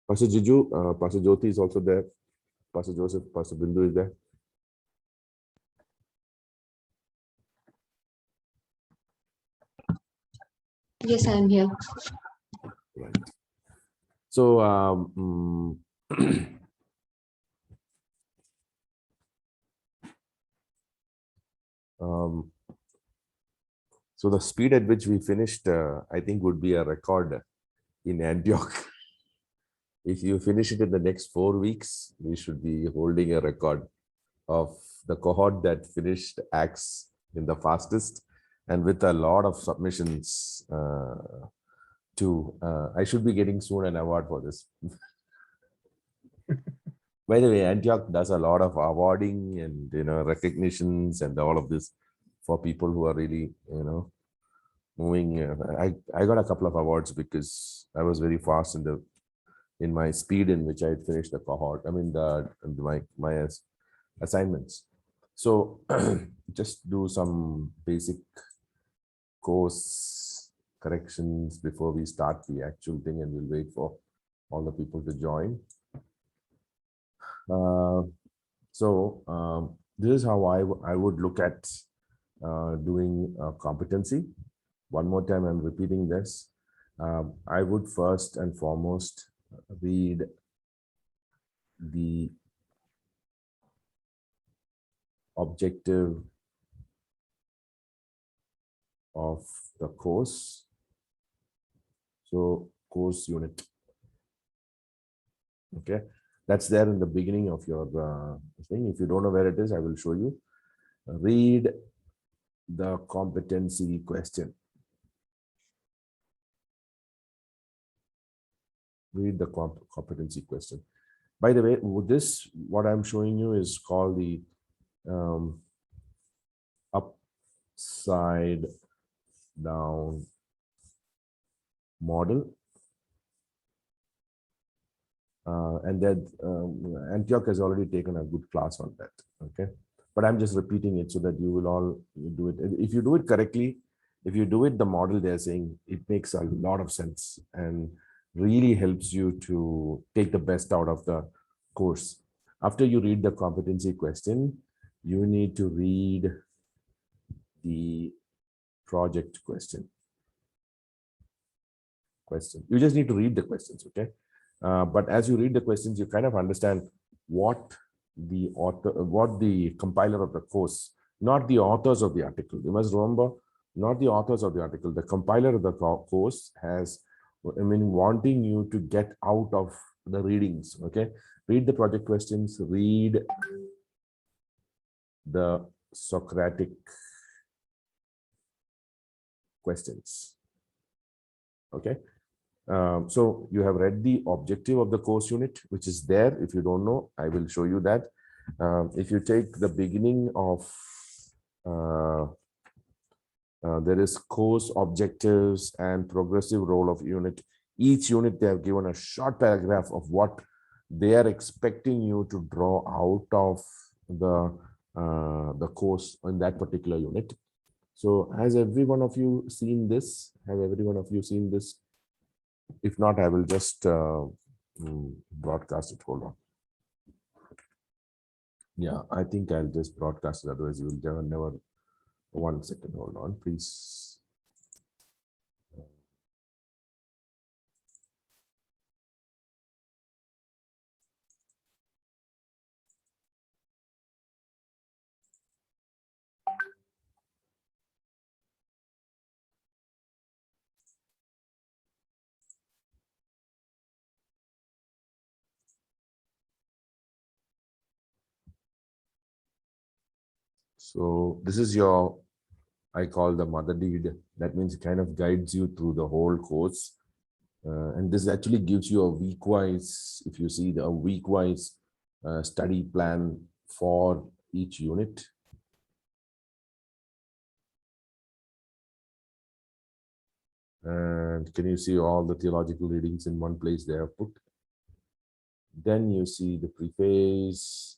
Pastor Jiju, Pastor Jyoti is also there. Pastor Joseph, Pastor Bindu is there. Yes, I am here. Right. So, so the speed at which we finished, I think, would be a record in Antioch. If you finish it in the next 4 weeks, we should be holding a record of the cohort that finished Acts in the fastest, and with a lot of submissions too. I should be getting soon an award for this. By the way, Antioch does a lot of awarding and recognitions and all of this for people who are really moving. I got a couple of awards because I was very fast in my speed in which I had finished the cohort. I mean my assignments. So just do some basic course corrections before we start the actual thing, and we'll wait for all the people to join. This is how I would look at doing a competency. One more time, I'm repeating this. I would first and foremost read the objective of the course. So course unit. Okay. That's there in the beginning of your thing. If you don't know where it is, I will show you. Read the competency question. Read the competency question. By the way, what I'm showing you is called the upside down model. And that Antioch has already taken a good class on that. Okay, but I'm just repeating it so that you will all do it. If you do it correctly, if you do it the model they're saying, it makes a lot of sense and really helps you to take the best out of the course. After you read the competency question, you need to read the project question. You just need to read the questions, okay? But as you read the questions, you kind of understand what the author, what the compiler of the course, not the authors of the article. You must remember, not the authors of the article. The compiler of the course has, wanting you to get out of the readings. Okay, read the project questions. Read the Socratic questions. Okay. So you have read the objective of the course unit, which is there. If you don't know, I will show you that. If you take the beginning of, there is course objectives and progressive role of unit. Each unit, they have given a short paragraph of what they are expecting you to draw out of the course in that particular unit. So has every one of you seen this? Have every one of you seen this? If not, I will just broadcast it. Hold on. Yeah, I think I'll just broadcast it. Otherwise, you will never. 1 second. Hold on, please. So this is your, I call the mother deed. That means it kind of guides you through the whole course. And this actually gives you a week-wise, if you see the week-wise study plan for each unit. And can you see all the theological readings in one place they have put? Then you see the preface,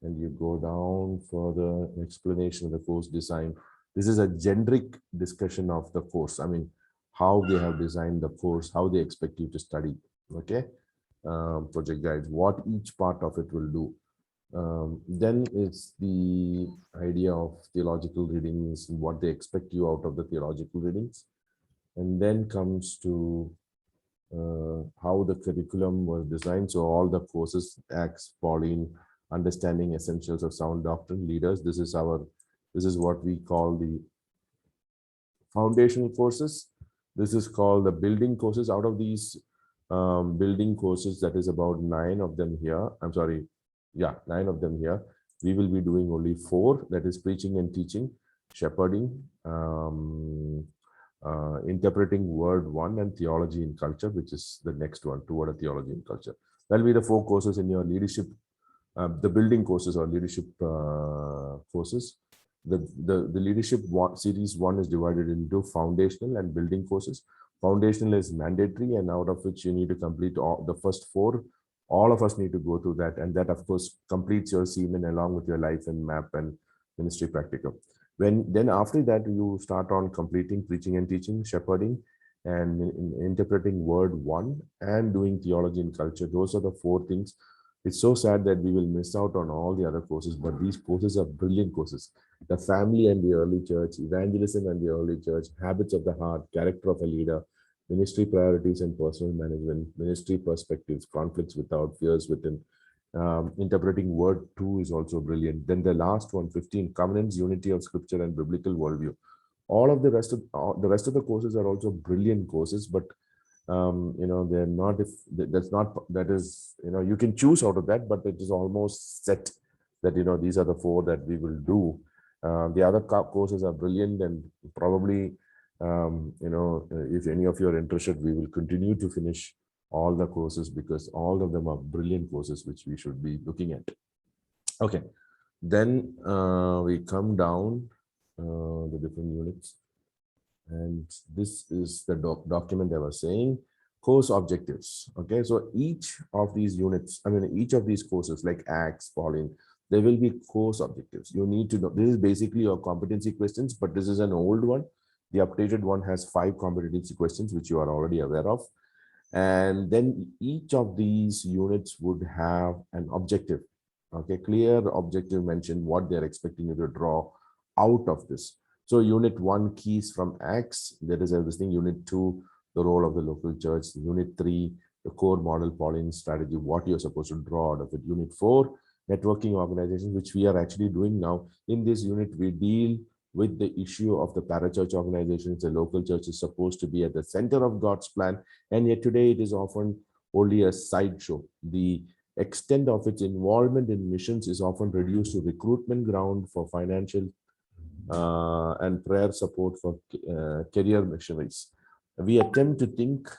and you go down for the explanation of the course design. This is a generic discussion of the course. I mean, how they have designed the course, how they expect you to study. Okay. project guides, what each part of it will do. Then it's the idea of theological readings, what they expect you out of the theological readings. And then comes to how the curriculum was designed. So all the courses, Acts, Pauline, understanding essentials of sound doctrine, leaders. This is what we call the foundational courses. This is called the building courses. Out of these building courses, that is about 9 of them here. I'm sorry, yeah, 9 of them here. We will be doing only 4. That is preaching and teaching, shepherding, interpreting word 1, and theology in culture, which is the next one, toward a theology in culture. That'll be the 4 courses in your leadership, the building courses or leadership courses. The leadership series 1 is divided into foundational and building courses. Foundational is mandatory, and out of which you need to complete all the first 4. All of us need to go through that, and that of course completes your semen along with your life and map and ministry practicum. Then after that you start on completing preaching and teaching, shepherding, and interpreting word 1, and doing theology and culture. Those are the 4 things. It's so sad that we will miss out on all the other courses, but these courses are brilliant courses. The family and the early church, evangelism and the early church, habits of the heart, character of a leader, ministry priorities and personal management, ministry perspectives, conflicts without, fears within. Interpreting word 2 is also brilliant. Then the last one, 15, covenants, unity of scripture and biblical worldview. All of the rest of the courses are also brilliant courses, but they're not, if that's not, that is, you can choose out of that, but it is almost set that, these are the 4 that we will do. The other courses are brilliant, and probably, if any of you are interested, we will continue to finish all the courses, because all of them are brilliant courses which we should be looking at. Okay, then we come down the different units. And this is the document I was saying, course objectives. Okay, so each of these units, each of these courses like Acts, Pauline, there will be course objectives. You need to know, this is basically your competency questions, but this is an old one. The updated one has 5 competency questions, which you are already aware of. And then each of these units would have an objective. Okay, clear objective, mention what they're expecting you to draw out of this. So unit 1, keys from Acts, that is everything. Unit 2, the role of the local church. Unit 3, the core model Pauline strategy, what you're supposed to draw out of it. Unit 4, networking organization, which we are actually doing now. In this unit, we deal with the issue of the parachurch organizations. The local church is supposed to be at the center of God's plan, and yet today it is often only a sideshow. The extent of its involvement in missions is often reduced to recruitment ground for financial and prayer support for career missionaries. We attempt to think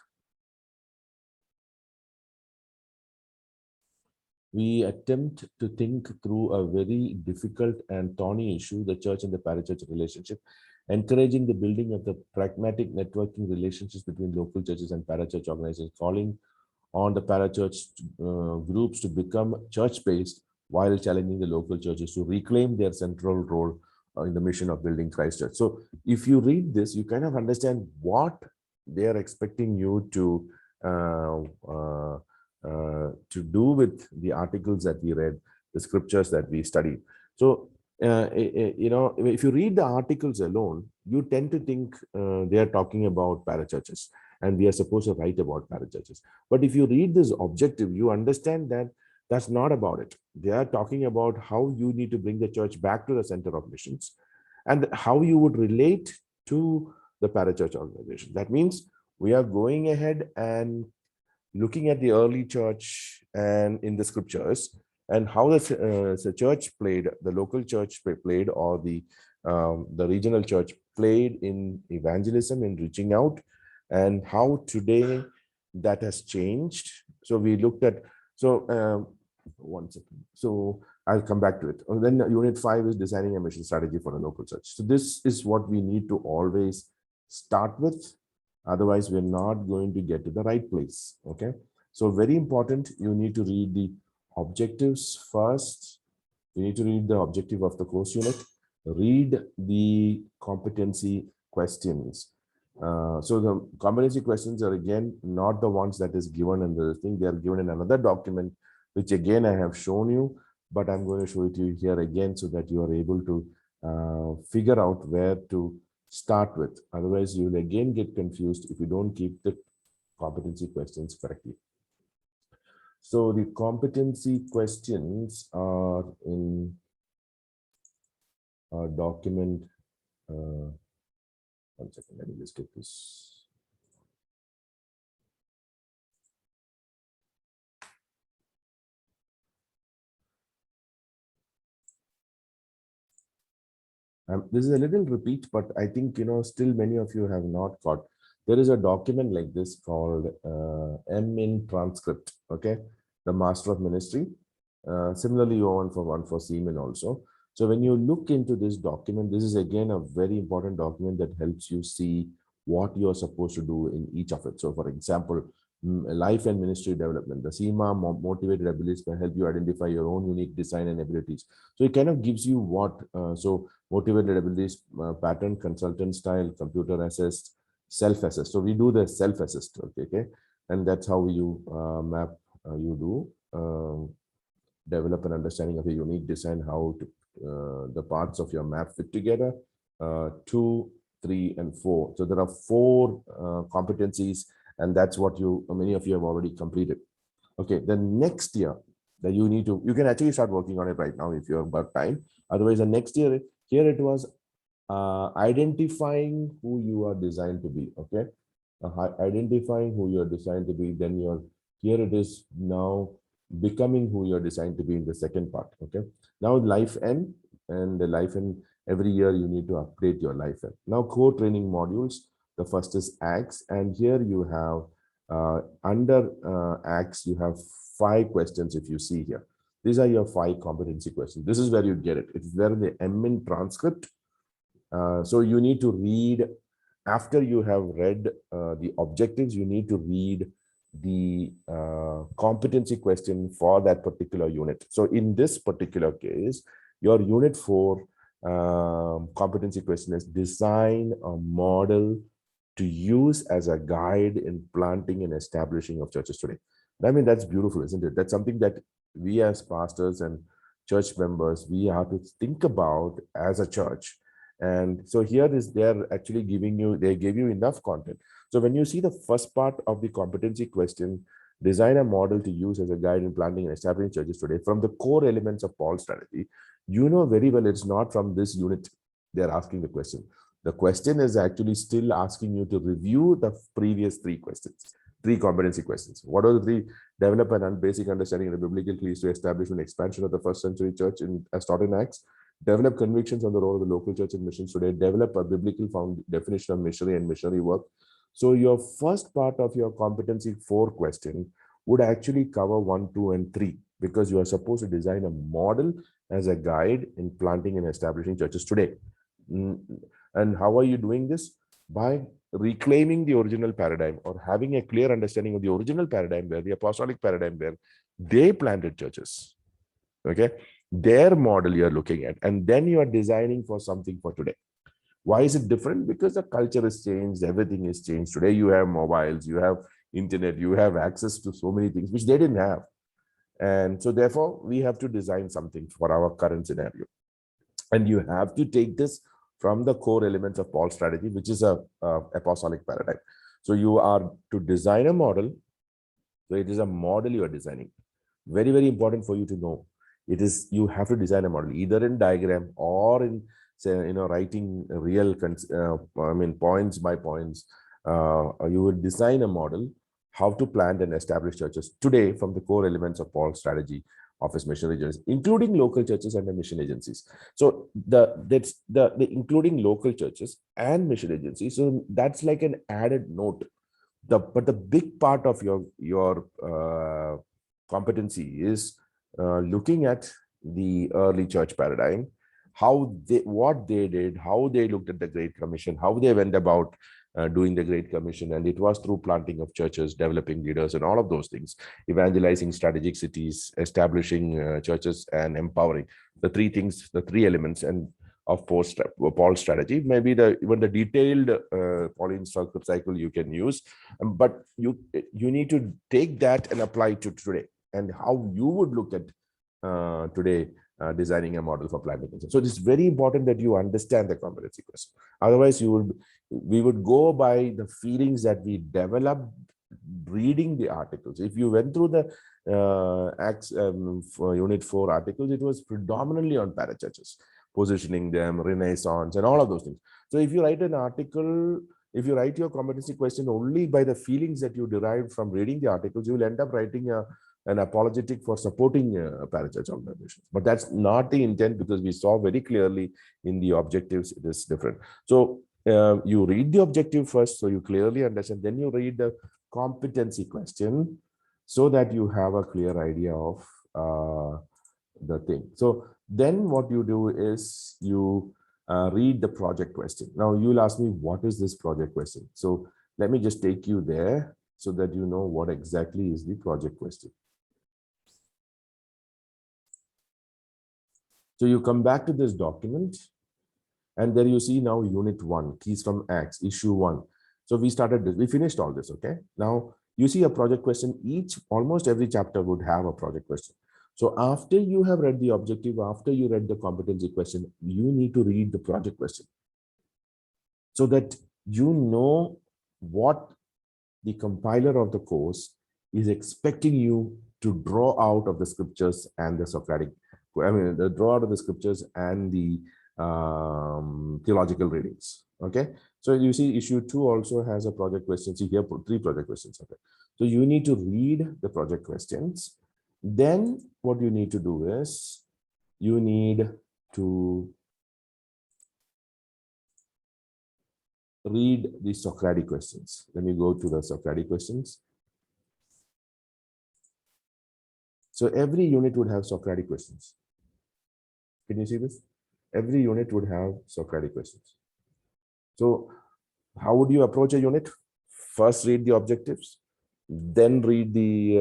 through a very difficult and thorny issue, the church and the parachurch relationship, encouraging the building of the pragmatic networking relationships between local churches and parachurch organizations, calling on the parachurch groups to become church-based while challenging the local churches to reclaim their central role in the mission of building Christ Church. So if you read this, you kind of understand what they are expecting you to do with the articles that we read, the scriptures that we studied. So, if you read the articles alone, you tend to think they are talking about parachurches, and we are supposed to write about parachurches. But if you read this objective, you understand that that's not about it. They are talking about how you need to bring the church back to the center of missions, and how you would relate to the parachurch organization. That means we are going ahead and looking at the early church and in the scriptures, and how the church played, the local church played, or the regional church played in evangelism, in reaching out, and how today that has changed. So we looked at, one second. So I'll come back to it. And then unit 5 is designing a mission strategy for a local church. So this is what we need to always start with. Otherwise, we're not going to get to the right place. Okay. So very important, you need to read the objectives first. You need to read the objective of the course unit. Read the competency questions. So the competency questions are again not the ones that is given in the thing. They are given in another document, which again I have shown you, but I'm going to show it to you here again so that you are able to figure out where to start with. Otherwise, you will again get confused if you don't keep the competency questions correctly. So the competency questions are in our document. One second, let me just get this. This is a little repeat, but I think, still many of you have not got. There is a document like this called M-Min transcript, okay? The Master of Ministry. Similarly, you want for one for Seaman also. So when you look into this document, this is again a very important document that helps you see what you are supposed to do in each of it. So for example, life and ministry development, the SEMA motivated abilities can help you identify your own unique design and abilities. So it kind of gives you what, so motivated abilities, pattern, consultant style, computer assist, self-assist. So we do the self-assist, okay? And that's how you map, you do develop an understanding of a unique design, how to, the parts of your map fit together, 2, 3, and 4. So there are 4 competencies, and that's what many of you have already completed. Okay, then next year that you can actually start working on it right now if you have got time. Otherwise, the next year, here it was identifying who you are designed to be, okay? Identifying who you're designed to be, then here it is now becoming who you're designed to be in the second part, okay? Now life end, and the life end, every year you need to update your life end. Now core training modules, the first is ACTS, and here you have under ACTS, you have 5 questions if you see here. These are your 5 competency questions. This is where you get it. It's there in the M-Min transcript. So you need to read, after you have read the objectives, you need to read the competency question for that particular unit. So in this particular case, your unit 4 competency question is design a model to use as a guide in planting and establishing of churches today. I mean, that's beautiful, isn't it? That's something that we as pastors and church members, we have to think about as a church. And so here is, they're actually they gave you enough content. So when you see the first part of the competency question, design a model to use as a guide in planting and establishing churches today from the core elements of Paul's strategy, you know very well it's not from this unit they're asking the question. The question is actually still asking you to review the previous 3 questions, 3 competency questions. What are the 3? Develop an basic understanding of the biblical keys to establish an expansion of the first century church as taught in Acts. Develop convictions on the role of the local church in missions today. Develop a biblical definition of missionary and missionary work. So your first part of your competency 4 question would actually cover 1, 2, and 3, because you are supposed to design a model as a guide in planting and establishing churches today. And how are you doing this? By reclaiming the original paradigm, or having a clear understanding of the original paradigm, where the apostolic paradigm, where they planted churches. Okay, their model you're looking at, and then you are designing for something for today. Why is it different? Because the culture has changed, everything is changed. Today you have mobiles, you have internet, you have access to so many things which they didn't have. And so therefore we have to design something for our current scenario. And you have to take this from the core elements of Paul's strategy, which is a apostolic paradigm. So you are to design a model. So it is a model you are designing. Very, very important for you to know. It is, you have to design a model either in diagram or in, say, writing real, points by points. You will design a model how to plant and establish churches today from the core elements of Paul's strategy of his missionary journeys, including local churches and the mission agencies. So that's the including local churches and mission agencies. So that's like an added note. But the big part of your competency is looking at the early church paradigm, what they did, how they looked at the Great Commission, how they went about doing the Great Commission. And it was through planting of churches, developing leaders, and all of those things, evangelizing strategic cities, establishing churches, and empowering. The 3 things, the 3 elements. And of Paul's strategy. Maybe even the detailed Pauline cycle you can use, but you need to take that and apply it to today and how you would look at today designing a model for applied mechanism. So it's very important that you understand the competency question. Otherwise, we would go by the feelings that we develop reading the articles. If you went through the Unit 4 articles, it was predominantly on parachurches, positioning them, Renaissance, and all of those things. So if you write an article, if you write your competency question only by the feelings that you derived from reading the articles, you will end up writing an apologetic for supporting parachurch organizations. But that's not the intent, because we saw very clearly in the objectives it is different. So you read the objective first, so you clearly understand. Then you read the competency question, so that you have a clear idea of the thing. So then what you do is you read the project question. Now you'll ask me, what is this project question? So let me just take you there so that you know what exactly is the project question. So you come back to this document, and there you see now Unit 1, Keys from Acts, Issue 1. So we started this, we finished all this, okay? Now you see a project question. Almost every chapter would have a project question. So after you have read the objective, after you read the competency question, you need to read the project question, so that you know what the compiler of the course is expecting you to draw out of the scriptures and the Socratic, the draw out of the scriptures and the theological readings. Okay, so you see issue 2 also has a project question. See here, 3 project questions. Okay, so you need to read the project questions. Then what you need to do is you need to read the Socratic questions. Let me go to the Socratic questions. So every unit would have Socratic questions. Can you see this? Every unit would have Socratic questions. So how would you approach a unit? First read the objectives, then read the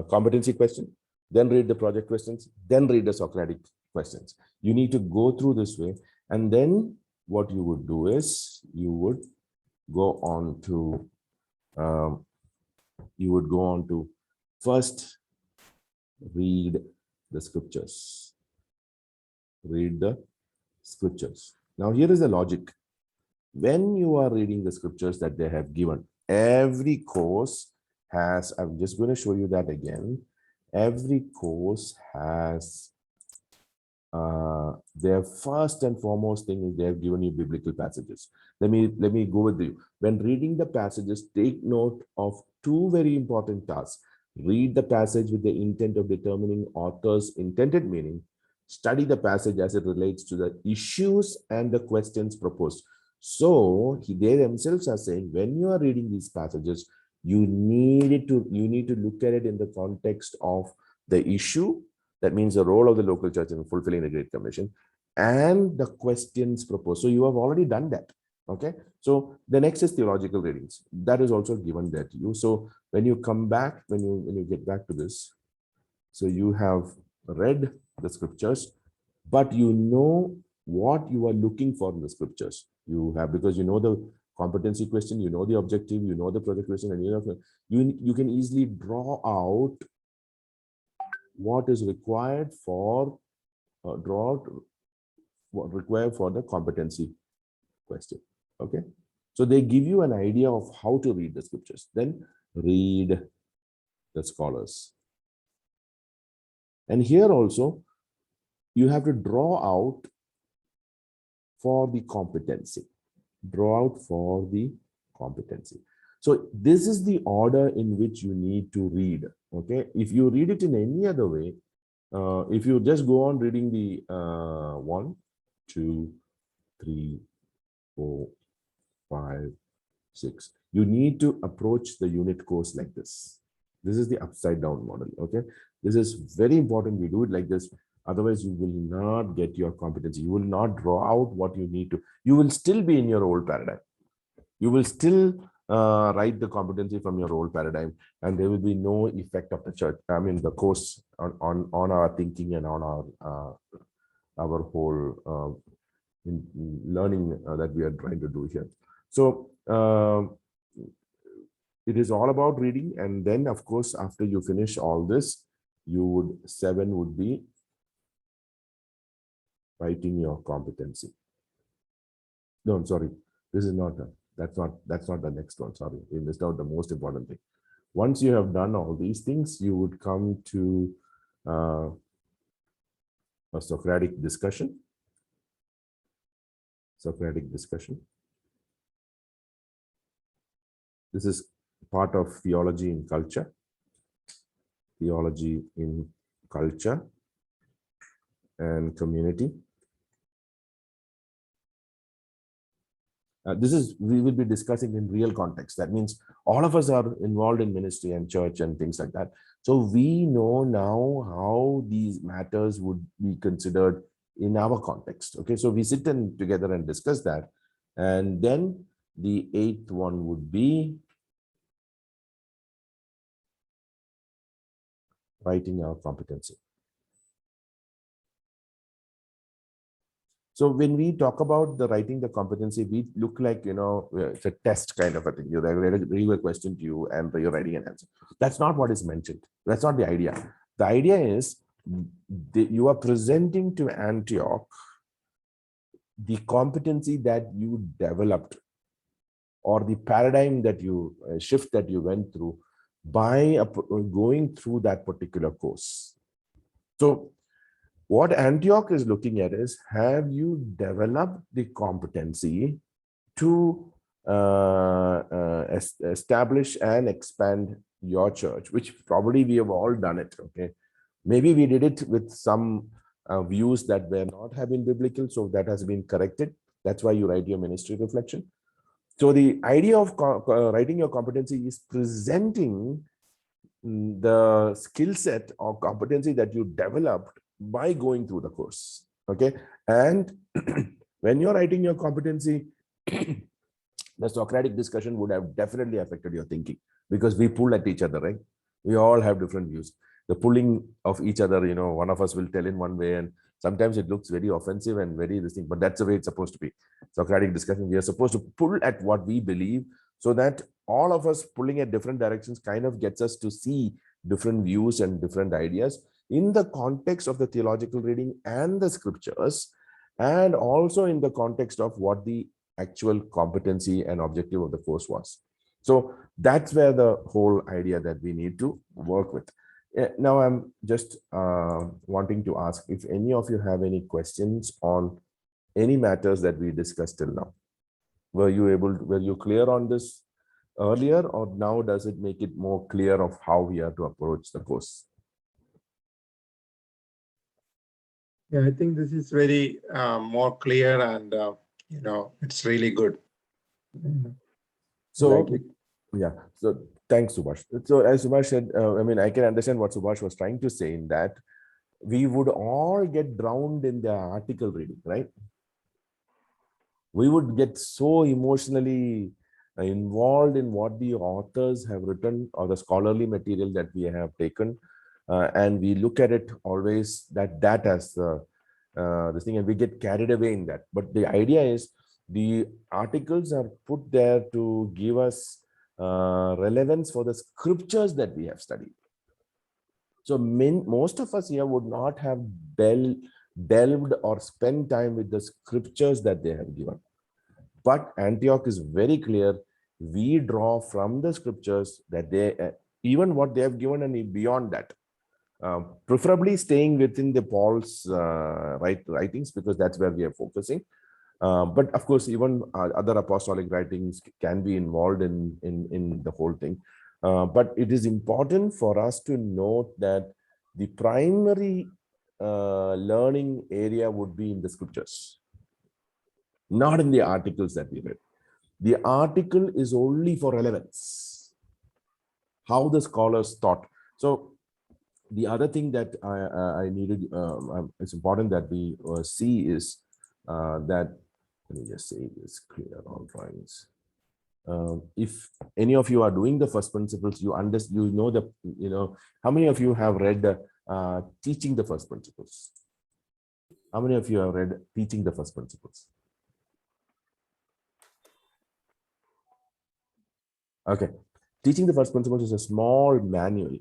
competency question, then read the project questions, then read the Socratic questions. You need to go through this way, and then what you would do is you would go on to first read the scriptures. Read the scriptures. Now here is the logic. When you are reading the scriptures that they have given, every course has, I'm just going to show you that again. Every course has their first and foremost thing is they have given you biblical passages. Let me go with you. When reading the passages, take note of 2 very important tasks. Read the passage with the intent of determining author's intended meaning. Study the passage as it relates to the issues and the questions proposed. So they themselves are saying, when you are reading these passages, you need to look at it in the context of the issue. That means the role of the local church in fulfilling the Great Commission and the questions proposed. So you have already done that. Okay. So the next is theological readings. That is also given there to you. So when you come back, when you get back to this, so you have read the scriptures, but you know what you are looking for in the scriptures. You have, because you know the competency question, you know the objective, you know the project question, and you can easily draw out what is required for what required for the competency question. Okay, so they give you an idea of how to read the scriptures. Then read the scholars, and here also you have to draw out for the competency. Draw out for the competency. So this is the order in which you need to read. Okay, if you read it in any other way, if you just go on reading the 1, 2, 3, 4, 5, 6, you need to approach the unit course like this. This is the upside down model. Okay, this is very important. We do it like this. Otherwise, you will not get your competency. You will not draw out what you need to. You will still be in your old paradigm. You will still write the competency from your old paradigm, and there will be no effect of the church. I mean, the course on our thinking and on our whole learning that we are trying to do here. So it is all about reading, and then of course after you finish all this, you would 7 would be writing your competency. No, I'm sorry, this is not that's not the next one. Sorry, we missed out the most important thing. Once you have done all these things, you would come to a Socratic discussion. Socratic discussion. This is part of theology in culture. Theology in culture and community. This is, we will be discussing in real context. That means all of us are involved in ministry and church and things like that. So we know now how these matters would be considered in our context. Okay, so we sit together and discuss that. And then the 8th one would be writing our competency. So when we talk about the writing the competency, we look like, it's a test kind of a thing. You read a question to you and you're writing an answer. That's not what is mentioned. That's not the idea. The idea is you are presenting to Antioch the competency that you developed, or the paradigm that you shift that you went through by going through that particular course. So what Antioch is looking at is, have you developed the competency to establish and expand your church, which probably we have all done it. Okay, maybe we did it with some views that were not having biblical, so that has been corrected. That's why you write your ministry reflection. So the idea of writing your competency is presenting the skill set or competency that you developed by going through the course. Okay, and when you're writing your competency, the Socratic discussion would have definitely affected your thinking, because we pull at each other, right? We all have different views. The pulling of each other, one of us will tell in one way, and sometimes it looks very offensive and very distinct, but that's the way it's supposed to be. Socratic discussion, we are supposed to pull at what we believe, so that all of us pulling at different directions kind of gets us to see different views and different ideas in the context of the theological reading and the scriptures, and also in the context of what the actual competency and objective of the course was. So that's where the whole idea that we need to work with. Now I'm just wanting to ask if any of you have any questions on any matters that we discussed till now. Were you clear on this earlier, or now does it make it more clear of how we are to approach the course? Yeah, I think this is very more clear, and it's really good. So Like yeah, so thanks, Subhash. So as Subhash said, I can understand what Subhash was trying to say, in that we would all get drowned in the article reading, right? We would get so emotionally involved in what the authors have written, or the scholarly material that we have taken, and we look at it always that as this thing, and we get carried away in that. But the idea is, the articles are put there to give us relevance for the scriptures that we have studied. So most of us here would not have delved or spent time with the scriptures that they have given. But Antioch is very clear. We draw from the scriptures that they, even what they have given and beyond that, preferably staying within the Paul's writings, because that's where we are focusing. But of course, even other apostolic writings can be involved in the whole thing. But it is important for us to note that the primary learning area would be in the scriptures, not in the articles that we read. The article is only for relevance, how the scholars thought. So the other thing that I needed, it's important that we see is that, let me just say this clear, all drawings. if any of you are doing the first principles, you know the, how many of you have read Teaching the First Principles? How many of you have read Teaching the First Principles? Okay. Teaching the First Principles is a small manual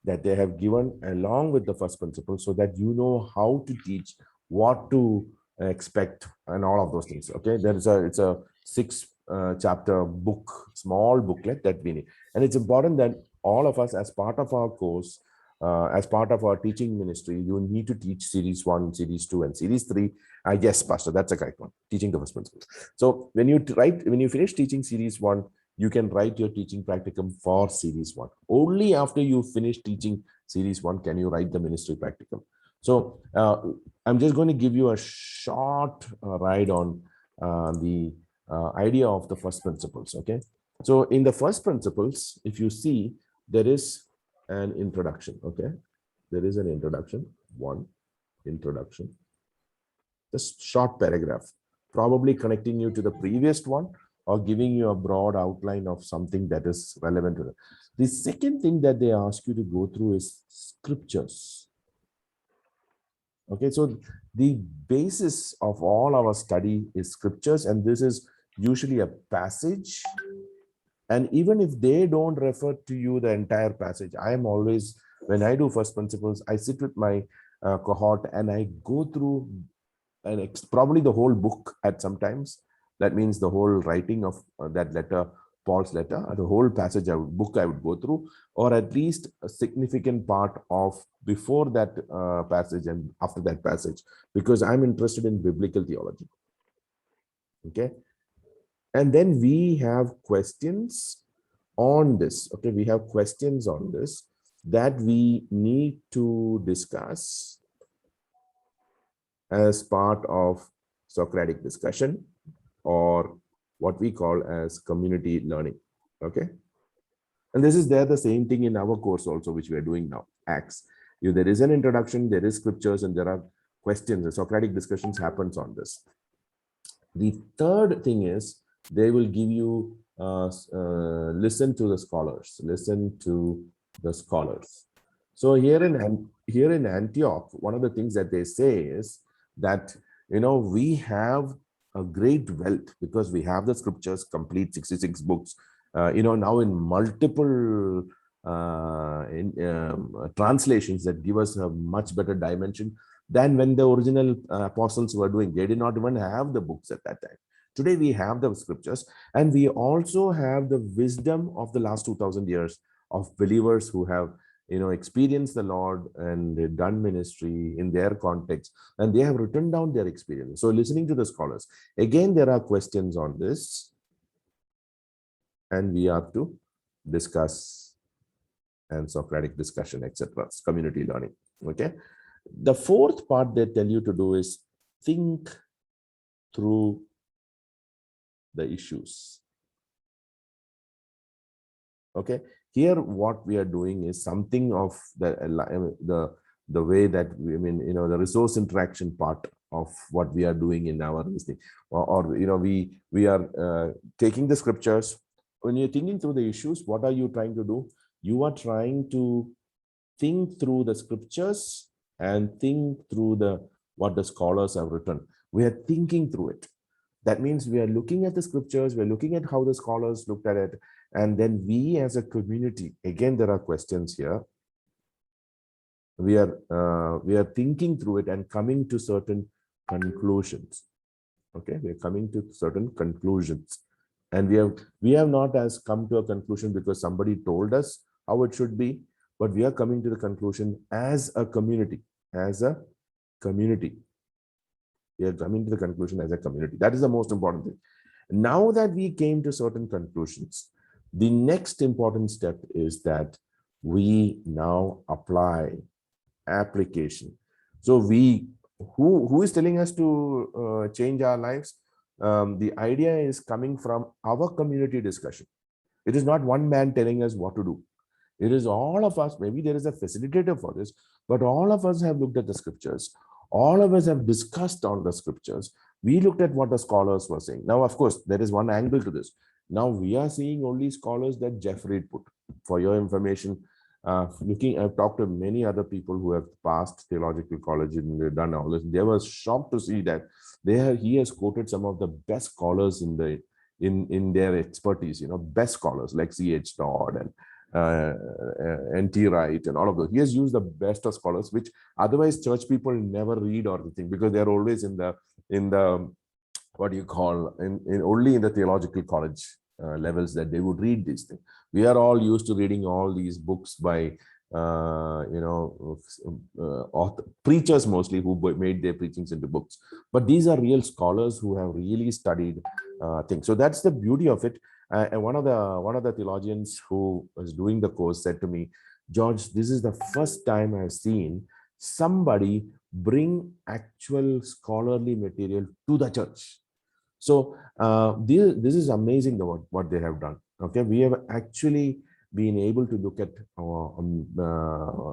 that they have given along with the first principle, so that you know how to teach, what to expect, and all of those things. Okay, it's a 6 chapter book, small booklet that we need, and it's important that all of us, as part of our course, as part of our teaching ministry, you need to teach series 1, series 2, and series 3. Yes, Pastor, that's a correct one. Teaching the First Principles. So when you finish teaching series 1, you can write your teaching practicum for series 1. Only after you finish teaching series 1 can you write the ministry practicum. So I'm just going to give you a short ride on the idea of the first principles. Okay. So in the first principles, if you see, there is an introduction. Okay. There is an introduction, introduction, just short paragraph, probably connecting you to the previous one, or giving you a broad outline of something that is relevant to it. The second thing that they ask you to go through is scriptures. Okay, so the basis of all our study is scriptures, and this is usually a passage. And even if they don't refer to you the entire passage, I am always, when I do first principles, I sit with my cohort and I go through and probably the whole book at sometimes. That means the whole writing of that letter, Paul's letter, the whole passage book I would go through, or at least a significant part of before that passage and after that passage, because I'm interested in biblical theology. Okay. And then we have questions on this. Okay, we have questions on this that we need to discuss as part of Socratic discussion, or what we call as community learning. Okay. And this is the same thing in our course also, which we are doing now, Acts. There is an introduction, there is scriptures, and there are questions. The Socratic discussions happens on this. The third thing is they will give you listen to the scholars. Listen to the scholars. So here in Antioch, one of the things that they say is that we have a great wealth because we have the scriptures, complete 66 books. Now in multiple translations that give us a much better dimension than when the original apostles were doing. They did not even have the books at that time. Today we have the scriptures, and we also have the wisdom of the last 2000 years of believers who have experienced the Lord and done ministry in their context, and they have written down their experience. So listening to the scholars, again, there are questions on this, and we have to discuss, and Socratic discussion, etc., community learning. Okay. The fourth part they tell you to do is think through the issues. Okay, here what we are doing is something of the way that the resource interaction part of what we are doing in our listening, or we are taking the scriptures. When you're thinking through the issues, what are you trying to do? You are trying to think through the scriptures and think through what the scholars have written. We are thinking through it. That means we are looking at the scriptures, we're looking at how the scholars looked at it, and then we as a community, again, there are questions here. We are thinking through it and coming to certain conclusions. Okay, we are coming to certain conclusions, and we have not as come to a conclusion because somebody told us how it should be, but we are coming to the conclusion as a community, We are coming to the conclusion as a community. That is the most important thing. Now that we came to certain conclusions, the next important step is that we now apply application. So who is telling us to change our lives? The idea is coming from our community discussion. It is not one man telling us what to do. It is all of us. Maybe there is a facilitator for this, but all of us have looked at the scriptures. All of us have discussed on the scriptures. We looked at what the scholars were saying. Now, of course, there is one angle to this. Now we are seeing only scholars that Jeffrey put. For your information, I've talked to many other people who have passed theological college and they've done all this. They were shocked to see that he has quoted some of the best scholars in their expertise, best scholars like C.H. Dodd and N.T. Wright and all of those. He has used the best of scholars, which otherwise church people never read or think, because they're always in the what do you call only in the theological college levels that they would read these things. We are all used to reading all these books by preachers mostly, who made their preachings into books, but these are real scholars who have really studied things. So that's the beauty of it. And one of the theologians who was doing the course said to me, George, this is the first time I've seen somebody bring actual scholarly material to the church. So this is amazing what they have done. Okay, we have actually been able to look at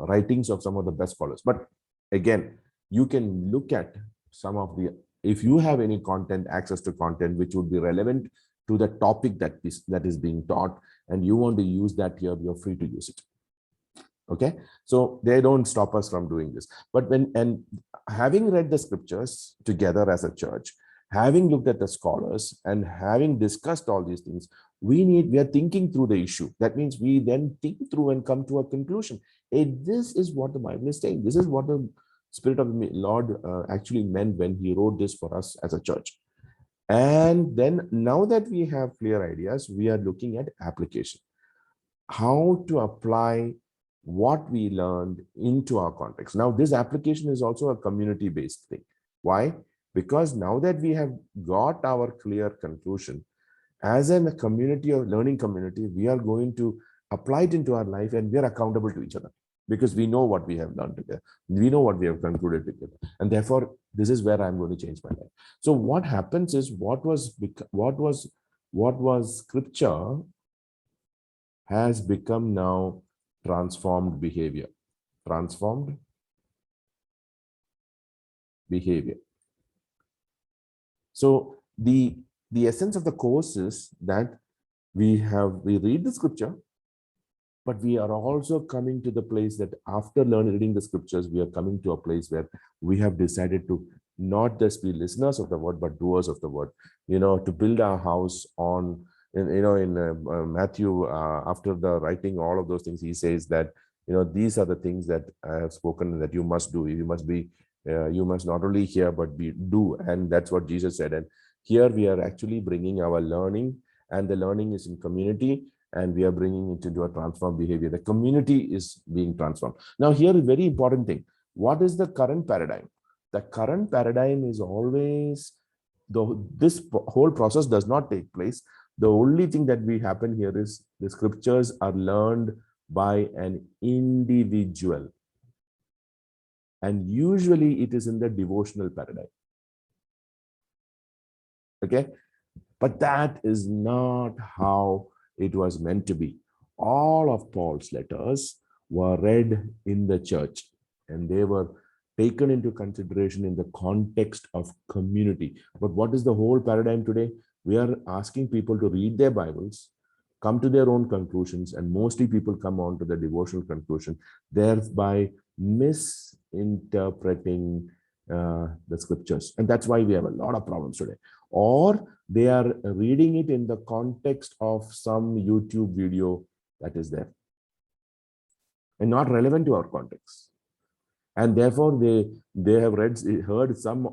writings of some of the best scholars. But again, you can look at some of the, if you have any content, access to content which would be relevant to the topic that is being taught, and you want to use that here, you're free to use it. Okay, so they don't stop us from doing this. But having read the scriptures together as a church, having looked at the scholars and having discussed all these things, we are thinking through the issue. That means we then think through and come to a conclusion. Hey, this is what the Bible is saying. This is what the Spirit of the Lord actually meant when he wrote this for us as a church. And then now that we have clear ideas, we are looking at application. How to apply what we learned into our context. Now, this application is also a community-based thing. Why? Because now that we have got our clear conclusion, as a community or learning community, we are going to apply it into our life, and we are accountable to each other because we know what we have done together. We know what we have concluded together. And therefore, this is where I'm going to change my life. So what happens is what was scripture has become now transformed behavior. Transformed behavior. So the essence of the course is that we read the scripture, but we are also coming to the place that after reading the scriptures, we are coming to a place where we have decided to not just be listeners of the word, but doers of the word. To build our house on, in Matthew, after the writing all of those things, he says that, these are the things that I have spoken that you must do. You must not only hear, but do. And that's what Jesus said. And here we are actually bringing our learning, and the learning is in community, and we are bringing it into a transformed behavior. The community is being transformed. Now, here is a very important thing. What is the current paradigm? The current paradigm is always, this whole process does not take place. The only thing that we happen here is the scriptures are learned by an individual. And usually it is in the devotional paradigm. Okay, but that is not how it was meant to be. All of Paul's letters were read in the church, and they were taken into consideration in the context of community. But what is the whole paradigm today? We are asking people to read their Bibles, come to their own conclusions, and mostly people come on to the devotional conclusion, thereby misinterpreting the scriptures. And that's why we have a lot of problems today. Or they are reading it in the context of some YouTube video that is there and not relevant to our context. And therefore, they have heard some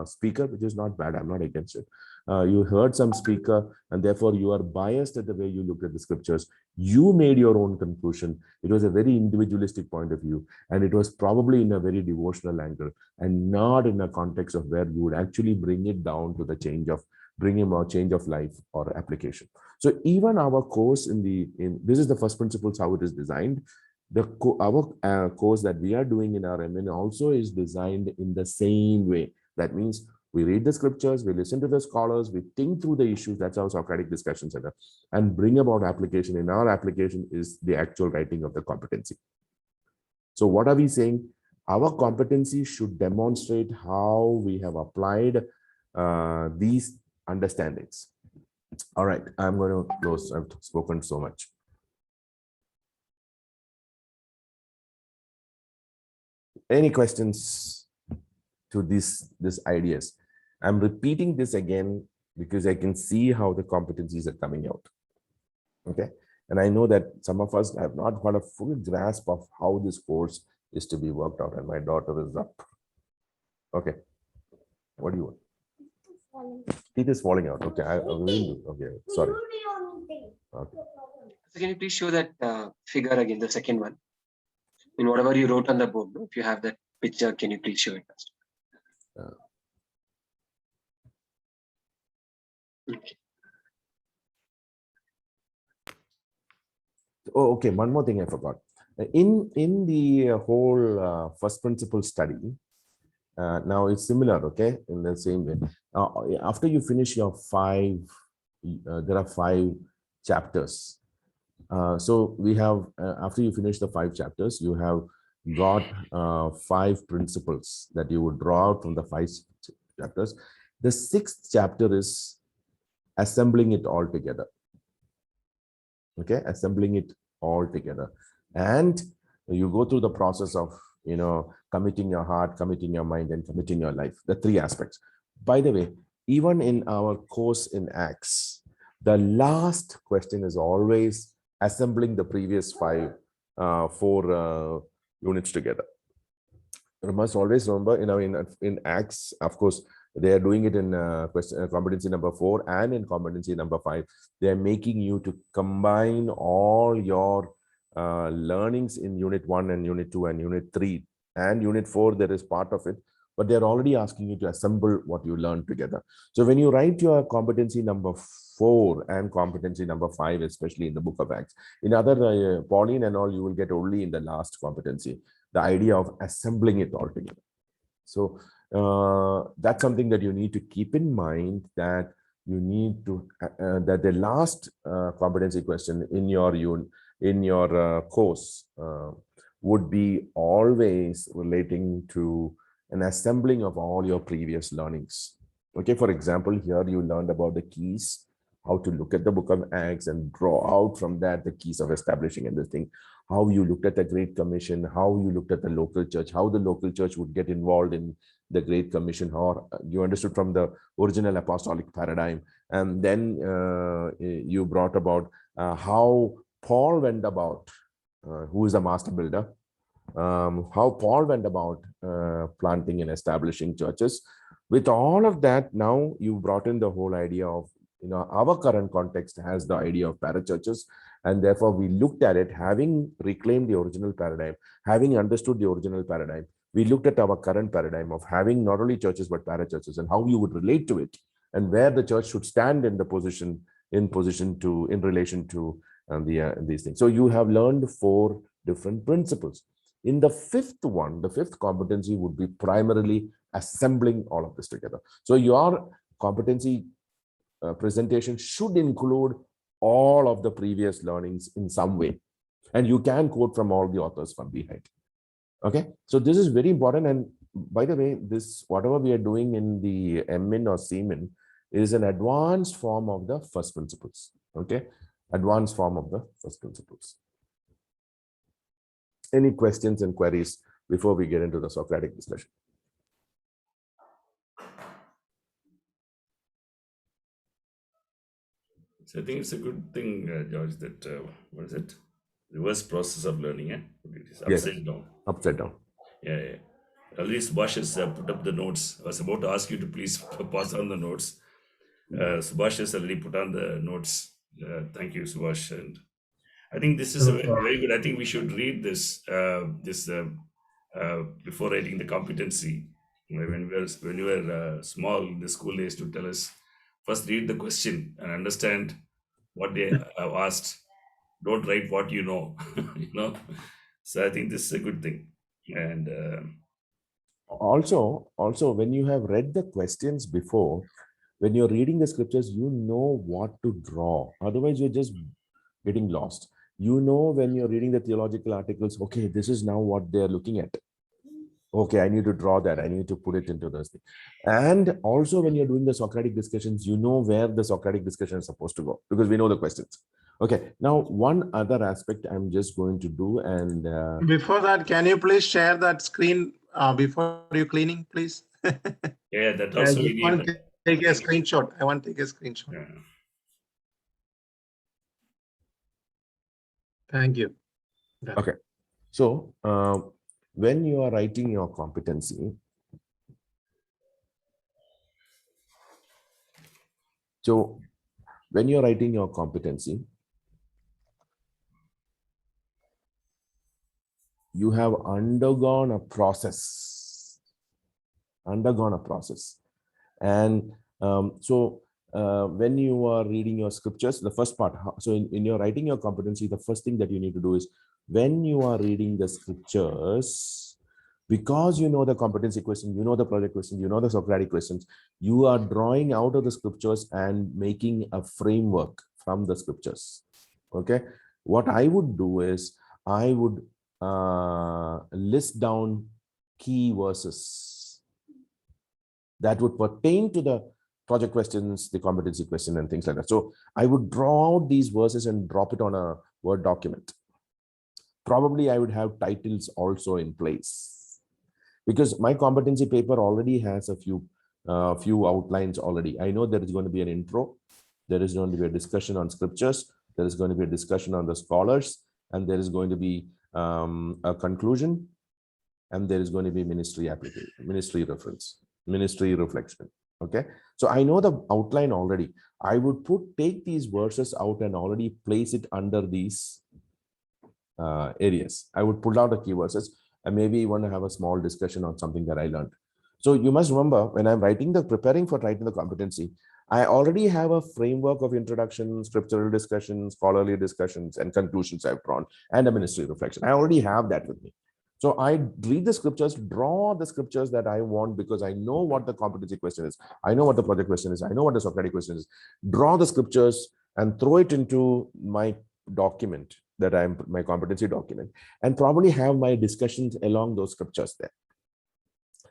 speaker, which is not bad. I'm not against it. You heard some speaker, and therefore you are biased at the way you looked at the scriptures. You made your own conclusion. It was a very individualistic point of view, and it was probably in a very devotional angle, and not in a context of where you would actually bring it down to the change of life or application. So even our course this is the first principles, how it is designed. Our course that we are doing in our MN also is designed in the same way. That means we read the scriptures, we listen to the scholars, we think through the issues. That's our Socratic discussion center, and bring about application. In our application is the actual writing of the competency. So what are we saying? Our competency should demonstrate how we have applied these understandings. All right, I'm going to close. I've spoken so much. Any questions to these ideas? I'm repeating this again because I can see how the competencies are coming out. Okay. And I know that some of us have not got a full grasp of how this course is to be worked out. And my daughter is up. Okay. What do you want? Teeth is falling out. Okay. I will do. Okay. Sorry. Okay. So can you please show that figure again, the second one? In whatever you wrote on the board, if you have that picture, can you please show it first? Okay. Oh, okay. One more thing I forgot. In the whole first principle study, now it's similar, okay, in the same way. After you finish your there are 5 chapters. So we have, after you finish the 5 chapters, you have got 5 principles that you would draw out from the 5 chapters. The 6th chapter is assembling it all together. Okay, assembling it all together. And you go through the process of, committing your heart, committing your mind, and committing your life, the 3 aspects. By the way, even in our course in Acts, the last question is always assembling the previous 4 units together. You must always remember, in Acts, of course, they are doing it in competency number 4 and in competency number 5. They are making you to combine all your learnings in unit 1 and unit 2 and unit 3 and unit 4. There is part of it, but they're already asking you to assemble what you learned together. So when you write your competency number 4 and competency number 5, especially in the book of Acts, in other Pauline and all, you will get only in the last competency, the idea of assembling it all together. So that's something that you need to keep in mind, that you need to that the last competency question in your course would be always relating to an assembling of all your previous learnings. Okay, for example, here you learned about the keys, how to look at the book of Acts and draw out from that the keys of establishing and this thing, how you looked at the Great Commission, how you looked at the local church, how the local church would get involved in the Great Commission, how you understood from the original apostolic paradigm. And then you brought about how Paul went about, who is the master builder, how Paul went about planting and establishing churches. With all of that, now you brought in the whole idea of, our current context has the idea of parachurches, and therefore we looked at it, having reclaimed the original paradigm, having understood the original paradigm. We looked at our current paradigm of having not only churches but parachurches, and how you would relate to it, and where the church should stand in relation to these things. So you have learned 4 different principles. In the 5th one, the 5th competency would be primarily assembling all of this together. So your competency presentation should include all of the previous learnings in some way, and you can quote from all the authors from behind. Okay, so this is very important. And by the way, this, whatever we are doing in the MIN or CMIN, is an advanced form of the first principles. Okay, advanced form of the first principles. Any questions and queries before we get into the Socratic discussion? So I think it's a good thing, George, that what is it? Reverse process of learning. It is upside down. Upside down. Yeah. At least Subhash has put up the notes. I was about to ask you to please pass on the notes. Subhash has already put on the notes. Thank you, Subhash. And I think this is very good. I think we should read this before writing the competency. When we were small in the school, they used to tell us, first read the question and understand what they have asked. Don't write what you know. So I think this is a good thing. And also when you have read the questions before, when you're reading the scriptures, you know what to draw. Otherwise, you're just getting lost. When you're reading the theological articles, okay, this is now what they're looking at. Okay, I need to draw that. I need to put it into this thing. And also when you're doing the Socratic discussions, you know where the Socratic discussion is supposed to go because we know the questions. Okay, now one other aspect I'm just going to do, and Before that, can you please share that screen before you cleaning, please? Yeah, that I also we just need. want to take a screenshot. I want to take a screenshot. Yeah. Thank you. Done. okay. So when you are writing your competency, so when you're writing your competency, you have undergone a process, and when you are reading your scriptures, the first part, so in your writing your competency, the first thing that you need to do is when you are reading the scriptures, because you know the competency question, you know the project question, you know the Socratic questions, you are drawing out of the scriptures and making a framework from the scriptures. Okay, what I would do is I would list down key verses that would pertain to the project questions, the competency question, and things like that. So I would draw out these verses and drop it on a Word document. Probably I would have titles also in place because my competency paper already has a few outlines already. I know there is going to be an intro, there is going to be a discussion on scriptures, there is going to be a discussion on the scholars, and there is going to be a conclusion, and there is going to be ministry application, ministry reference, ministry reflection. Okay, so I know the outline already. I would take these verses out and already place it under these areas. I would pull out the key verses and maybe want to have a small discussion on something that I learned. So you must remember, when I'm preparing for writing the competency, I already have a framework of introduction, scriptural discussions, scholarly discussions, and conclusions I've drawn, and a ministry reflection. I already have that with me. So I read the scriptures, draw the scriptures that I want because I know what the competency question is. I know what the project question is. I know what the Socratic question is. Draw the scriptures and throw it into my document my competency document, and probably have my discussions along those scriptures there.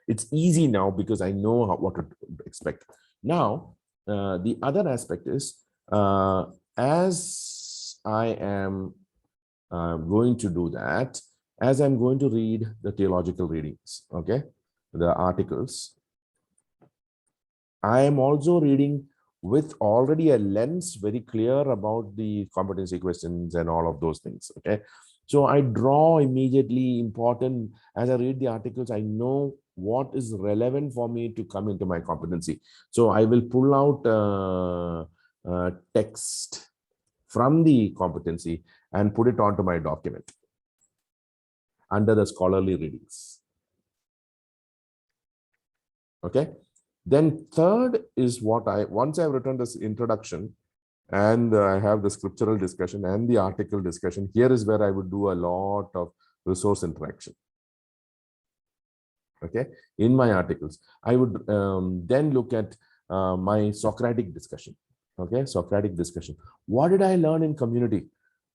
It's easy now because I know what to expect. Now, the other aspect is as I am going to do that, as I'm going to read the theological readings, okay, the articles, I am also reading with already a lens very clear about the competency questions and all of those things. Okay, so I draw immediately important as I read the articles. I know what is relevant for me to come into my competency. So I will pull out text from the competency and put it onto my document under the scholarly readings. Okay. Then third is once I've written this introduction and I have the scriptural discussion and the article discussion, here is where I would do a lot of resource interaction. Okay, in my articles, I would then look at my Socratic discussion. Okay, Socratic discussion. What did I learn in community?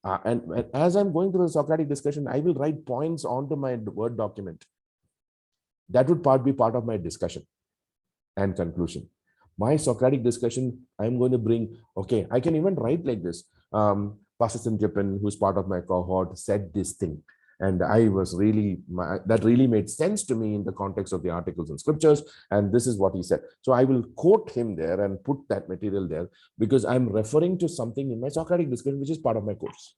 And as I'm going through the Socratic discussion, I will write points onto my Word document. That would be part of my discussion and conclusion. My Socratic discussion, I'm going to bring, okay, I can even write like this. Pastor Japan, who's part of my cohort, said this thing. And I was that really made sense to me in the context of the articles and scriptures. And this is what he said. So I will quote him there and put that material there because I'm referring to something in my Socratic discussion, which is part of my course.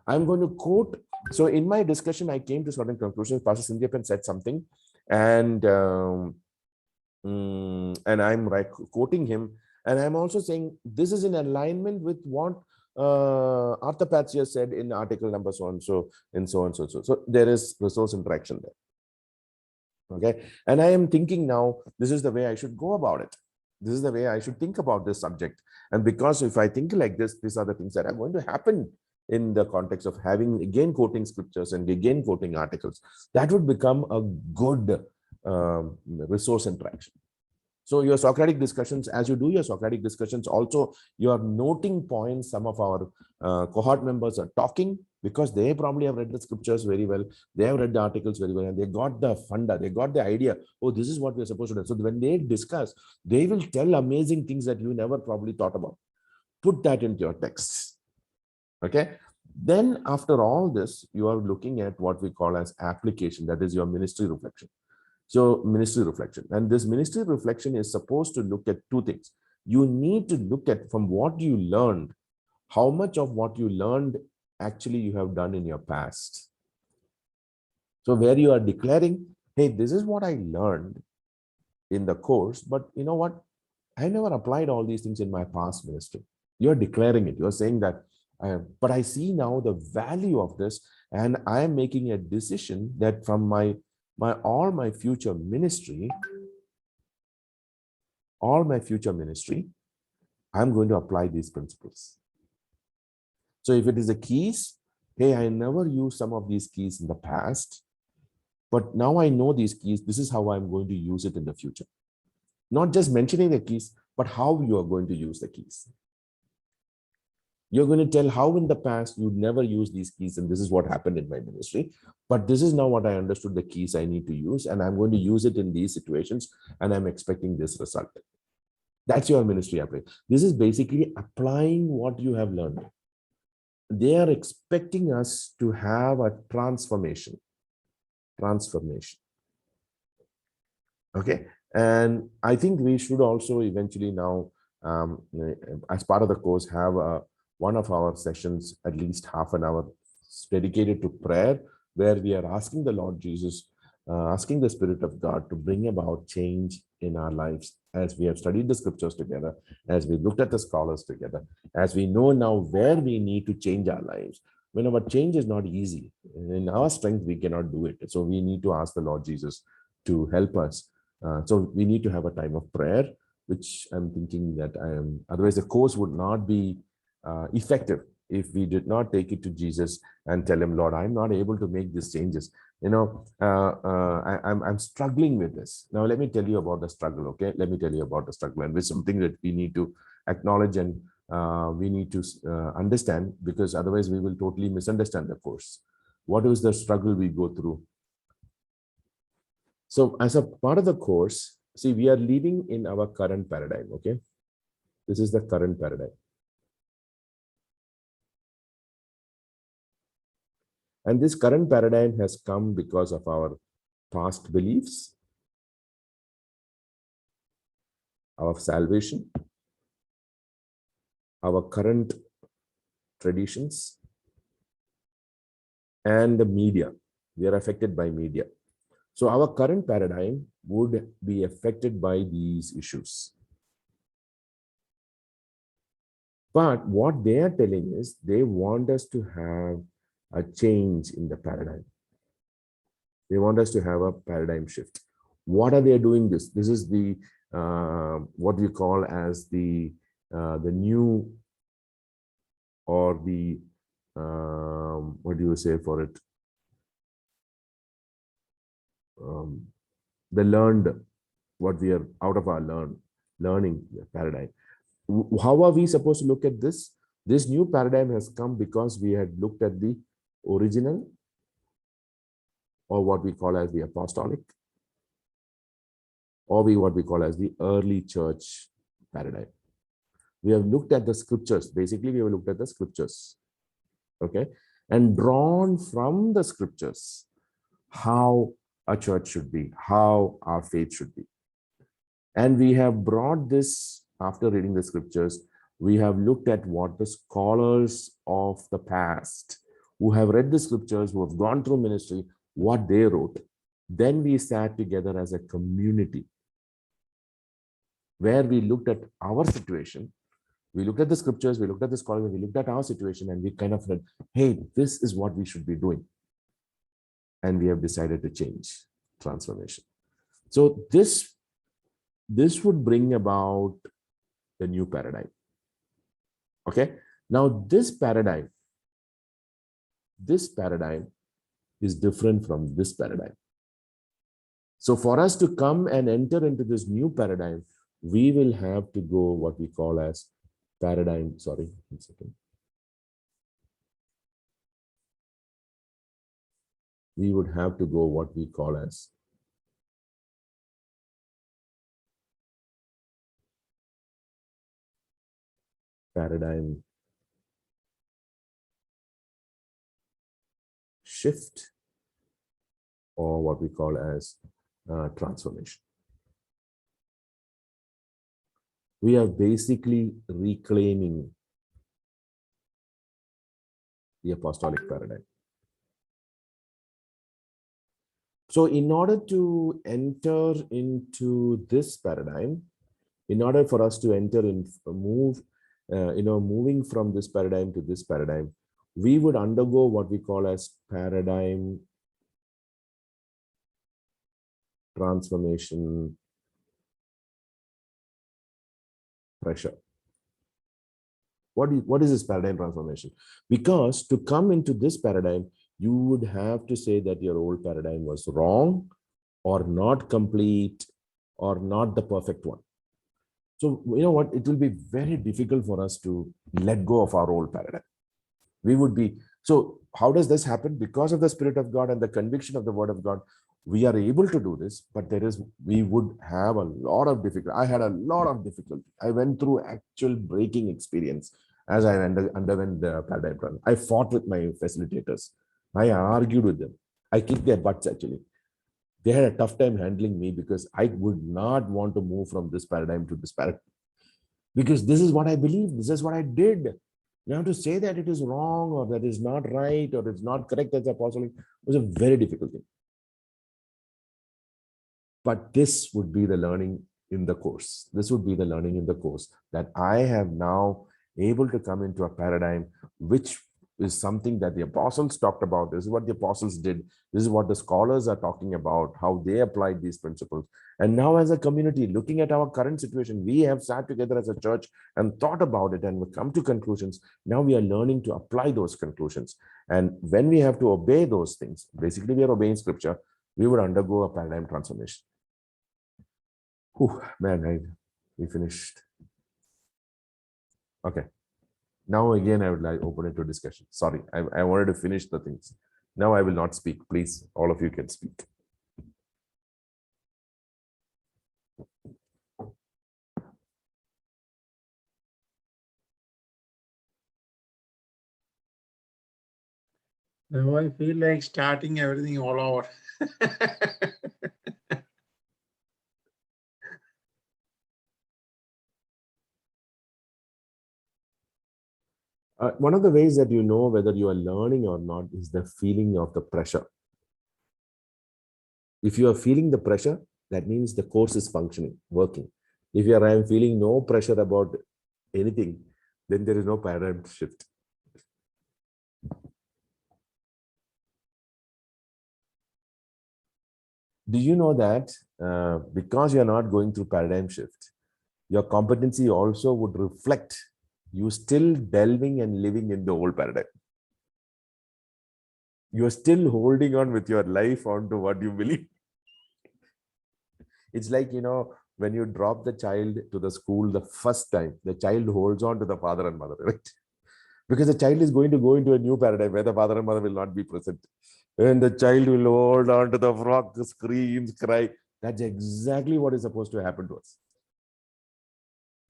I'm going to quote. So in my discussion, I came to certain conclusions. Pastor Japan said something, and I'm quoting him. And I'm also saying this is in alignment with what Arthapatsia said in article number so and so and so and so. So there is resource interaction there. Okay. And I am thinking now, this is the way I should go about it. This is the way I should think about this subject. And because if I think like this, these are the things that are going to happen in the context of having again quoting scriptures and again quoting articles. That would become a good resource interaction. So your Socratic discussions, as you do your Socratic discussions, also you are noting points. Some of our cohort members are talking, because they probably have read the scriptures very well. They have read the articles very well, and they got the funda, they got the idea. Oh, this is what we're supposed to do. So when they discuss, they will tell amazing things that you never probably thought about. Put that into your texts. Okay. Then after all this, you are looking at what we call as application. That is your ministry reflection. So ministry reflection. And this ministry reflection is supposed to look at two things. You need to look at from what you learned, how much of what you learned actually you have done in your past. So where you are declaring, hey, this is what I learned in the course, but you know what? I never applied all these things in my past ministry. You're declaring it. You're saying that, but I see now the value of this, and I am making a decision that from all my future ministry, I'm going to apply these principles. So if it is the keys, hey, I never used some of these keys in the past, but now I know these keys. This is how I'm going to use it in the future. Not just mentioning the keys, but how you are going to use the keys. You're going to tell how in the past you never used these keys, and this is what happened in my ministry. But this is now what I understood the keys I need to use, and I'm going to use it in these situations, and I'm expecting this result. That's your ministry application. This is basically applying what you have learned. They are expecting us to have a transformation. Okay. And I think we should also eventually now, as part of the course, have one of our sessions, at least half an hour, dedicated to prayer, where we are asking the Lord Jesus, asking the Spirit of God to bring about change in our lives, as we have studied the scriptures together, as we looked at the scholars together, as we know now where we need to change our lives. When our change is not easy, in our strength, we cannot do it. So we need to ask the Lord Jesus to help us. So we need to have a time of prayer, which I'm thinking that otherwise the course would not be effective if we did not take it to Jesus and tell him, Lord, I'm not able to make these changes. I'm struggling with this. Now, let me tell you about the struggle, okay? Let me tell you about the struggle, and it's something that we need to acknowledge and we need to understand, because otherwise we will totally misunderstand the course. What is the struggle we go through? So as a part of the course, see, we are living in our current paradigm, okay? This is the current paradigm. And this current paradigm has come because of our past beliefs, our salvation, our current traditions, and the media. We are affected by media. So our current paradigm would be affected by these issues. But what they are telling is they want us to have a change in the paradigm. They want us to have a paradigm shift. What are they doing this? This is the what we call as the new, or the what do you say for it? The learned, what we are out of our learning paradigm. How are we supposed to look at this? This new paradigm has come because we had looked at the original, or what we call as the apostolic, or what we call as the early church paradigm. We have looked at the scriptures. Basically, we have looked at the scriptures, okay, and drawn from the scriptures how a church should be, how our faith should be. And we have brought this, after reading the scriptures, we have looked at what the scholars of the past, who have read the scriptures, who have gone through ministry, what they wrote. Then we sat together as a community, where we looked at our situation. We looked at the scriptures, we looked at the scholars, we looked at our situation, and we kind of said, hey, this is what we should be doing. And we have decided to change, transformation. So this would bring about the new paradigm. Okay. Now this paradigm is different from this paradigm. So for us to come and enter into this new paradigm, we will have to go what we call as paradigm. Sorry, 1 second. we would have to go what we call as paradigm shift, or what we call as transformation. We are basically reclaiming the apostolic paradigm. So in order to enter into this paradigm, in order for us to enter in, moving from this paradigm to this paradigm, we would undergo what we call as paradigm transformation pressure. What is this paradigm transformation? Because to come into this paradigm, you would have to say that your old paradigm was wrong or not complete or not the perfect one. So, you know what, it will be very difficult for us to let go of our old paradigm. We would be, so how does this happen? Because of the Spirit of God and the conviction of the Word of God, we are able to do this, but we would have a lot of difficulty. I had a lot of difficulty. I went through actual breaking experience as I underwent the paradigm transformation. I fought with my facilitators. I argued with them. I kicked their butts actually. They had a tough time handling me because I would not want to move from this paradigm to this paradigm. Because this is what I believe, this is what I did. Now to say that it is wrong or that is not right or it's not correct as apostolic was a very difficult thing. But this would be the learning in the course. This would be the learning in the course that I have now able to come into a paradigm which is something that the apostles talked about. This is what the apostles did. This is what the scholars are talking about, how they applied these principles. And now as a community, looking at our current situation, we have sat together as a church and thought about it and we come to conclusions. Now we are learning to apply those conclusions. And when we have to obey those things, basically we are obeying scripture, we would undergo a paradigm transformation. Whew, man, we finished. Okay. Now again, I would like open it to discussion. Sorry, I wanted to finish the things. Now I will not speak. Please, all of you can speak. Now I feel like starting everything all over. One of the ways that you know whether you are learning or not is the feeling of the pressure. If you are feeling the pressure, that means the course is functioning, working. If you are I am feeling no pressure about anything, then there is no paradigm shift. Do you know that because you are not going through paradigm shift, your competency also would reflect you still delving and living in the old paradigm. You are still holding on with your life onto what you believe. It's like, you know, when you drop the child to the school the first time, the child holds on to the father and mother, right? Because the child is going to go into a new paradigm where the father and mother will not be present. And the child will hold on to the frog, screams, cry. That's exactly what is supposed to happen to us.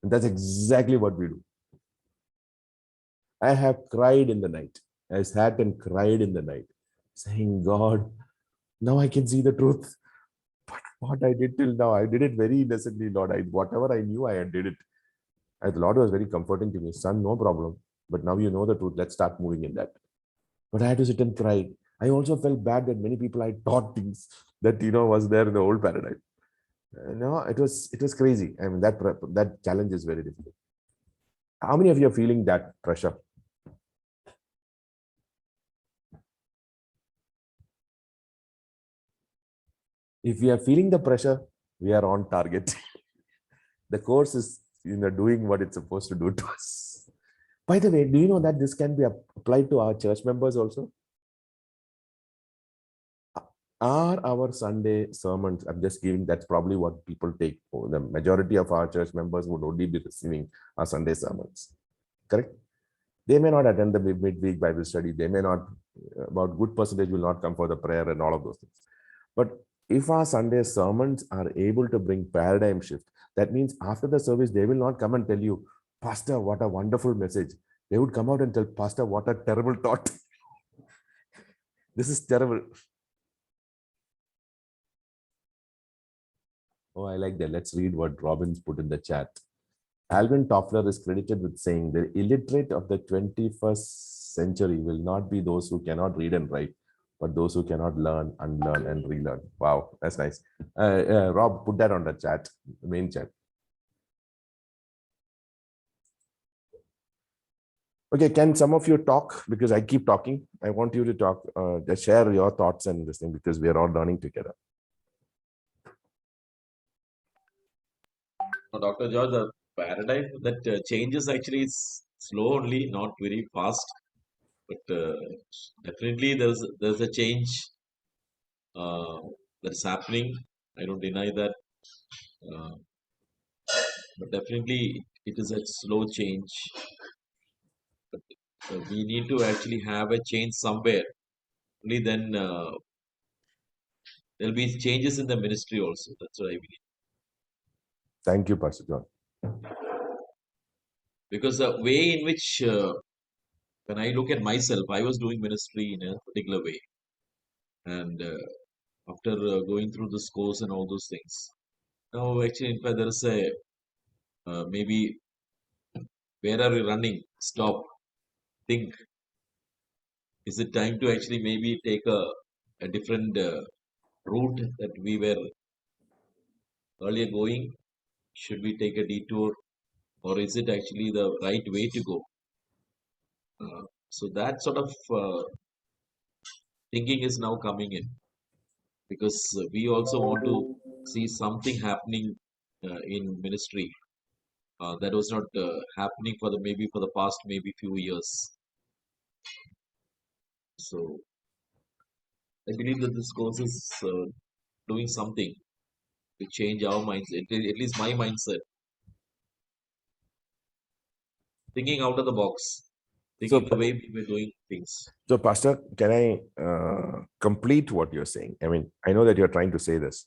And that's exactly what we do. I have cried in the night. I sat and cried in the night, saying, God, now I can see the truth. But what I did till now, I did it very innocently, Lord. Whatever I knew, I did it. And the Lord was very comforting to me. Son, no problem. But now you know the truth. Let's start moving in that. But I had to sit and cry. I also felt bad that many people I taught things that, you know, was there in the old paradigm. No, it was crazy. I mean, that challenge is very difficult. How many of you are feeling that pressure? If we are feeling the pressure, we are on target. The course is, you know, doing what it's supposed to do to us. By the way, do you know that this can be applied to our church members also? Are our Sunday sermons, I'm just giving, that's probably what people take. The majority of our church members would only be receiving our Sunday sermons, correct? They may not attend the midweek Bible study. They may not about good percentage will not come for the prayer and all of those things. But if our Sunday sermons are able to bring paradigm shift, that means after the service, they will not come and tell you, Pastor, what a wonderful message. They would come out and tell, Pastor, what a terrible thought. This is terrible. Oh, I like that. Let's read what Robbins put in the chat. Alvin Toffler is credited with saying the illiterate of the 21st century will not be those who cannot read and write, but those who cannot learn, unlearn, and relearn. Wow, that's nice. Rob, put that on the chat, the main chat. Okay, can some of you talk? Because I keep talking. I want you to talk, just share your thoughts and this thing, because we are all learning together. Dr. George, the paradigm that changes actually is slow only, not very fast. But definitely there's a change that's happening. I don't deny that. But definitely it is a slow change. But we need to actually have a change somewhere. Only then there'll be changes in the ministry also. That's what I believe. Thank you, Pastor John. Because the way in which when I look at myself, I was doing ministry in a particular way. And after going through this course and all those things, now actually, in fact, there is a maybe where are we running? Stop, think. Is it time to actually maybe take a different route that we were earlier going? Should we take a detour, or is it actually the right way to go? So that sort of thinking is now coming in, because we also want to see something happening in ministry that was not happening for the past maybe few years. So I believe that this course is doing something to change our mindset, at least my mindset, thinking out of the box, thinking the way we were doing things. So, Pastor, can I complete what you're saying? I mean, I know that you're trying to say this.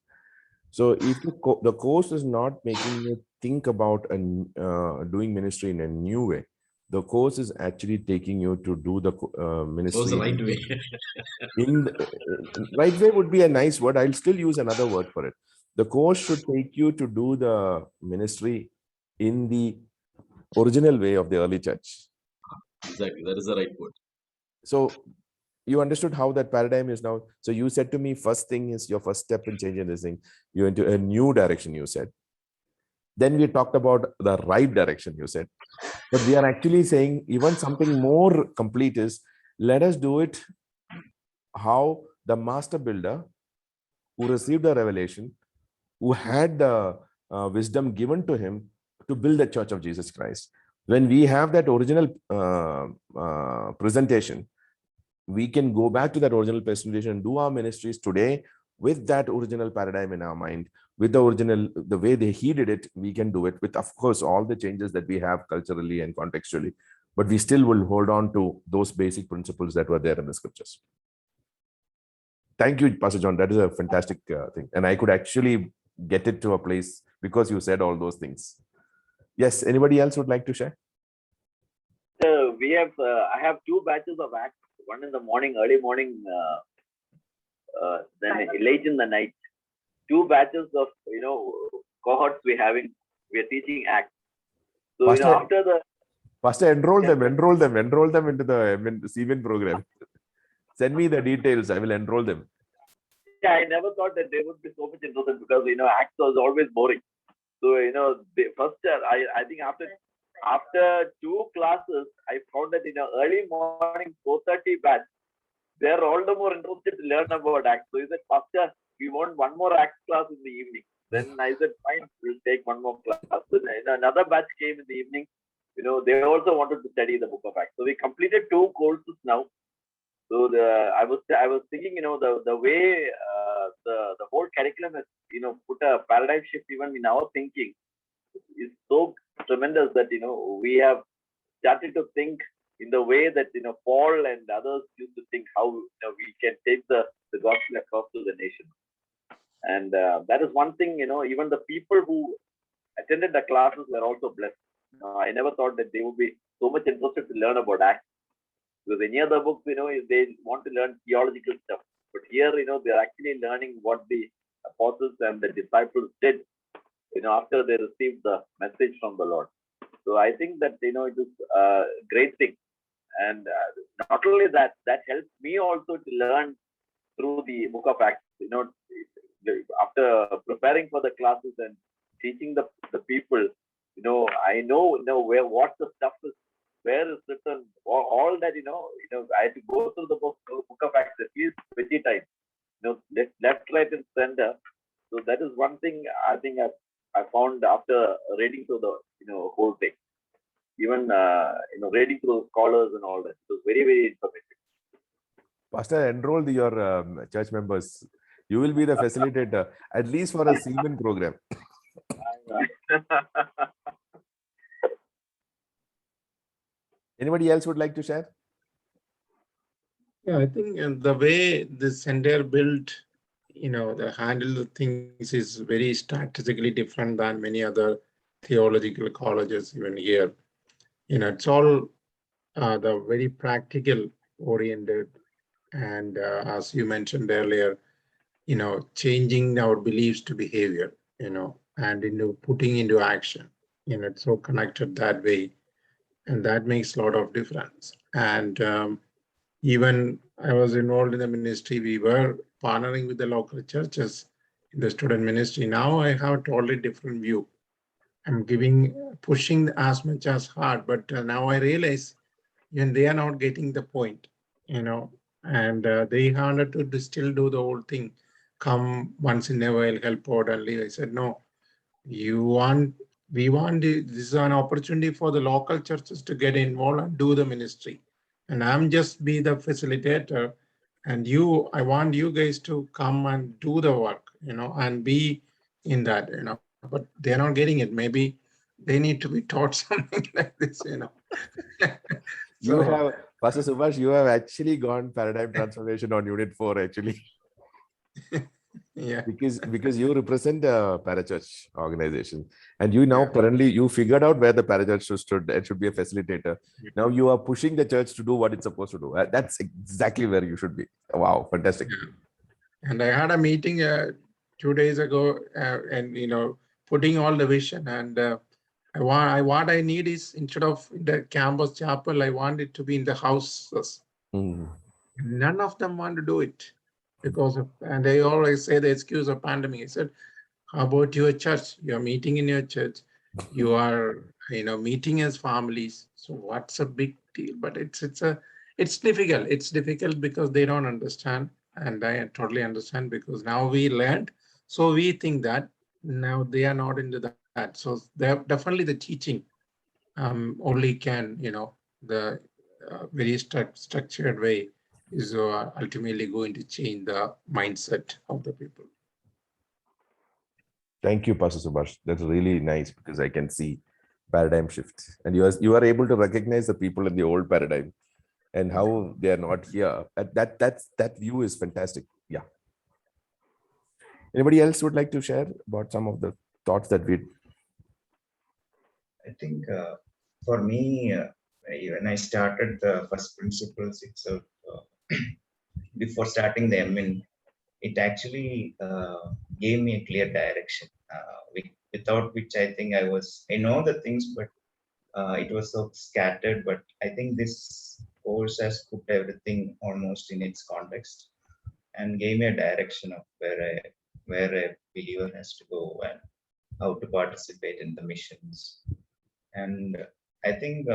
So, if the course is not making you think about doing ministry in a new way, the course is actually taking you to do the ministry. So the right way. Right way would be a nice word. I'll still use another word for it. The course should take you to do the ministry in the original way of the early church. Exactly, that is the right word. So you understood how that paradigm is now. So you said to me, first thing is your first step in changing this thing. You're into a new direction, you said. Then we talked about the right direction, you said. But we are actually saying even something more complete is, let us do it how the master builder who received the revelation, who had the wisdom given to him to build the church of Jesus Christ. When we have that original presentation, we can go back to that original presentation and do our ministries today with that original paradigm in our mind, with the way he did it. We can do it with, of course, all the changes that we have culturally and contextually, but we still will hold on to those basic principles that were there in the scriptures. Thank you, Pastor John. That is a fantastic thing. And I could actually get it to a place because you said all those things. Yes, anybody else would like to share? I have two batches of acts, one in the morning, early morning, then late in the night. Two batches of, cohorts we are teaching acts. So, Pastor, after the... Pastor, enroll them into the Siemens program. Send me the details. I will enroll them. Yeah, I never thought that they would be so much interested because, acts was always boring. So, I think after two classes, I found that, early morning, 4:30 batch, they're all the more interested to learn about acts. So he said, Pastor, we want one more acts class in the evening. Then I said, fine, we'll take one more class. Then another batch came in the evening. They also wanted to study the book of Acts. So we completed two courses now. So I was thinking, the way the whole curriculum has, put a paradigm shift even in our thinking is so tremendous that, we have started to think in the way that Paul and others used to think how we can take the gospel across to the nation. And that is one thing, even the people who attended the classes were also blessed. I never thought that they would be so much interested to learn about Acts. Because any other books, if they want to learn theological stuff. But here, they're actually learning what the apostles and the disciples did, after they received the message from the Lord. So I think that, it is a great thing. And not only that, that helps me also to learn through the book of Acts. After preparing for the classes and teaching the people, I know, where what the stuff is, where is written, all that, I had to go through the book of Acts at least 20 times, left, right, and center. So that is one thing I think I found after reading through the whole thing. Even reading through scholars and all that, it was very, very informative. Pastor, enroll your church members. You will be the facilitator, at least for a seaman program. Anybody else would like to share? Yeah, I think the way the center built, the handle of things is very strategically different than many other theological colleges even here. It's all the very practical oriented, and as you mentioned earlier, changing our beliefs to behavior, and putting into action. It's so connected that way, and that makes a lot of difference. And even I was involved in the ministry, we were partnering with the local churches in the student ministry. Now I have a totally different view. I'm pushing as much as hard, but now I realize even they are not getting the point, and they wanted to still do the whole thing. Come once in a while, help out and leave. I said, no, we want this is an opportunity for the local churches to get involved and do the ministry. And I'm just be the facilitator. And I want you guys to come and do the work, and be in that, but they're not getting it. Maybe they need to be taught something like this, You have, Pastor Subhash, you have actually gone paradigm transformation on Unit 4, actually. Yeah. Because you represent a parachurch organization, and you now currently you figured out where the parachurch stood and should be a facilitator. Now you are pushing the church to do what it's supposed to do. That's exactly where you should be. Wow, fantastic. And I had a meeting 2 days ago, and putting all the vision, and what I need is, instead of the campus chapel, I want it to be in the houses. None of them want to do it because and they always say the excuse of pandemic. I said, how about your church? You are meeting in your church. You are, meeting as families. So what's a big deal? But it's difficult. It's difficult because they don't understand. And I totally understand, because now we learned. So we think that now they are not into that. So definitely the teaching only can, the very structured way is ultimately going to change the mindset of the people. Thank you, Pastor Subhash. That's really nice, because I can see paradigm shift, and you are able to recognize the people in the old paradigm and how they are not here. That view is fantastic. Yeah. Anybody else would like to share about some of the thoughts that we? I think for me, when I started the first principles itself, before starting the MN, it actually gave me a clear direction, without which I think I know the things, but it was so scattered. But I think this course has put everything almost in its context and gave me a direction of where a believer has to go and how to participate in the missions. And I think,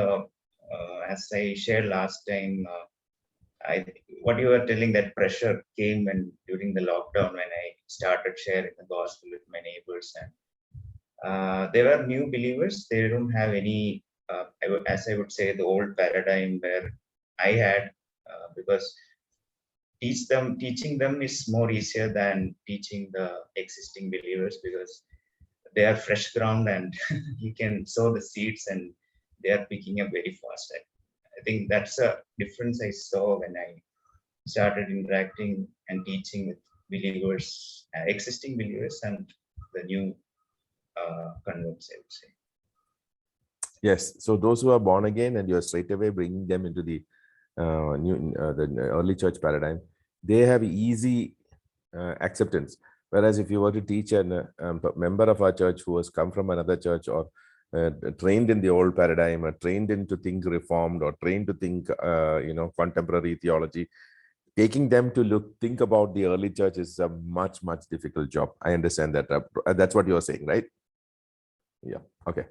as I shared last time, what you were telling, that pressure came during the lockdown, when I started sharing the gospel with my neighbors, and they were new believers. They don't have any, as I would say, the old paradigm where I had, because teaching them is more easier than teaching the existing believers, because they are fresh ground and you can sow the seeds and they are picking up very fast. I think that's a difference I saw when I started interacting and teaching with believers, existing believers, and the new converts, I would say. Yes. So those who are born again and you're straight away bringing them into the the early church paradigm, they have easy acceptance. Whereas if you were to teach a member of our church who has come from another church or trained in the old paradigm or trained in to think reformed or trained to think contemporary theology, taking them to think about the early church is a much difficult job. I understand that. That's what you're saying, right? Yeah. Okay.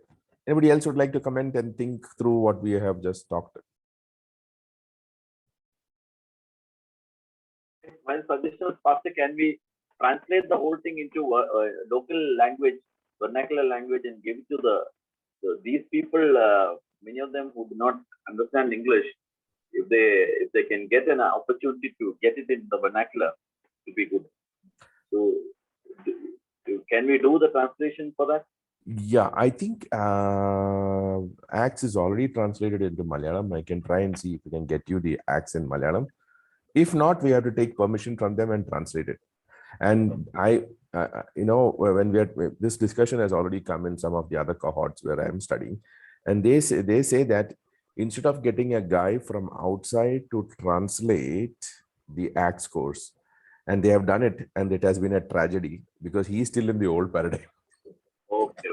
Anybody else would like to comment and think through what we have just talked? My suggestion, Pastor, can we translate the whole thing into local language, vernacular language, and give it to these people? Many of them who do not understand English. If they can get an opportunity to get it in the vernacular, it would be good. So, can we do the translation for that? Yeah, I think Acts is already translated into Malayalam. I can try and see if we can get you the Acts in Malayalam. If not, we have to take permission from them and translate it. And when this discussion has already come in some of the other cohorts where I'm studying, and they say that instead of getting a guy from outside to translate the Acts course, and they have done it, and it has been a tragedy because he's still in the old paradigm. Okay.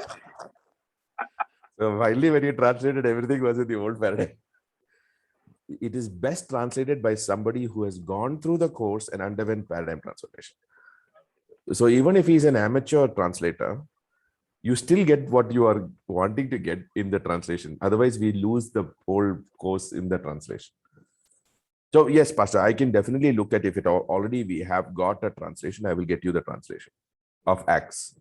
So finally, when you translated, everything was in the old paradigm. It is best translated by somebody who has gone through the course and underwent paradigm transformation. So even if he's an amateur translator, you still get what you are wanting to get in the translation. Otherwise, we lose the whole course in the translation. So yes, Pastor, I can definitely look at if it already we have got a translation, I will get you the translation of Acts.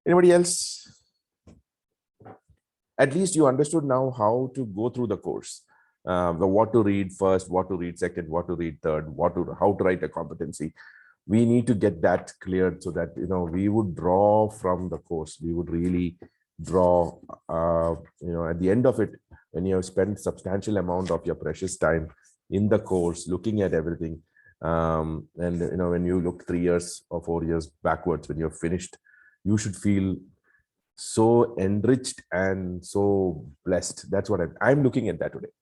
Anybody else? At least you understood now how to go through the course. What to read first, what to read second, what to read third, how to write a competency. We need to get that cleared so that we would draw from the course. We would really draw. At the end of it, when you have spent substantial amount of your precious time in the course, looking at everything, and when you look 3 years or 4 years backwards, when you're finished, you should feel so enriched and so blessed. That's what I'm looking at that today.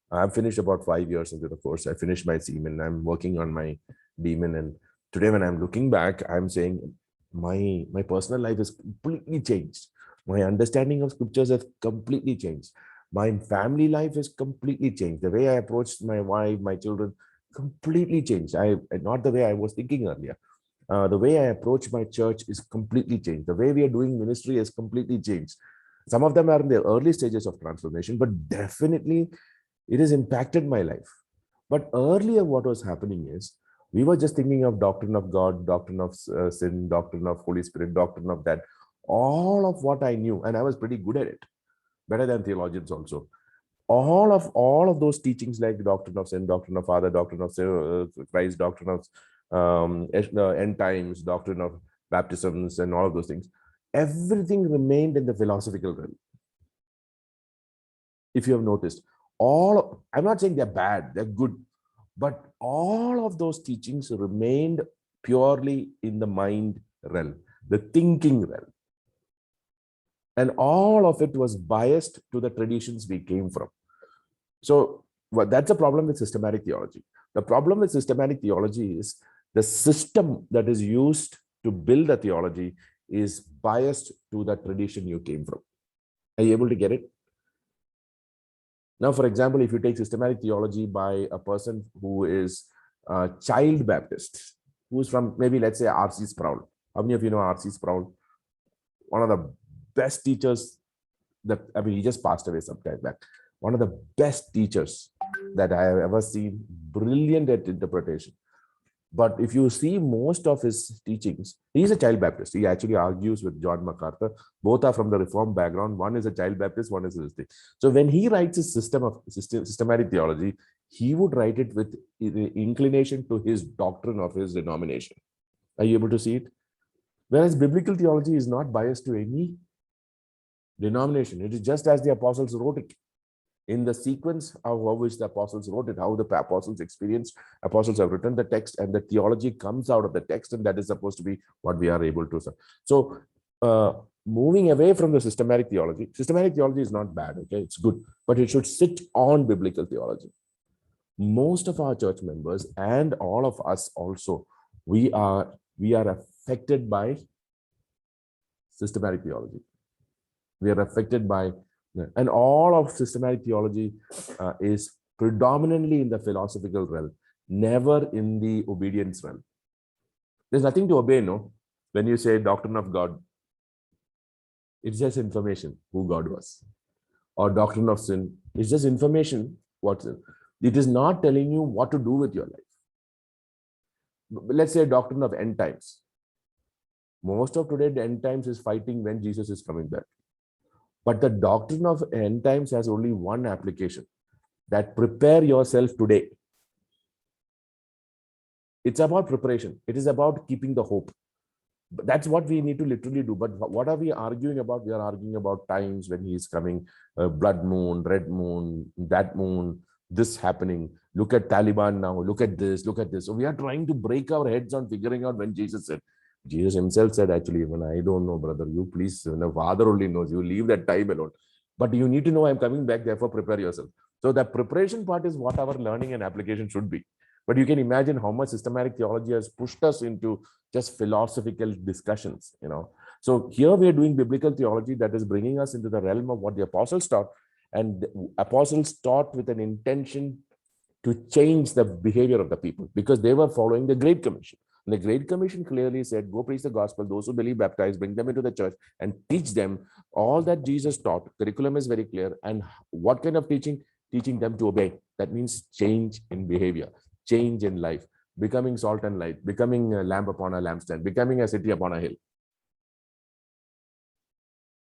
I've finished about 5 years into the course. I finished my Seaman. I'm working on my Demon. And today when I'm looking back, I'm saying my personal life is completely changed. My understanding of scriptures has completely changed. My family life is completely changed. The way I approached my wife, my children, completely changed. Not the way I was thinking earlier. The way I approach my church is completely changed. The way we are doing ministry has completely changed. Some of them are in the early stages of transformation, but definitely it has impacted my life. But earlier what was happening is we were just thinking of doctrine of God, doctrine of sin, doctrine of Holy Spirit, doctrine of that. All of what I knew, and I was pretty good at it, better than theologians also. All of those teachings like doctrine of sin, doctrine of Father, doctrine of Christ, doctrine of end times, doctrine of baptisms, and all of those things, everything remained in the philosophical realm. If you have noticed, I'm not saying they're bad, they're good, but all of those teachings remained purely in the mind realm, the thinking realm. And all of it was biased to the traditions we came from. So that's a problem with systematic theology. The problem with systematic theology is the system that is used to build a theology is biased to the tradition you came from. Are you able to get it? Now, for example, if you take systematic theology by a person who is a child Baptist, who's from maybe, let's say, R.C. Sproul. How many of you know R.C. Sproul? One of the best teachers he just passed away some time back. One of the best teachers that I have ever seen, brilliant at interpretation. But if you see most of his teachings, he's a child Baptist. He actually argues with John MacArthur. Both are from the Reformed background. One is a child Baptist, one is a thing. So when he writes his systematic theology, he would write it with the inclination to his doctrine of his denomination. Are you able to see it? Whereas biblical theology is not biased to any denomination. It is just as the apostles wrote it. In the sequence of how which the apostles wrote it, how the apostles experienced, apostles have written the text, and the theology comes out of the text, and that is supposed to be what we are able to say. So moving away from the systematic theology is not bad, okay, it's good, but it should sit on biblical theology. Most of our church members and all of us also, we are affected by systematic theology. We are affected by, and all of systematic theology is predominantly in the philosophical realm, never in the obedience realm. There's nothing to obey, no? When you say doctrine of God, it's just information who God was. Or doctrine of sin, it's just information what's in. It is not telling you what to do with your life. Let's say doctrine of end times. Most of today, the end times is fighting when Jesus is coming back. But the doctrine of end times has only one application, that prepare yourself today. It's about preparation. It is about keeping the hope. But that's what we need to literally do. But what are we arguing about? We are arguing about times when he is coming, blood moon, red moon, that moon, this happening. Look at Taliban now. Look at this. Look at this. So we are trying to break our heads on figuring out when Jesus said. Jesus himself said, actually, when I don't know, brother, you please, the Father only knows. You leave that time alone. But you need to know I'm coming back, therefore prepare yourself. So the preparation part is what our learning and application should be. But you can imagine how much systematic theology has pushed us into just philosophical discussions, you know. So here we are doing biblical theology that is bringing us into the realm of what the apostles taught. And the apostles taught with an intention to change the behavior of the people, because they were following the Great Commission. And the Great Commission clearly said, go preach the gospel, those who believe baptize, bring them into the church and teach them all that Jesus taught. Curriculum is very clear. And what kind of teaching? Teaching them to obey. That means change in behavior, change in life, becoming salt and light, becoming a lamp upon a lampstand, becoming a city upon a hill.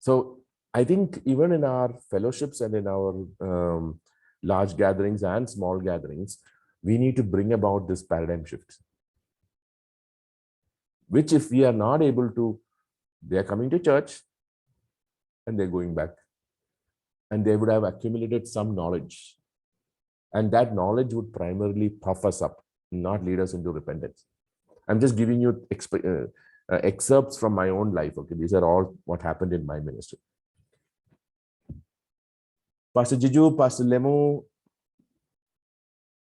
So I think even in our fellowships and in our large gatherings and small gatherings, we need to bring about this paradigm shift, which if we are not able to, they are coming to church and they're going back, and they would have accumulated some knowledge, and that knowledge would primarily puff us up, not lead us into repentance. I'm just giving you excerpts from my own life. Okay, these are all what happened in my ministry. Pastor Jiju, Pastor Lemu,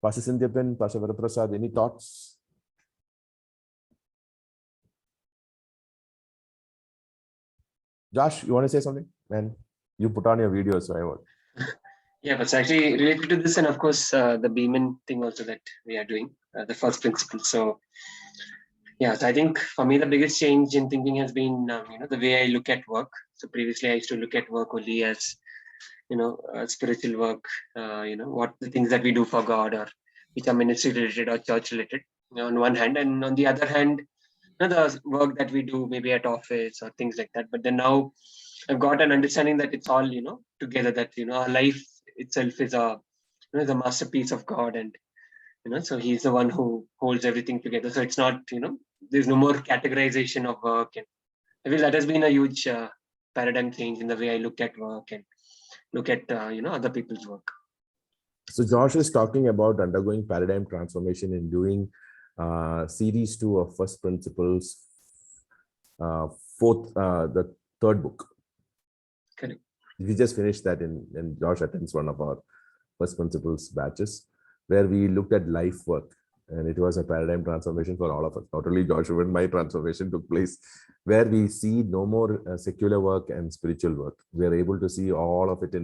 Pastor Sindhyapan, Pastor Varaprasad, any thoughts? Josh, you want to say something? Man, you put on your video, so I want. Yeah, but it's actually related to this, and of course, the Beeman thing also that we are doing, the first principle. So, yeah, so I think for me, the biggest change in thinking has been, the way I look at work. So previously, I used to look at work only as, spiritual work, what the things that we do for God, or which are ministry related or church related, on one hand, and on the other hand, the work that we do maybe at office or things like that. But then now I've got an understanding that it's all, together, that, our life itself is the masterpiece of God, and, so he's the one who holds everything together. So it's not, there's no more categorization of work. And I feel that has been a huge paradigm change in the way I look at work and look at, other people's work. So Josh is talking about undergoing paradigm transformation in doing series 2 of First Principles, the third book. Correct. We just finished that and Josh attends one of our First Principles batches, where we looked at life work, and it was a paradigm transformation for all of us. Not only Josh, even my transformation took place, where we see no more secular work and spiritual work. We are able to see all of it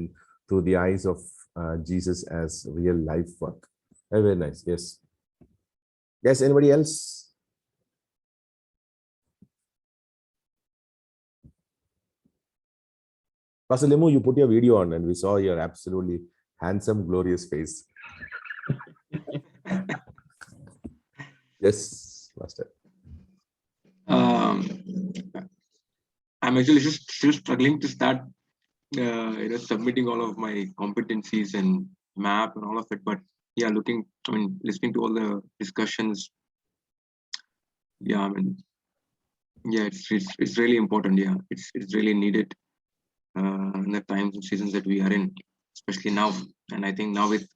through the eyes of Jesus as real life work. Very nice. Yes. Yes. Anybody else? Pastor Limu, you put your video on and we saw your absolutely handsome, glorious face. Yes, Master. I'm actually just still struggling to start, submitting all of my competencies and map and all of it. But yeah, listening to all the discussions. Yeah, it's really important. Yeah, it's really needed. in the times and seasons that we are in, especially now. And I think now with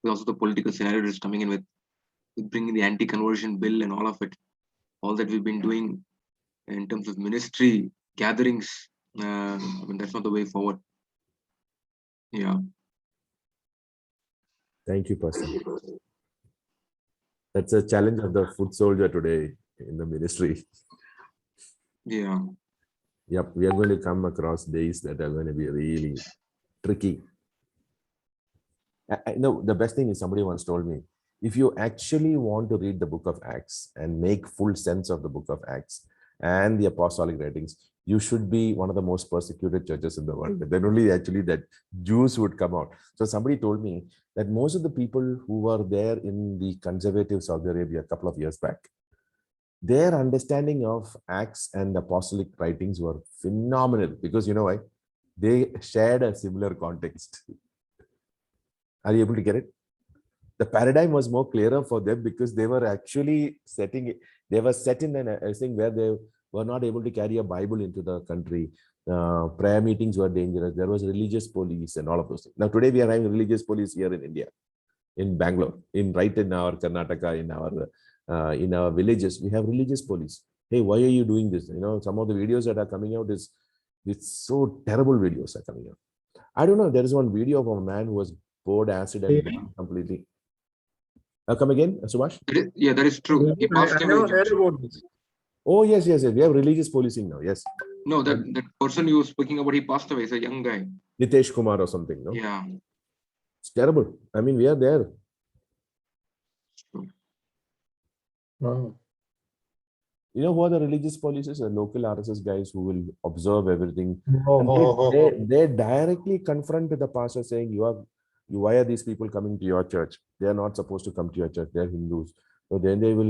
also the political scenario that's coming in with bringing the anti-conversion bill and all of it, all that we've been doing in terms of ministry gatherings, I mean, that's not the way forward. Yeah. Thank you, Pastor. That's a challenge of the foot soldier today in the ministry. Yeah. Yep, we are going to come across days that are going to be really tricky. No, the best thing is somebody once told me, if you actually want to read the book of Acts and make full sense of the book of Acts and the apostolic writings, you should be one of the most persecuted churches in the world. Then only actually that Jews would come out. So somebody told me that most of the people who were there in the conservative Saudi Arabia a couple of years back, their understanding of Acts and apostolic writings were phenomenal, because you know why? They shared a similar context. Are you able to get it? The paradigm was more clearer for them because they were actually setting it. They were set in a thing where they were not able to carry a Bible into the country. Prayer meetings were dangerous. There was religious police and all of those things. Now today we are having religious police here in India, in Bangalore, right in our Karnataka, in our villages, we have religious police. Hey, why are you doing this? You know, some of the videos that are coming out it's so terrible videos are coming out. I don't know. There is one video of a man who was poured acid and gone completely. Come again, Subhash? Yeah, that is true. He passed I away. never heard about this. Oh, yes. We have religious policing now. Yes. No, that person you were speaking about, he passed away. He's a young guy. Nitesh Kumar or something, no? Yeah. It's terrible. I mean, we are there. Wow. You know who are the religious police? The local RSS guys who will observe everything. Oh, They directly confront the pastor saying, why are these people coming to your church? They are not supposed to come to your church. They're Hindus. So then they will,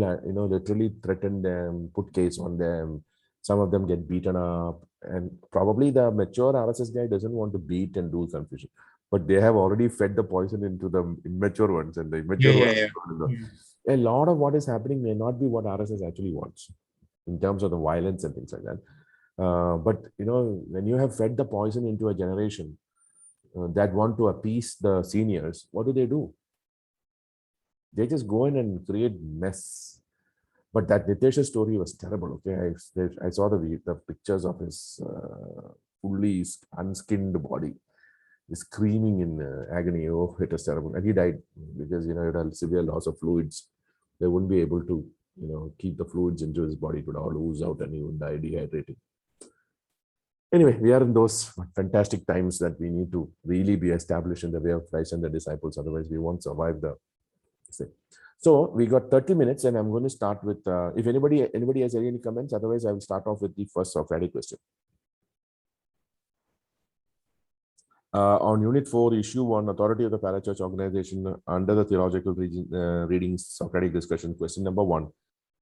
literally threaten them, put case on them. Some of them get beaten up. And probably the mature RSS guy doesn't want to beat and do confusion. But they have already fed the poison into the immature ones. And the immature ones. A lot of what is happening may not be what RSS actually wants in terms of the violence and things like that. But when you have fed the poison into a generation that want to appease the seniors, what do? They just go in and create mess. But that Nitesh's story was terrible. Okay, I saw the pictures of his fully unskinned body. He's screaming in agony. Oh, it was terrible, and he died because it had severe loss of fluids. They wouldn't be able to keep the fluids into his body. It would all ooze out and he would die dehydrated. Anyway, we are in those fantastic times that we need to really be established in the way of Christ and the disciples. Otherwise, we won't survive the thing. So we got 30 minutes, and I'm going to start with, if anybody has any comments, otherwise I will start off with the first Socratic question. On Unit 4, Issue 1, Authority of the Parachurch Organization under the Theological Readings, Socratic discussion, question number 1.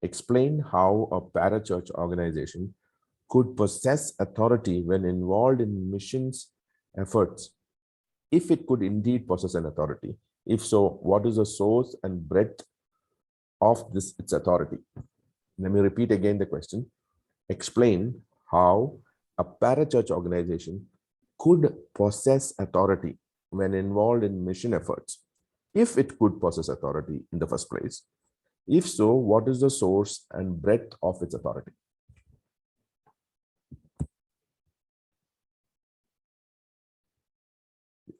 Explain how a parachurch organization could possess authority when involved in missions efforts, if it could indeed possess an authority. If so, what is the source and breadth of its authority? Let me repeat again the question. Explain how a parachurch organization could possess authority when involved in mission efforts, if it could possess authority in the first place. If so, what is the source and breadth of its authority?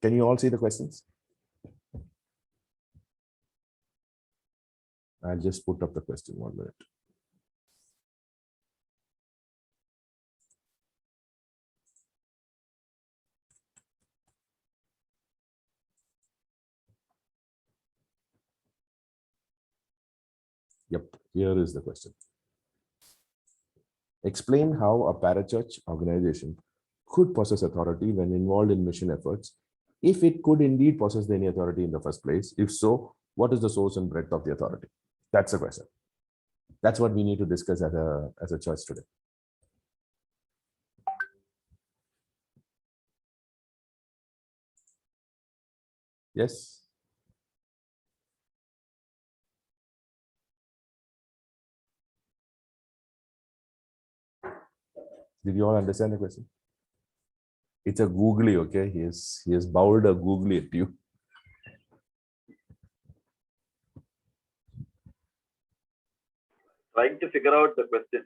Can you all see the questions? I'll just put up the question 1 minute. Yep, here is the question. Explain how a parachurch organization could possess authority when involved in mission efforts, if it could indeed possess any authority in the first place. If so, what is the source and breadth of the authority? That's the question. That's what we need to discuss as a church today. Yes? Did you all understand the question? It's a googly, okay? He has bowled a googly at you. Trying to figure out the question.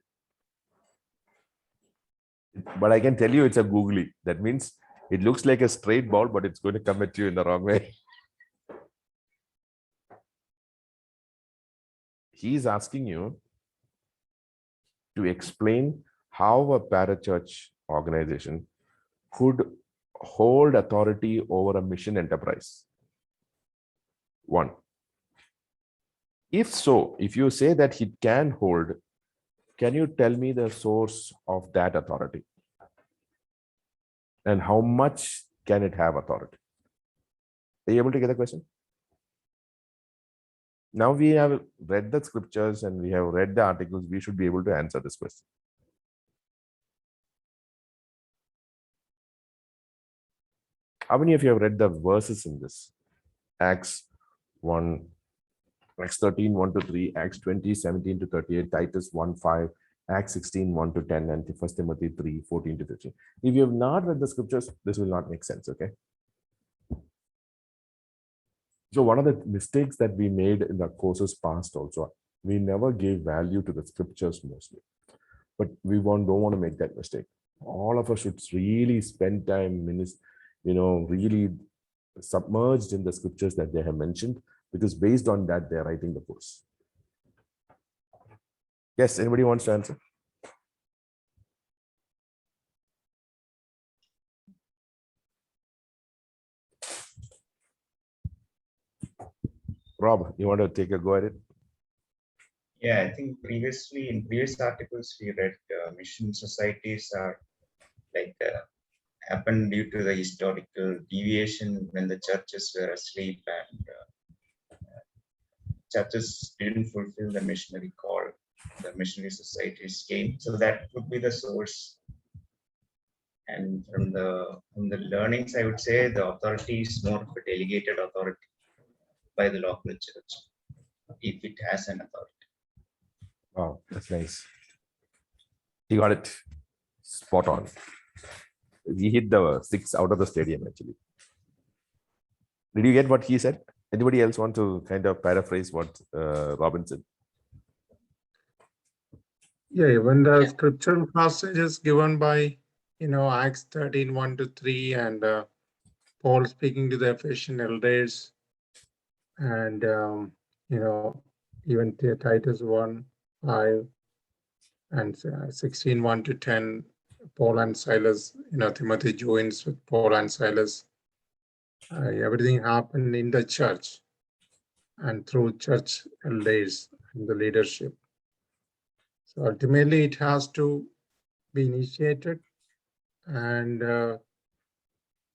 But I can tell you it's a googly. That means it looks like a straight ball, but it's going to come at you in the wrong way. He's asking you to explain how a parachurch organization could hold authority over a mission enterprise. One. If so, if you say that he can hold, can you tell me the source of that authority? And how much can it have authority? Are you able to get the question? Now we have read the scriptures and we have read the articles. We should be able to answer this question. How many of you have read the verses in this? Acts 1, Acts 13, 1 to 3, Acts 20, 17 to 38, Titus 1, 5, Acts 16, 1 to 10, and 1 Timothy 3, 14 to 15. If you have not read the scriptures, this will not make sense, okay? So one of the mistakes that we made in the courses past also, we never gave value to the scriptures mostly. But we don't want to make that mistake. All of us should really spend time, really submerged in the scriptures that they have mentioned, because based on that, they're writing the course. Yes, anybody wants to answer? Rob, you want to take a go at it? Yeah, I think previously in previous articles we read mission societies are like happened due to the historical deviation when the churches were asleep and churches didn't fulfill the missionary call. The missionary societies came, so that would be the source. And from the learnings, I would say the authority is more of a delegated authority by the local church, if it has an authority. Wow, that's nice. He got it spot on. He hit the 6 out of the stadium, actually. Did you get what he said? Anybody else want to kind of paraphrase what Robin said? Yeah, even the Yeah. scriptural passages given by, Acts 13, 1 to 3, and Paul speaking to the Ephesian elders, and, even Titus 1, 5, and 16, 1 to 10, Paul and Silas, Timothy joins with Paul and Silas. Everything happened in the church and through church elders and the leadership. So ultimately, it has to be initiated and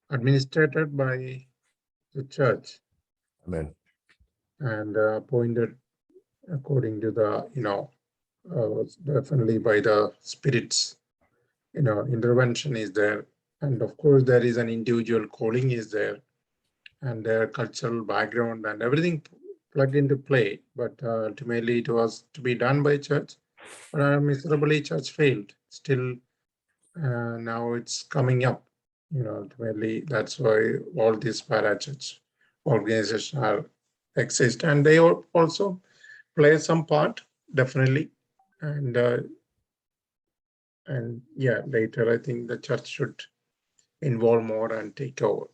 administered by the church. Amen. And appointed according to the, definitely by the Spirit's, intervention is there. And of course, there is an individual calling is there, and their cultural background and everything plugged into play. But ultimately, it was to be done by church. But miserably, church failed. Still, now it's coming up. Ultimately, that's why all these parachurch organizations are exist, and they also play some part, definitely. And yeah, later I think the church should involve more and take over.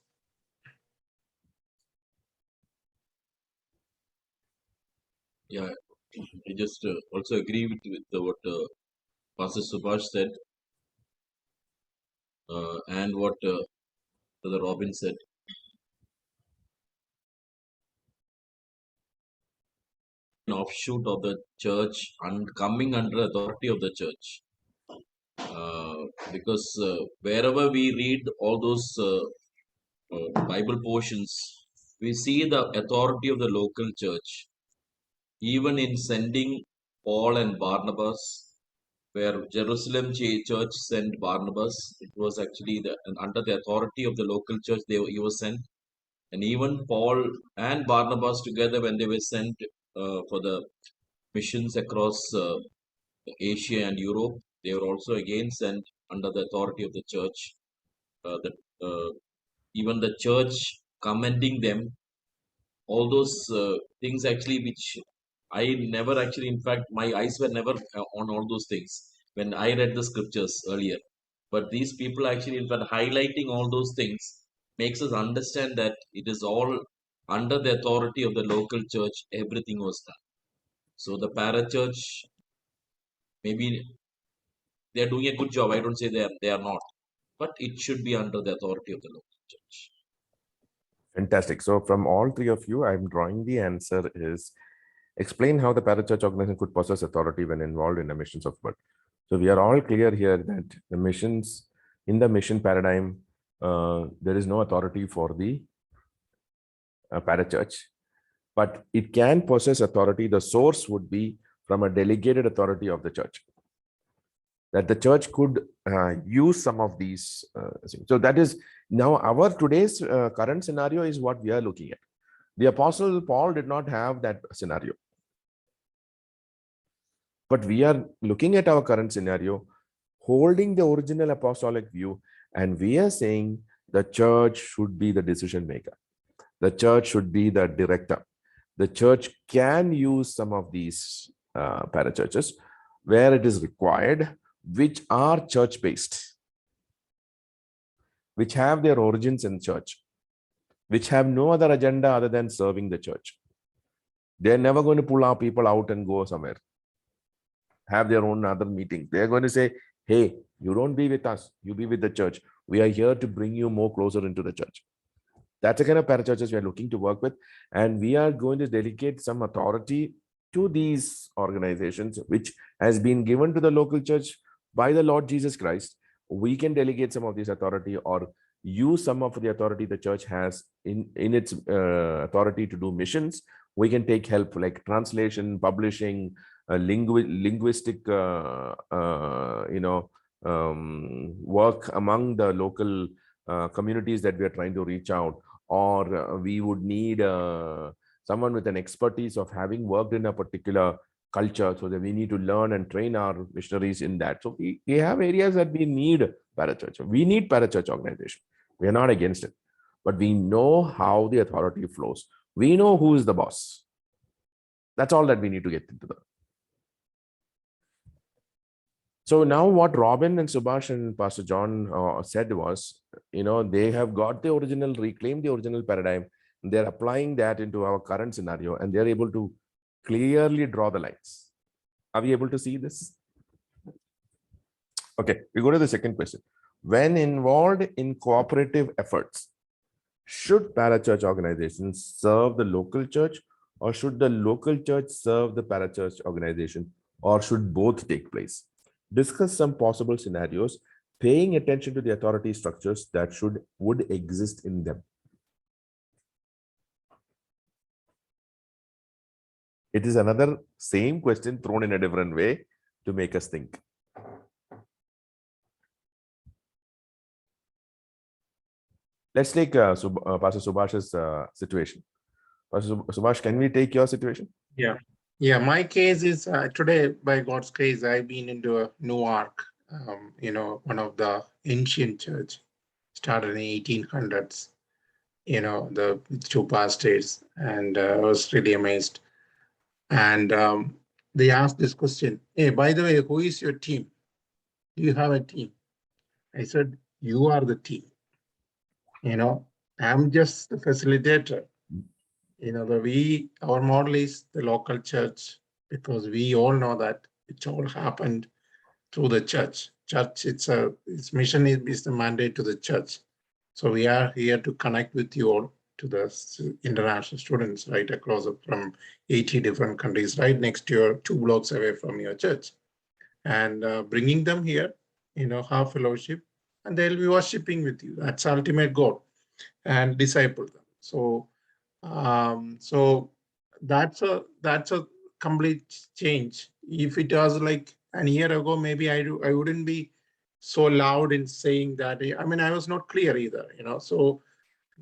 Yeah, I just also agree with what Pastor Subhash said and what Brother Robin said. An offshoot of the church and coming under authority of the church. Because wherever we read all those Bible portions, we see the authority of the local church. Even in sending Paul and Barnabas, where Jerusalem church sent Barnabas, it was actually under the authority of the local church he was sent. And even Paul and Barnabas together, when they were sent for the missions across Asia and Europe, they were also again sent under the authority of the church. that even the church commending them, all those things actually which I never actually, in fact, my eyes were never on all those things when I read the scriptures earlier. But these people actually, in fact, highlighting all those things makes us understand that it is all under the authority of the local church, everything was done. So the parachurch, maybe they are doing a good job. I don't say they are not, but it should be under the authority of the local church. Fantastic. So from all three of you, I'm drawing the answer is explain how the parachurch organization could possess authority when involved in the missions of world. So we are all clear here that the missions, in the mission paradigm, there is no authority for the parachurch, but it can possess authority. The source would be from a delegated authority of the church, that the church could use some of these things. So that is now our today's current scenario is what we are looking at. The Apostle Paul did not have that scenario. But we are looking at our current scenario, holding the original apostolic view, and we are saying the church should be the decision maker. The church should be the director. The church can use some of these parachurches where it is required, which are church-based, which have their origins in church, which have no other agenda other than serving the church. They're never going to pull our people out and go somewhere, have their own other meetings. They're going to say, hey, you don't be with us, you be with the church. We are here to bring you more closer into the church. That's the kind of parachurches we are looking to work with. And we are going to delegate some authority to these organizations, which has been given to the local church by the Lord Jesus Christ. We can delegate some of this authority or use some of the authority the church has in its authority to do missions. We can take help like translation, publishing, linguistic work among the local communities that we are trying to reach out, or we would need someone with an expertise of having worked in a particular culture, so that we need to learn and train our missionaries in that. So we have areas that we need parachurch. We need parachurch organization. We are not against it, but we know how the authority flows. We know who is the boss. That's all that we need to get into the. So now what Robin and Subhash and Pastor John said was, they have got the original, reclaimed the original paradigm. They're applying that into our current scenario, and they're able to clearly draw the lines. Are we able to see this? Okay, we go to the second question. When involved in cooperative efforts, should parachurch organizations serve the local church, or should the local church serve the parachurch organization, or should both take place? Discuss some possible scenarios, paying attention to the authority structures that would exist in them. It is another same question thrown in a different way to make us think. Let's take Pastor Subhash's situation. Pastor Subhash, can we take your situation? Yeah, my case is today, by God's grace, I've been into Newark, one of the ancient church, started in the 1800s, the two pastors, and I was really amazed. And they asked this question, hey, by the way, who is your team? Do you have a team? I said, you are the team. I'm just the facilitator. Our model is the local church, because we all know that it all happened through the church. Its mission is the mandate to the church. So we are here to connect with you all, to the international students right across from 80 different countries, right next to your 2 blocks away from your church, and bringing them here, have fellowship, and they'll be worshiping with you. That's the ultimate goal, and disciple them. So that's a complete change. If it was like a year ago, maybe I wouldn't be so loud in saying that. I mean, I was not clear either, so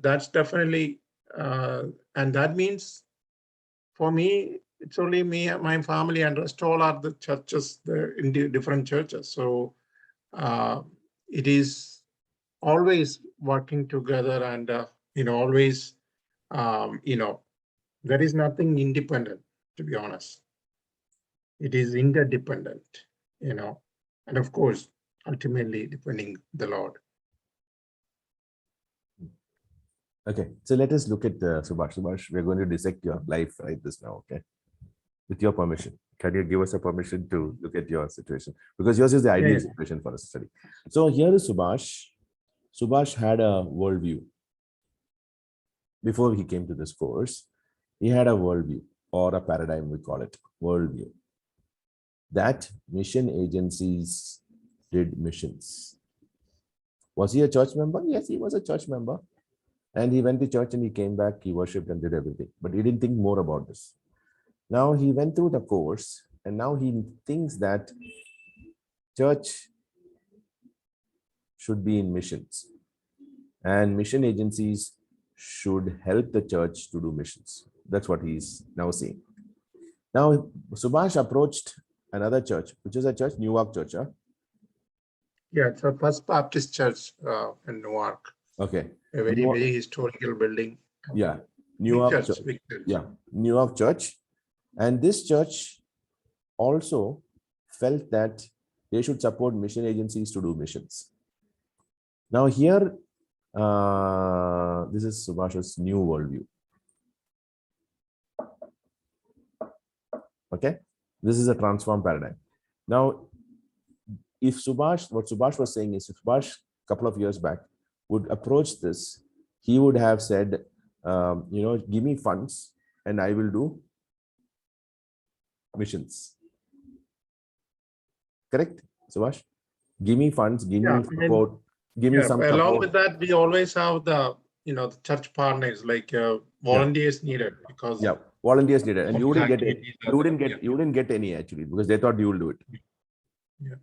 that's definitely, and that means for me, it's only me, my family, and rest all are the churches, in different churches. So it is always working together and, always, there is nothing independent, to be honest. It is interdependent, and of course, ultimately depending the Lord. Okay, so let us look at Subhash. Subhash, we're going to dissect your life right this now, okay? With your permission. Can you give us a permission to look at your situation? Because yours is the ideal situation for us to study. So here is Subhash. Subhash had a worldview. Before he came to this course, he had a worldview or a paradigm, we call it worldview, that mission agencies did missions. Was he a church member? Yes, he was a church member. And he went to church and he came back, he worshipped and did everything. But he didn't think more about this. Now he went through the course and now he thinks that church should be in missions and mission agencies should help the church to do missions. That's what he's now saying. Now, Subhash approached another church, which is a church, Newark Church. Huh? Yeah, it's a First Baptist Church in Newark. Okay. A very historical building. Yeah, Newark Church. Yeah, Newark Church. And this church also felt that they should support mission agencies to do missions. Now here, this is Subhash's new worldview. Okay, this is a transformed paradigm. Now, if Subhash, what Subhash was saying is, if Subhash a couple of years back would approach this, he would have said, give me funds and I will do missions. Correct, Subhash? Give me funds, give me support, give me some support. Along with that, we always have the church partners like volunteers needed because volunteers needed, and you wouldn't get it. You wouldn't get any actually because they thought you will do it. Yeah.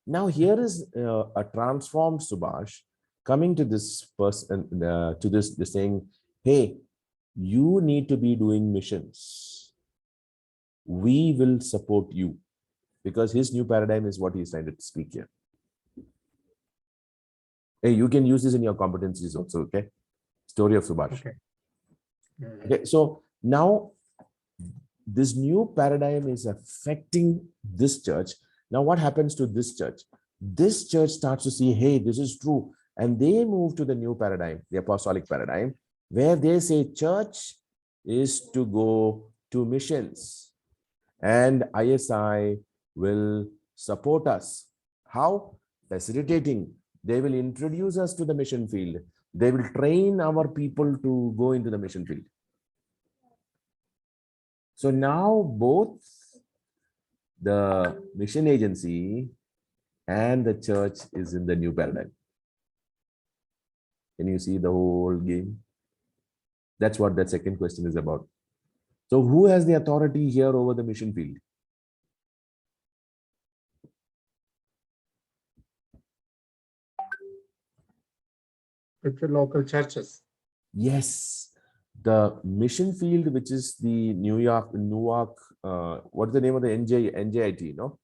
Now here is a transformed Subhash coming to this person to this saying, hey, you need to be doing missions. We will support you, because his new paradigm is what he's trying to speak here. Hey, you can use this in your competencies also, okay? Story of Subhash. Okay. Okay, so now this new paradigm is affecting this church. Now what happens to this church? This church starts to see, hey, this is true. And they move to the new paradigm, the apostolic paradigm, where they say church is to go to missions and ISI will support us. How? Facilitating. They will introduce us to the mission field. They will train our people to go into the mission field. So now both the mission agency and the church is in the new paradigm. Can you see the whole game? That's what that second question is about. So who has the authority here over the mission field? It's the local churches. Yes, the mission field, which is the Newark, what's the name of the NJIT, no?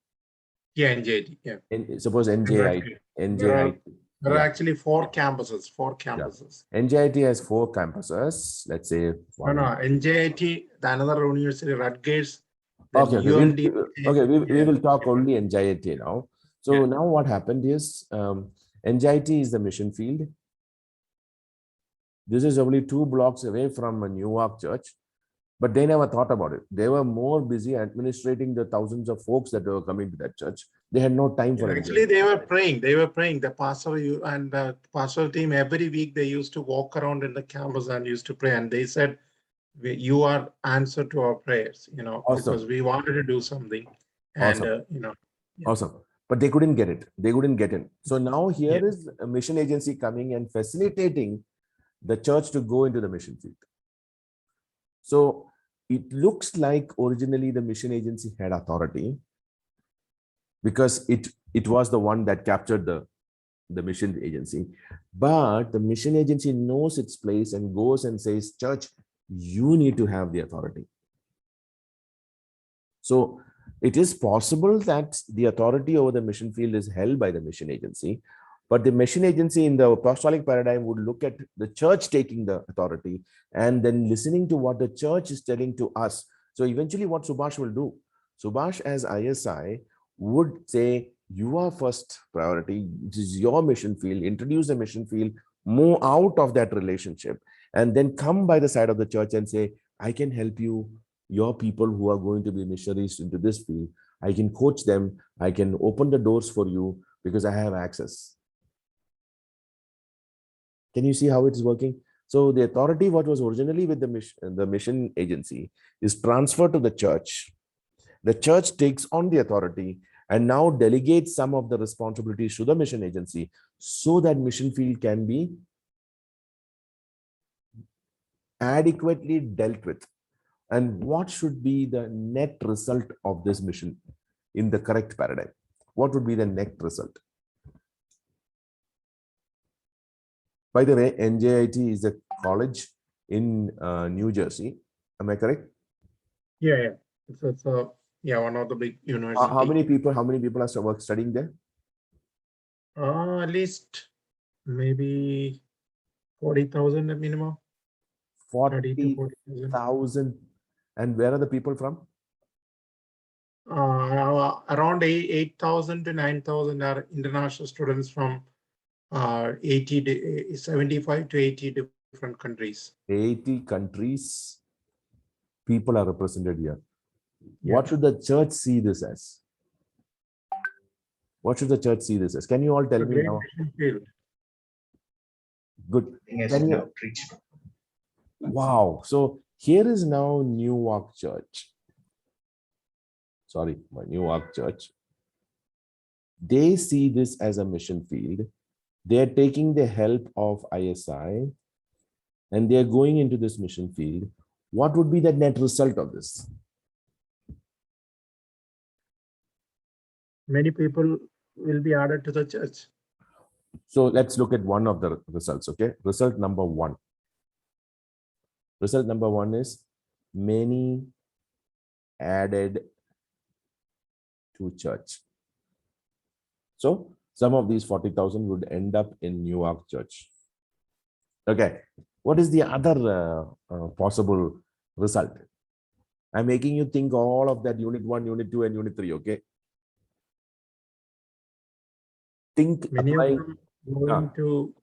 Yeah, NJIT, yeah. Suppose NJIT. There are actually four campuses. Yeah. NJIT has 4 campuses, let's say. No, NJIT, the another university, Rutgers. Okay, we will talk only NJIT now. So now what happened is, NJIT is the mission field. This is only 2 blocks away from a Newark church, but they never thought about it. They were more busy administrating the thousands of folks that were coming to that church. They had no time for it. Actually, they were praying. The pastor and the pastor team, every week they used to walk around in the campus and used to pray. And they said, you are answer to our prayers, Awesome. because we wanted to do something. And, awesome. Awesome. But they couldn't get it. They couldn't get in. So now here is a mission agency coming and facilitating the church to go into the mission field. So it looks like originally the mission agency had authority because it was the one that captured the mission agency. But the mission agency knows its place and goes and says, church, you need to have the authority. So it is possible that the authority over the mission field is held by the mission agency, But the mission agency in the apostolic paradigm would look at the church taking the authority and then listening to what the church is telling to us. So eventually what Subhash will do, Subhash as ISI would say, you are first priority, it is your mission field, introduce the mission field, move out of that relationship, and then come by the side of the church and say, I can help you, your people who are going to be missionaries into this field. I can coach them, I can open the doors for you because I have access. Can you see how it is working? So the authority, what was originally with the mission agency, is transferred to the church. The church takes on the authority and now delegates some of the responsibilities to the mission agency so that mission field can be adequately dealt with. And what should be the net result of this mission in the correct paradigm? What would be the net result? By the way, NJIT is a college in New Jersey. Am I correct? Yeah. It's one of the big universities. How many people are studying there? At least maybe 40,000 at minimum. 30 to 40,000. 40,000. And where are the people from? Around 8,000 to 9,000 are international students from 75 to 80 different countries. 80 countries, people are represented here. Yeah. What should the church see this as? What should the church see this as? Can you all tell me now? Good. Can you? Wow. So here is now Newark Church. Sorry, my Newark Church. They see this as a mission field. They are taking the help of ISI and they are going into this mission field. What would be the net result of this? Many people will be added to the church. So let's look at one of the results, okay? Result number one. Result number one is many added to church. So some of these 40,000 would end up in Newark Church. Okay, what is the other possible result? I'm making you think all of that unit 1, unit 2, and unit 3, okay? Think many applying, of them going to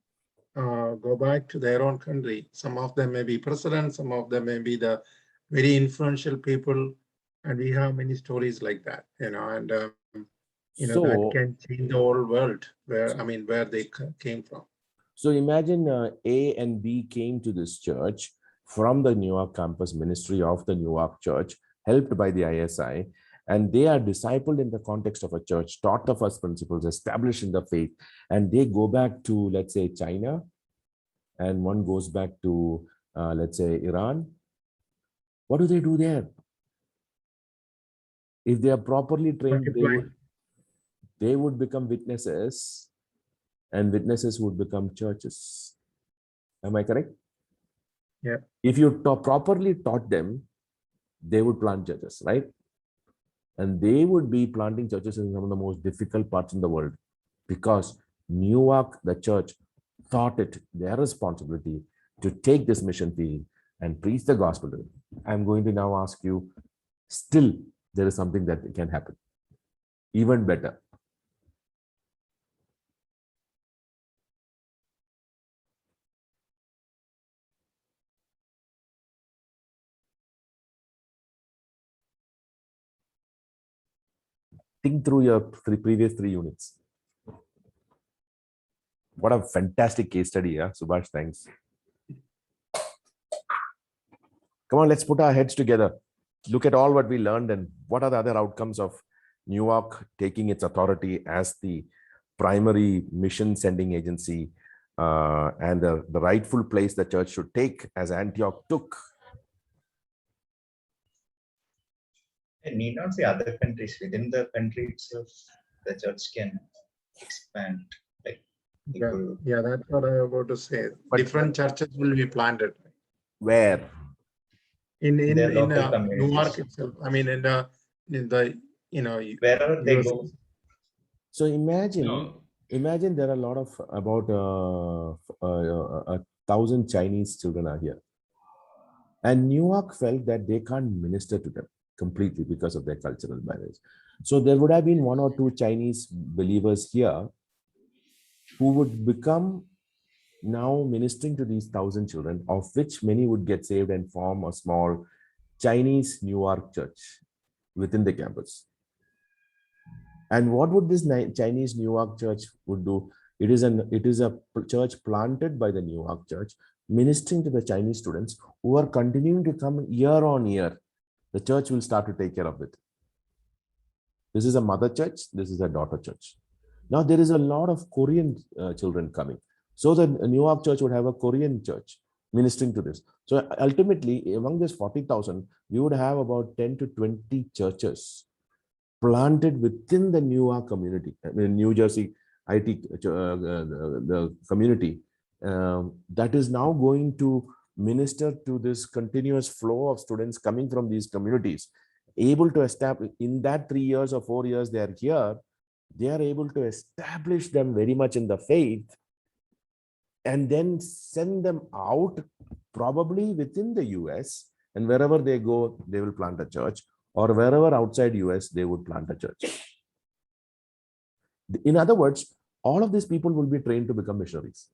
go back to their own country. Some of them may be presidents, some of them may be the very influential people, and we have many stories like that, and that can change the whole world where they came from. So imagine A and B came to this church from the Newark campus ministry of the Newark Church, helped by the ISI, and they are discipled in the context of a church, taught the first principles, established in the faith, and they go back to, let's say, China, and one goes back to, let's say, Iran. What do they do there? If they are properly trained, they would become witnesses, and witnesses would become churches. Am I correct? Yeah. If you properly taught them, they would plant churches, right? And they would be planting churches in some of the most difficult parts in the world, because Newark, the church, thought it their responsibility to take this mission field and preach the gospel to them. I'm going to now ask you, still there is something that can happen, even better. Think through your previous 3 units. What a fantastic case study, yeah, Subhash, thanks. Come on, let's put our heads together. Look at all what we learned and what are the other outcomes of Newark taking its authority as the primary mission sending agency and the rightful place the church should take as Antioch took. It need not be other countries. Within the country itself, the church can expand. Like people. Yeah, that's what I was about to say. But different churches will be planted. Where? In local communities. Newark itself. I mean, in the wherever they go. So imagine Imagine there are a lot of about 1,000 Chinese children are here. And Newark felt that they can't minister to them completely because of their cultural barriers. So there would have been one or two Chinese believers here who would become now ministering to these 1,000 children, of which many would get saved and form a small Chinese Newark church within the campus. And what would this Chinese Newark church would do? It is a church planted by the Newark church, ministering to the Chinese students who are continuing to come year on year. The church will start to take care of it. This is a mother church. This is a daughter church. Now there is a lot of Korean children coming. So the Newark church would have a Korean church ministering to this. So ultimately, among this 40,000, we would have about 10 to 20 churches planted within the Newark community, I mean, New Jersey IT, the community that is now going to minister to this continuous flow of students coming from these communities, able to establish in that 3 years or 4 years they are here, they are able to establish them very much in the faith and then send them out probably within the US, and wherever they go, they will plant a church, or wherever outside US, they would plant a church. In other words, all of these people will be trained to become missionaries.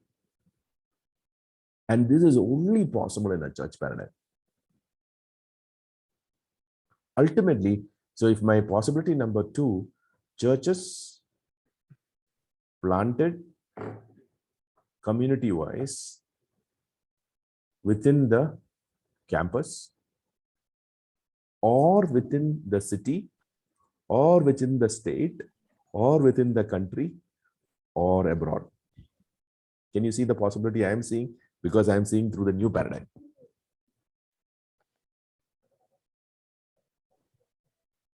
And this is only possible in a church paradigm. Ultimately, so if my possibility number 2, churches planted community-wise within the campus or within the city or within the state or within the country or abroad. Can you see the possibility I am seeing? Because I am seeing through the new paradigm.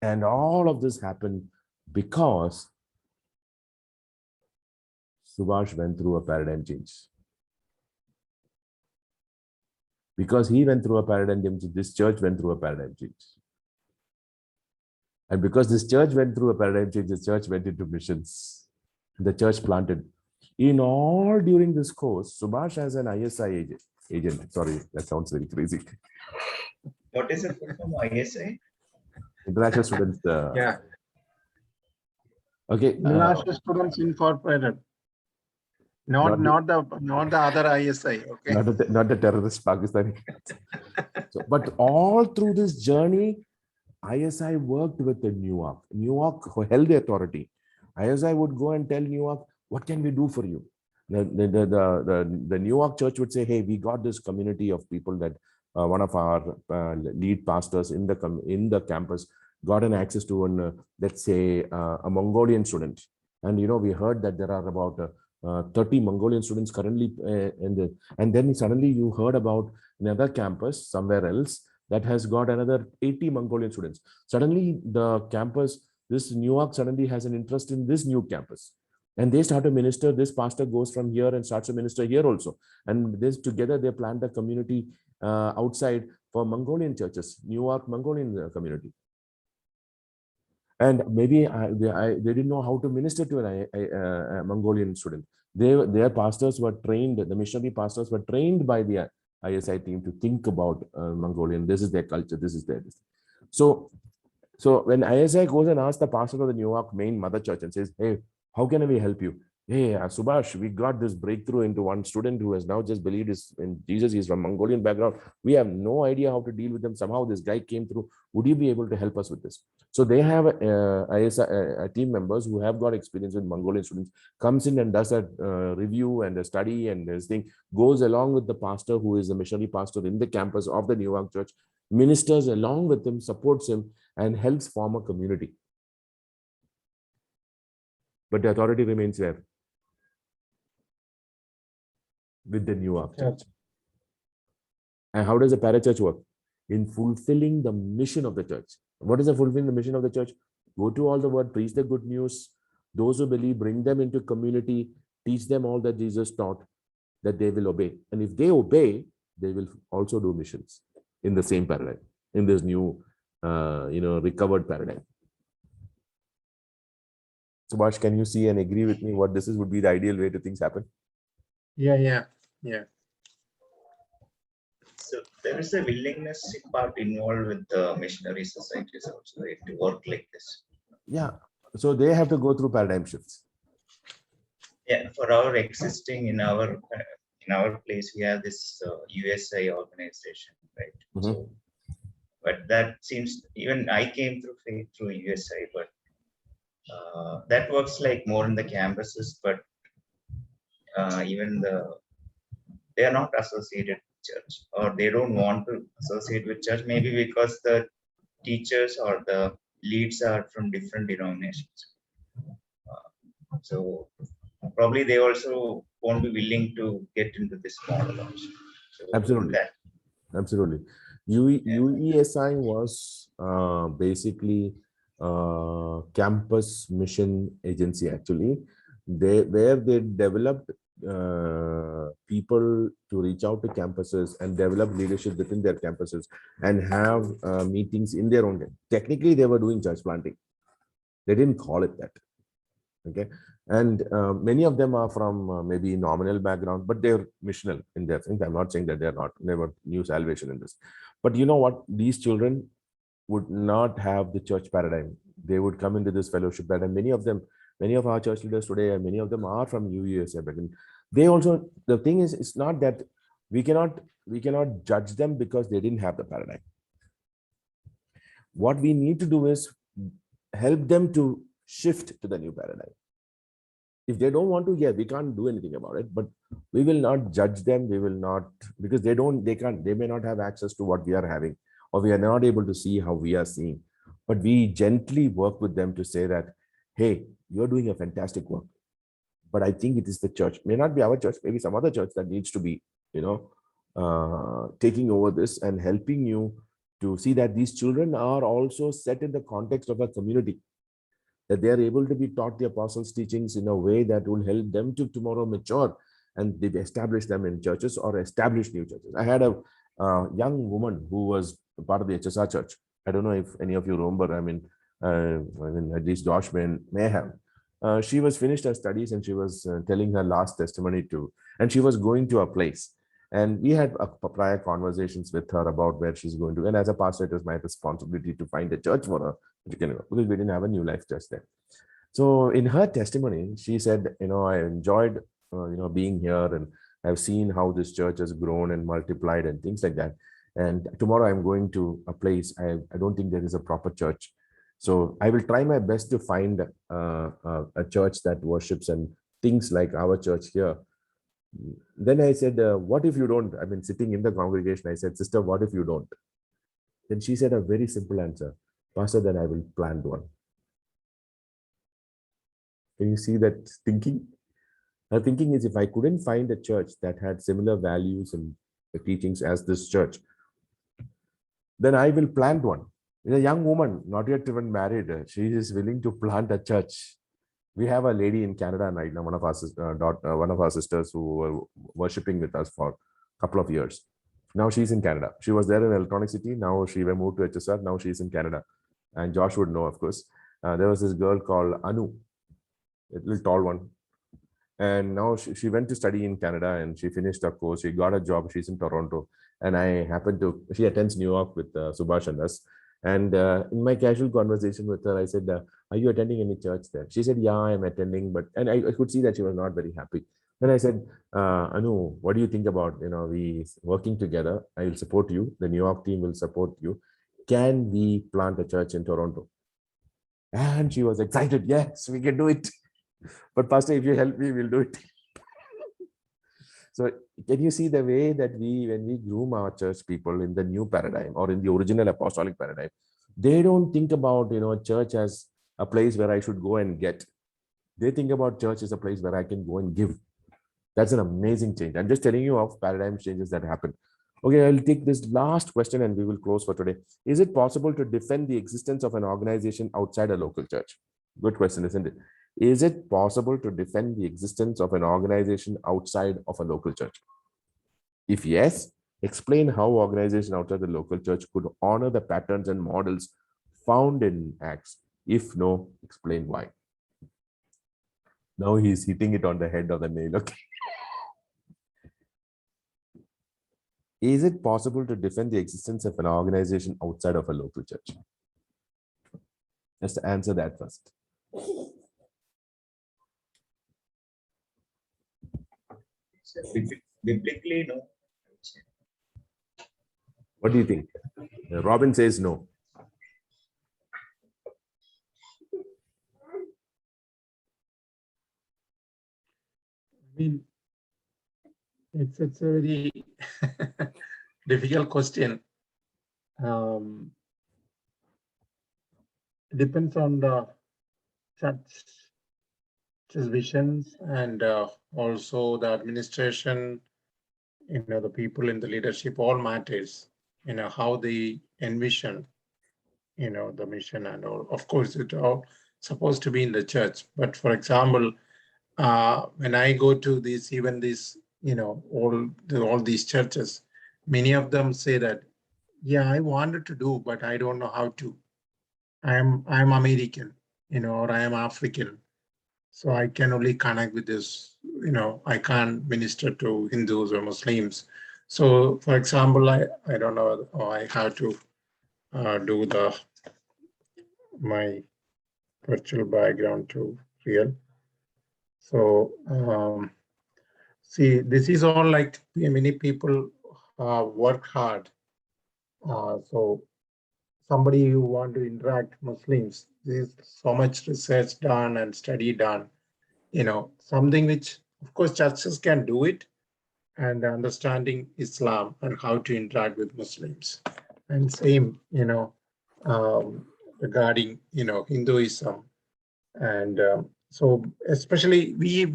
And all of this happened because Subhash went through a paradigm change. Because he went through a paradigm change, this church went through a paradigm change. And because this church went through a paradigm change, the church went into missions. The church planted. In all during this course, Subhash has an ISI agent. Sorry, that sounds very crazy. What is it from ISI? International Students. Yeah. Okay. International Students Incorporated. Not the other ISI. Okay. Not the terrorist Pakistani. So, but all through this journey, ISI worked with the Newark. Newark held the authority. ISI would go and tell Newark, what can we do for you? The Newark church would say, hey, we got this community of people that one of our lead pastors in the campus got an access to an, let's say, a Mongolian student. And, we heard that there are about 30 Mongolian students currently, and then suddenly you heard about another campus somewhere else that has got another 80 Mongolian students. Suddenly the campus, this Newark suddenly has an interest in this new campus. And they start to minister. This pastor goes from here and starts to minister here also. And this together, they plant a community outside for Mongolian churches, Newark Mongolian community. And maybe they didn't know how to minister to a Mongolian student. Their pastors were trained, the missionary pastors were trained by the ISI team to think about Mongolian. This is their culture. This is their. So when ISI goes and asks the pastor of the Newark main mother church and says, hey, how can we help you? Hey, Subhash, we got this breakthrough into one student who has now just believed in Jesus. He's from Mongolian background. We have no idea how to deal with them. Somehow this guy came through. Would you be able to help us with this? So they have team members who have got experience with Mongolian students, comes in and does a review and a study and this thing, goes along with the pastor who is the missionary pastor in the campus of the Newark church, ministers along with him, supports him, and helps form a community. But the authority remains where? With the Newark church. And how does a parachurch work? In fulfilling the mission of the church. What is the fulfilling the mission of the church? Go to all the world, preach the good news. Those who believe, bring them into community, teach them all that Jesus taught, that they will obey. And if they obey, they will also do missions in the same paradigm, in this new, recovered paradigm. Subhash, can you see and agree with me what this is would be the ideal way to things happen? Yeah. So there is a willingness part involved with the missionary societies also, right, to work like this. Yeah. So they have to go through paradigm shifts. Yeah, for our existing in our place, we have this USI organization, right? Mhm. So, but that seems, even I came through faith through USI, but that works like more in the campuses, but even they are not associated with church, or they don't want to associate with church, maybe because the teachers or the leads are from different denominations. So probably they also won't be willing to get into this model also. So Absolutely. Absolutely. UESI was basically campus mission agency, actually. Where they developed people to reach out to campuses and develop leadership within their campuses and have meetings in their own. Technically, they were doing church planting. They didn't call it that. Okay. And many of them are from maybe nominal background, but they're missional in their things. I'm not saying that they're not, never knew salvation in this. But you know what? These children would not have the church paradigm. They would come into this fellowship paradigm. Many of them, many of our church leaders today, and many of them are from UESA background. They also, the thing is, it's not that we cannot judge them because they didn't have the paradigm. What we need to do is help them to shift to the new paradigm. If they don't want to, yeah, we can't do anything about it, but we will not judge them. We will not, because they may not have access to what we are having, or we are not able to see how we are seeing. But we gently work with them to say that, hey, you're doing a fantastic work, but I think it is the church, may not be our church, maybe some other church that needs to be, taking over this and helping you to see that these children are also set in the context of a community, that they are able to be taught the apostles' teachings in a way that will help them to tomorrow mature and they establish them in churches or establish new churches. I had a young woman who was part of the HSR church. I don't know if any of you remember. I mean, at least Josh may have. She was finished her studies and she was telling her last testimony and she was going to a place. And we had prior conversations with her about where she's going to. And as a pastor, it was my responsibility to find a church for her, because we didn't have a New Life church there. So in her testimony, she said, I enjoyed, being here, and I've seen how this church has grown and multiplied and things like that. And tomorrow I'm going to a place. I don't think there is a proper church. So I will try my best to find a church that worships and things like our church here. Then I said, what if you don't? I mean, sitting in the congregation, I said, sister, what if you don't? Then she said a very simple answer, Pastor, then I will plant one. Can you see that thinking? Her thinking is, if I couldn't find a church that had similar values and teachings as this church, then I will plant one. A young woman, not yet even married, she is willing to plant a church. We have a lady in Canada right now, one of our sisters who were worshiping with us for a couple of years. Now she's in Canada. She was there in Electronic City. Now she moved to HSR. Now she's in Canada. And Josh would know, of course. There was this girl called Anu, a little tall one. And now she went to study in Canada and she finished her course. She got a job. She's in Toronto. And she attends New York with Subhash and us. And in my casual conversation with her, I said, are you attending any church there? She said, yeah, I'm attending. And I could see that she was not very happy. Then I said, Anu, what do you think about, we working together? I will support you. The New York team will support you. Can we plant a church in Toronto? And she was excited. Yes, we can do it. But Pastor, if you help me, we'll do it. So can you see the way that when we groom our church people in the new paradigm or in the original apostolic paradigm, they don't think about, church as a place where I should go and get. They think about church as a place where I can go and give. That's an amazing change. I'm just telling you of paradigm changes that happen. Okay, I'll take this last question and we will close for today. Is it possible to defend the existence of an organization outside a local church? Good question, isn't it? Is it possible to defend the existence of an organization outside of a local church? If yes, explain how organization outside the local church could honor the patterns and models found in Acts. If no, explain why. Now he's hitting it on the head of the nail. Okay. Is it possible to defend the existence of an organization outside of a local church? Just answer that first. Biblically, no. What do you think? Robin says no. I mean, it's a very difficult question. It depends on the church's visions and also the administration, the people in the leadership, all matters, how they envision, the mission and all. Of course, it's all supposed to be in the church. But for example, when I go to these, even these, all these churches, many of them say that, yeah, I wanted to do, but I don't know how to. I'm American, or I am African. So I can only connect with this, I can't minister to Hindus or Muslims. So for example, I don't know, I have to do my virtual background to real. So see, this is all like many people work hard. So somebody who want to interact Muslims, there's so much research done and study done, something which of course churches can do it, and understanding Islam and how to interact with Muslims. And same, regarding, Hinduism. And so especially we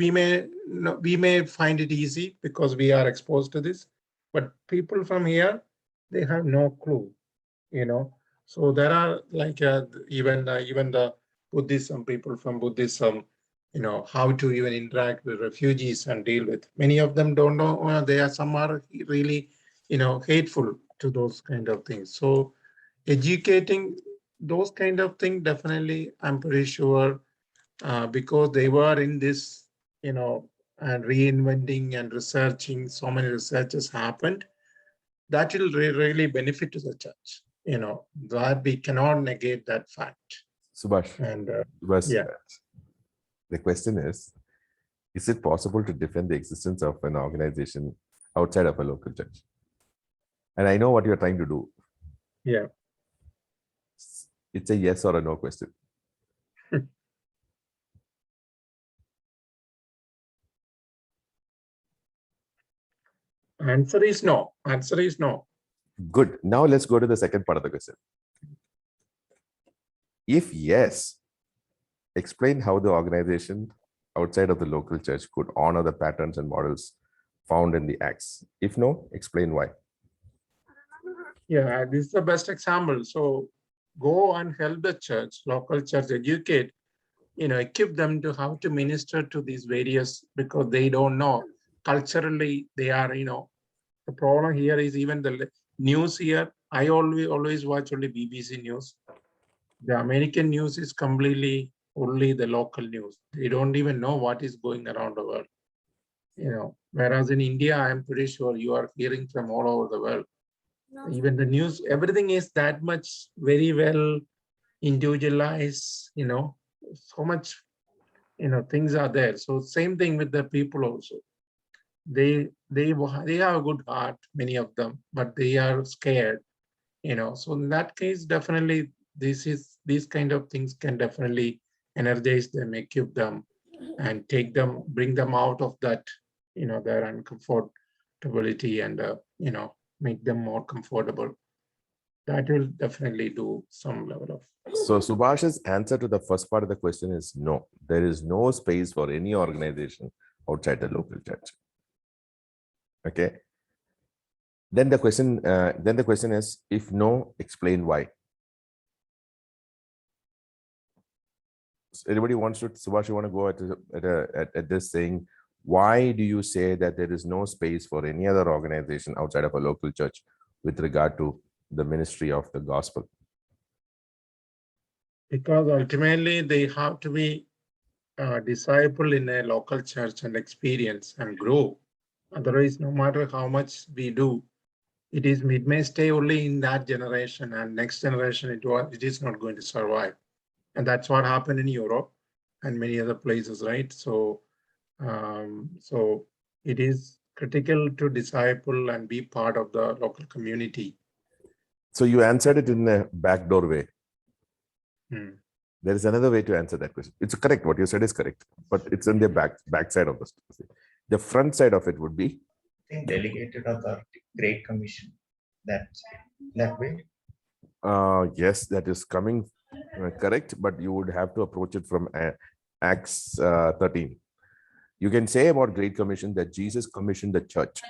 may find it easy because we are exposed to this, but people from here, they have no clue, So there are like even the Buddhism, people from Buddhism, how to even interact with refugees and deal with. Many of them don't know. Some are really, hateful to those kind of things. So educating those kind of things, definitely, I'm pretty sure, because they were in this, and reinventing and researching, so many researches happened, that will really benefit to the church, that we cannot negate that fact. Subhash, And yeah. The question is it possible to defend the existence of an organization outside of a local church? And I know what you're trying to do. Yeah. It's a yes or a no question. Answer is no. Answer is no. Good. Now let's go to the second part of the question. If yes, explain how the organization outside of the local church could honor the patterns and models found in the Acts. If no, explain why. Yeah, this is the best example. So go and help the church, local church, educate, equip them to how to minister to these various, because they don't know. Culturally, they are, the problem here is even the news here. I always watch only BBC news. The American news is completely only the local news. They don't even know what is going around the world. Whereas in India, I'm pretty sure you are hearing from all over the world. Even the news, everything is that much very well individualized, so much, things are there. So same thing with the people also. They have a good heart, many of them, but they are scared, So in that case, definitely these kind of things can definitely energize them, equip them, and bring them out of that, their uncomfortability, and make them more comfortable. That will definitely do some level of. So Subhash's answer to the first part of the question is no. There is no space for any organization outside the local church. Okay. Then the question is, if no, explain why. Anybody wants to, Subhash, you want to go at this saying, why do you say that there is no space for any other organization outside of a local church with regard to the ministry of the gospel? Because ultimately they have to be disciple in a local church and experience and grow. Otherwise, no matter how much we do, it may stay only in that generation, and next generation it is not going to survive. And that's what happened in Europe and many other places, right? So it is critical to disciple and be part of the local community. So you answered it in a backdoor way. Hmm. There is another way to answer that question. It's correct. What you said is correct, but it's on the back side of the story. The front side of it would be, I think delegated authority, Great Commission. That way. yes, that is coming correct, but you would have to approach it from Acts 13. You can say about Great Commission that Jesus commissioned the church.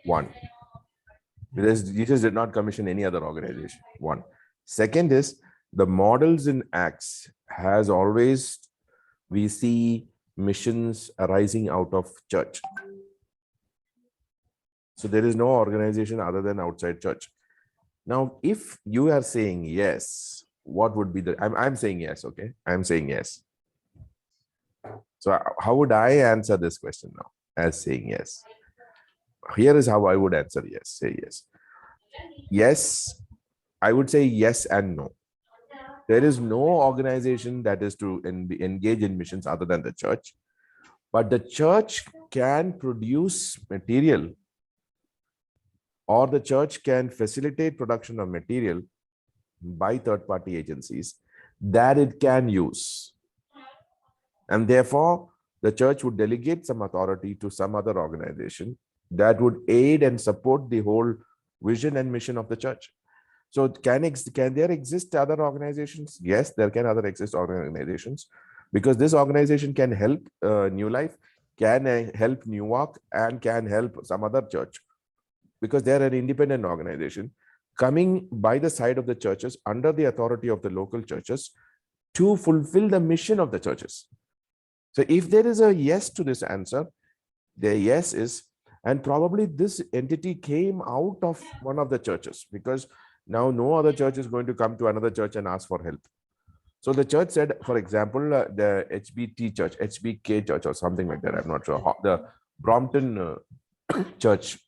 One, because Jesus did not commission any other organization. One. Second is the models in Acts has always, we see missions arising out of church. So there is no organization other than outside church. Now, if you are saying yes, what would be the, I'm saying yes, okay? I'm saying yes. So how would I answer this question now as saying yes? Here is how I would answer yes, say yes. Yes, I would say yes and no. There is no organization that is to engage in missions other than the church, but the church can produce material, or the church can facilitate production of material by third-party agencies that it can use. And therefore, the church would delegate some authority to some other organization that would aid and support the whole vision and mission of the church. So can there exist other organizations? Yes, there can exist organizations, because this organization can help New Life, can help New Walk, and can help some other church, because they're an independent organization coming by the side of the churches under the authority of the local churches to fulfill the mission of the churches. So if there is a yes to this answer, the yes is, and probably this entity came out of one of the churches, because now no other church is going to come to another church and ask for help. So the church said, for example, the HBT church, HBK church or something like that, I'm not sure, the Brompton church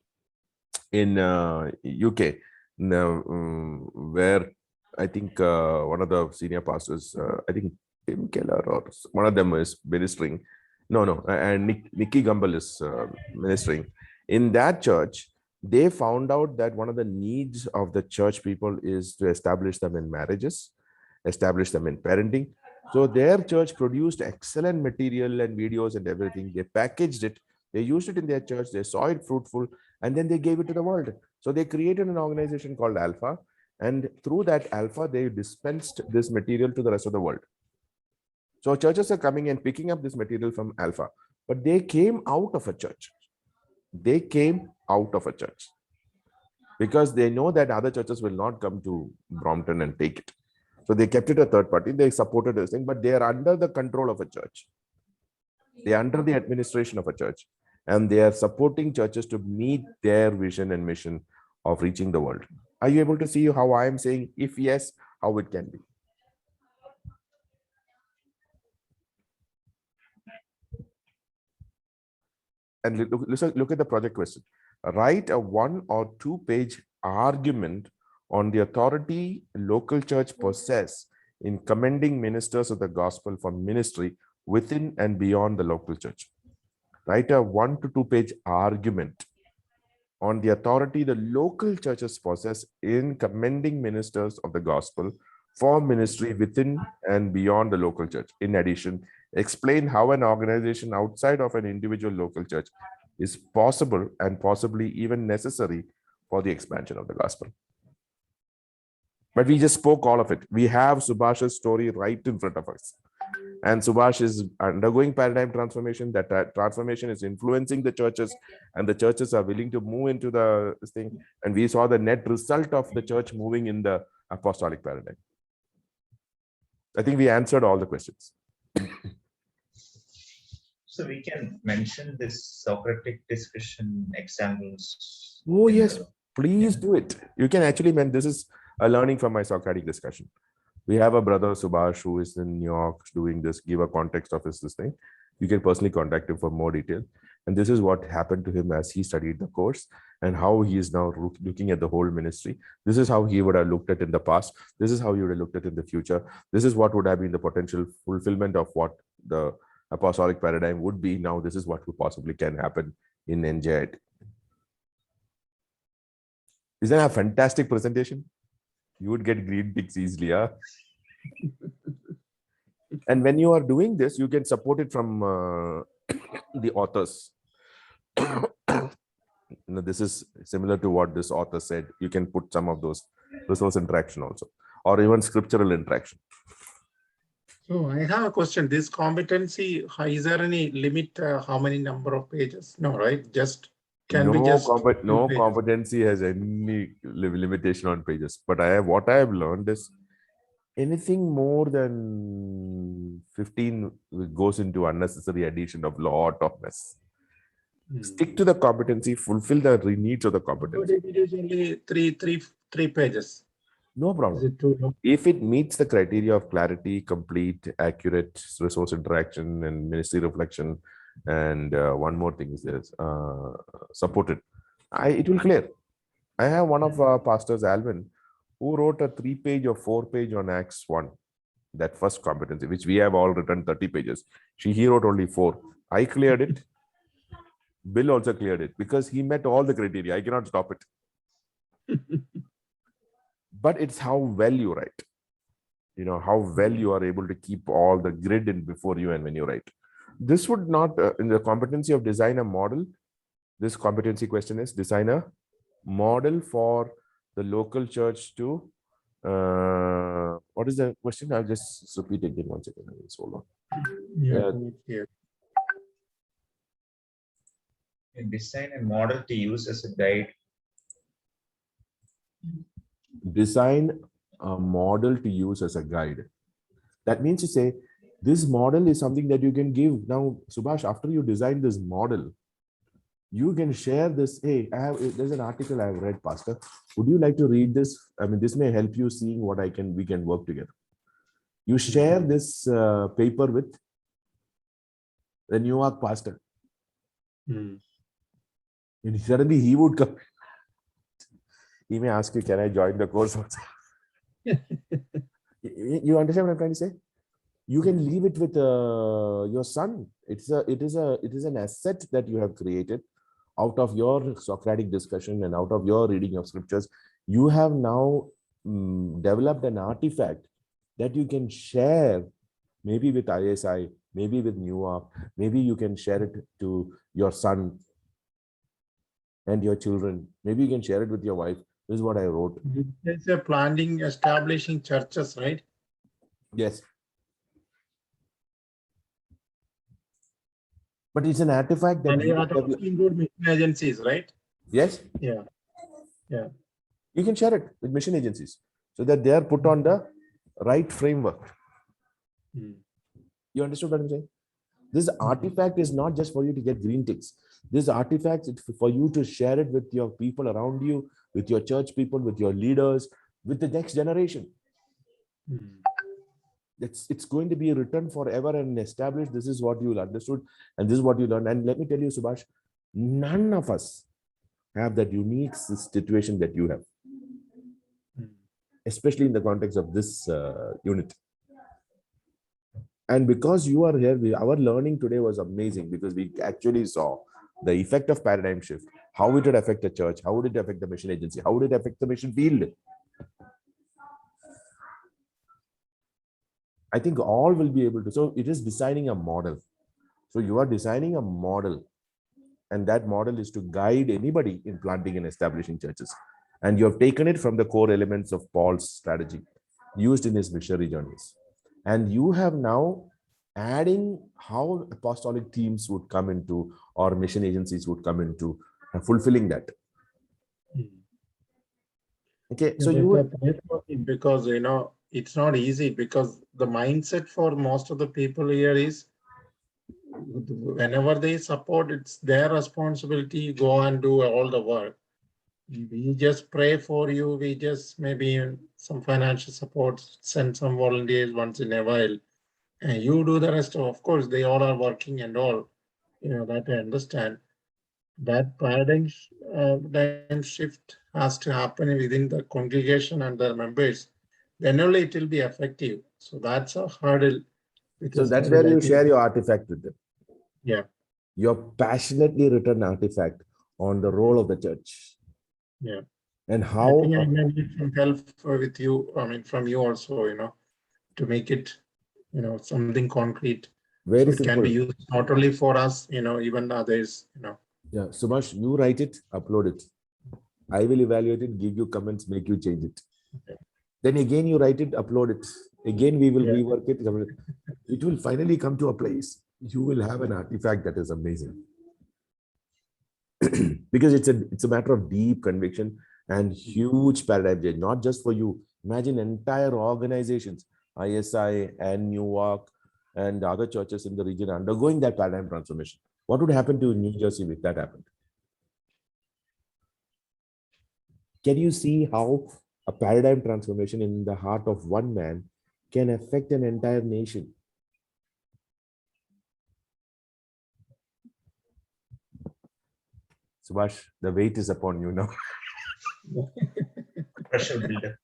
in UK, where I think one of the senior pastors, I think Tim Keller or one of them is ministering. And Nicky Gumbel is ministering. In that church, they found out that one of the needs of the church people is to establish them in marriages, establish them in parenting. So their church produced excellent material and videos and everything. They packaged it. They used it in their church. They saw it fruitful, and then they gave it to the world. So they created an organization called Alpha, and through that Alpha, they dispensed this material to the rest of the world. So churches are coming and picking up this material from Alpha, but they came out of a church. They came out of a church because they know that other churches will not come to Brompton and take it. So they kept it a third party. They supported this thing, but they are under the control of a church. They are under the administration of a church, and they are supporting churches to meet their vision and mission of reaching the world. Are you able to see how I am saying, if yes, how it can be? And look at the project question. Write a 1 or 2 page argument on the authority local church possess in commending ministers of the gospel for ministry within and beyond the local church. Write a 1 to 2 page argument on the authority the local churches possess in commending ministers of the gospel for ministry within and beyond the local church. In addition, explain how an organization outside of an individual local church is possible and possibly even necessary for the expansion of the gospel. But we just spoke all of it. We have Subhash's story right in front of us. And Subhash is undergoing paradigm transformation. That transformation is influencing the churches, and the churches are willing to move into this thing. And we saw the net result of the church moving in the apostolic paradigm. I think we answered all the questions. So we can mention this Socratic discussion examples. Oh, yes, please do it. You can actually, this is a learning from my Socratic discussion. We have a brother Subhash who is in New York doing this. Give a context of this thing. You can personally contact him for more detail. And this is what happened to him as he studied the course and how he is now looking at the whole ministry. This is how he would have looked at in the past. This is how he would have looked at in the future. This is what would have been the potential fulfillment of what the apostolic paradigm would be. Now, this is what would possibly can happen in NJIT. Isn't that a fantastic presentation? You would get green ticks easily, huh? And when you are doing this, you can support it from the authors. This is similar to what this author said. You can put some of those resource interaction also, or even scriptural interaction. So I have a question. This competency, is there any limit? How many number of pages? No, right? Just can be just no pages. competency has any limitation on pages. But what I have learned is anything more than 15 goes into unnecessary addition of lot of mess. Stick to the competency, fulfill the needs of the competency. But it is only three pages. No Is problem. it too long? If it meets the criteria of clarity, complete, accurate resource interaction, and ministry reflection, and one more thing is this, supported, it will clear. I have one of our pastors, Alvin, who wrote a 3-page or 4-page on Acts 1, that first competency, which we have all written 30 pages. He wrote only 4. I cleared it. Bill also cleared it because he met all the criteria. I cannot stop it. But it's how well you write. How well you are able to keep all the grid in before you and when you write. This would not, in the competency of design a model, this competency question is design a model for the local church to, what is the question? I'll just repeat it in 1 second. Hold on. Yeah. Design a model to use as a guide. Design a model to use as a guide. That means to say, this model is something that you can give. Now, Subhash, after you design this model, you can share this. Hey, there's an article I have read, Pastor. Would you like to read this? I mean, this may help you seeing what we can work together. You share this paper with the New York pastor. And suddenly he would come. He may ask you, can I join the course? You understand what I'm trying to say? You can leave it with your son. It is an asset that you have created out of your Socratic discussion and out of your reading of scriptures. You have now developed an artifact that you can share, maybe with ISI, maybe with New York, maybe you can share it to your son and your children. Maybe you can share it with your wife. This is what I wrote. It's a planning, establishing churches, right? Yes. But it's an artifact that you have to include mission agencies, right? Yes. Yeah. You can share it with mission agencies so that they are put on the right framework. You understood what I'm saying? This artifact is not just for you to get green ticks. This artifact is for you to share it with your people around you, with your church people, with your leaders, with the next generation. It's going to be written forever and established. This is what you understood, and this is what you learned. And let me tell you, Subhash, none of us have that unique situation that you have, especially in the context of this unit. And because you are here, our learning today was amazing because we actually saw the effect of paradigm shift, how it would affect the church, how would it affect the mission agency, how would it affect the mission field. I think all will be able to. So it is designing a model. So you are designing a model, and that model is to guide anybody in planting and establishing churches. And you have taken it from the core elements of Paul's strategy used in his missionary journeys. And you have now adding how apostolic teams would come into, or mission agencies would come into, fulfilling that. Okay, so because it's not easy, because the mindset for most of the people here is whenever they support, it's their responsibility, go and do all the work. We just pray for you. We just maybe some financial support, send some volunteers once in a while, and you do the rest. Of course, they all are working and all. That I understand. That paradigm shift has to happen within the congregation and the members. Then only it will be effective. So that's a hurdle. So Because that's I where will you agree. share your artifact with them. Yeah. Your passionately written artifact on the role of the church. Yeah. And I how think I may need some help with you. I mean, from you also. To make it, something concrete. very So it can be simple. used not only for us, even others. Yeah, Subhash, you write it, upload it. I will evaluate it, give you comments, make you change it. Okay. Then again you write it, upload it. Again we will Yeah. rework it. It will finally come to a place. You will have an artifact that is amazing. Because it's a matter of deep conviction and huge paradigm change, not just for you. Imagine entire organizations, ISI and Newark and other churches in the region undergoing that paradigm transformation. What would happen to New Jersey if that happened? Can you see how a paradigm transformation in the heart of one man can affect an entire nation? Subhash, the weight is upon you now. Pressure builder.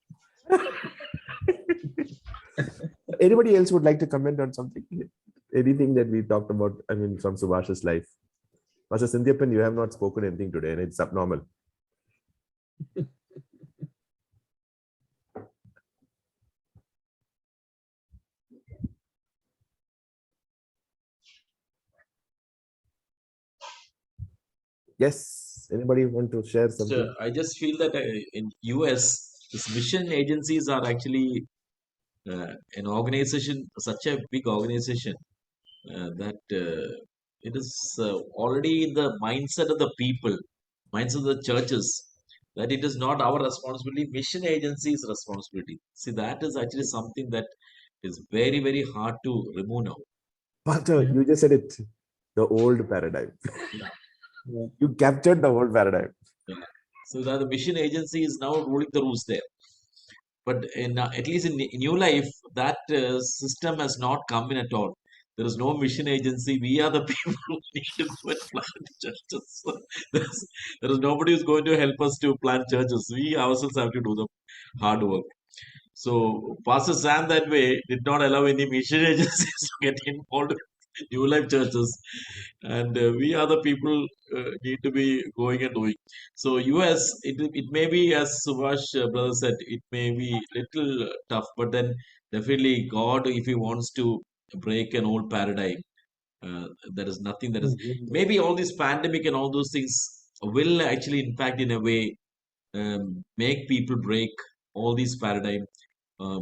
Anybody else would like to comment on something? Anything that we talked about, I mean, from Subhash's life? Pastor Sindhyapan, you have not spoken anything today, and it's abnormal. Yes, anybody want to share something? I just feel that in US, these mission agencies are actually an organization, such a big organization that it is already in the mindset of the people, mindset of the churches, that it is not our responsibility, mission agency's responsibility. See, that is actually something that is very, very hard to remove now. Pastor, Yeah. you just said it, the old paradigm. Yeah. Yeah. You captured the old paradigm. Yeah. So that the mission agency is now ruling the roost there. But at least in New Life, that system has not come in at all. There is no mission agency. We are the people who need to go and plant churches. There is nobody who's going to help us to plant churches. We ourselves have to do the hard work. So Pastor Sam that way did not allow any mission agencies to get involved with New Life churches, and we are the people need to be going and doing. So US, it may be, as Subhash brother said, it may be little tough, but then definitely God, if He wants to break an old paradigm, there is nothing that is, maybe all this pandemic and all those things will actually impact in a way, make people break all these paradigm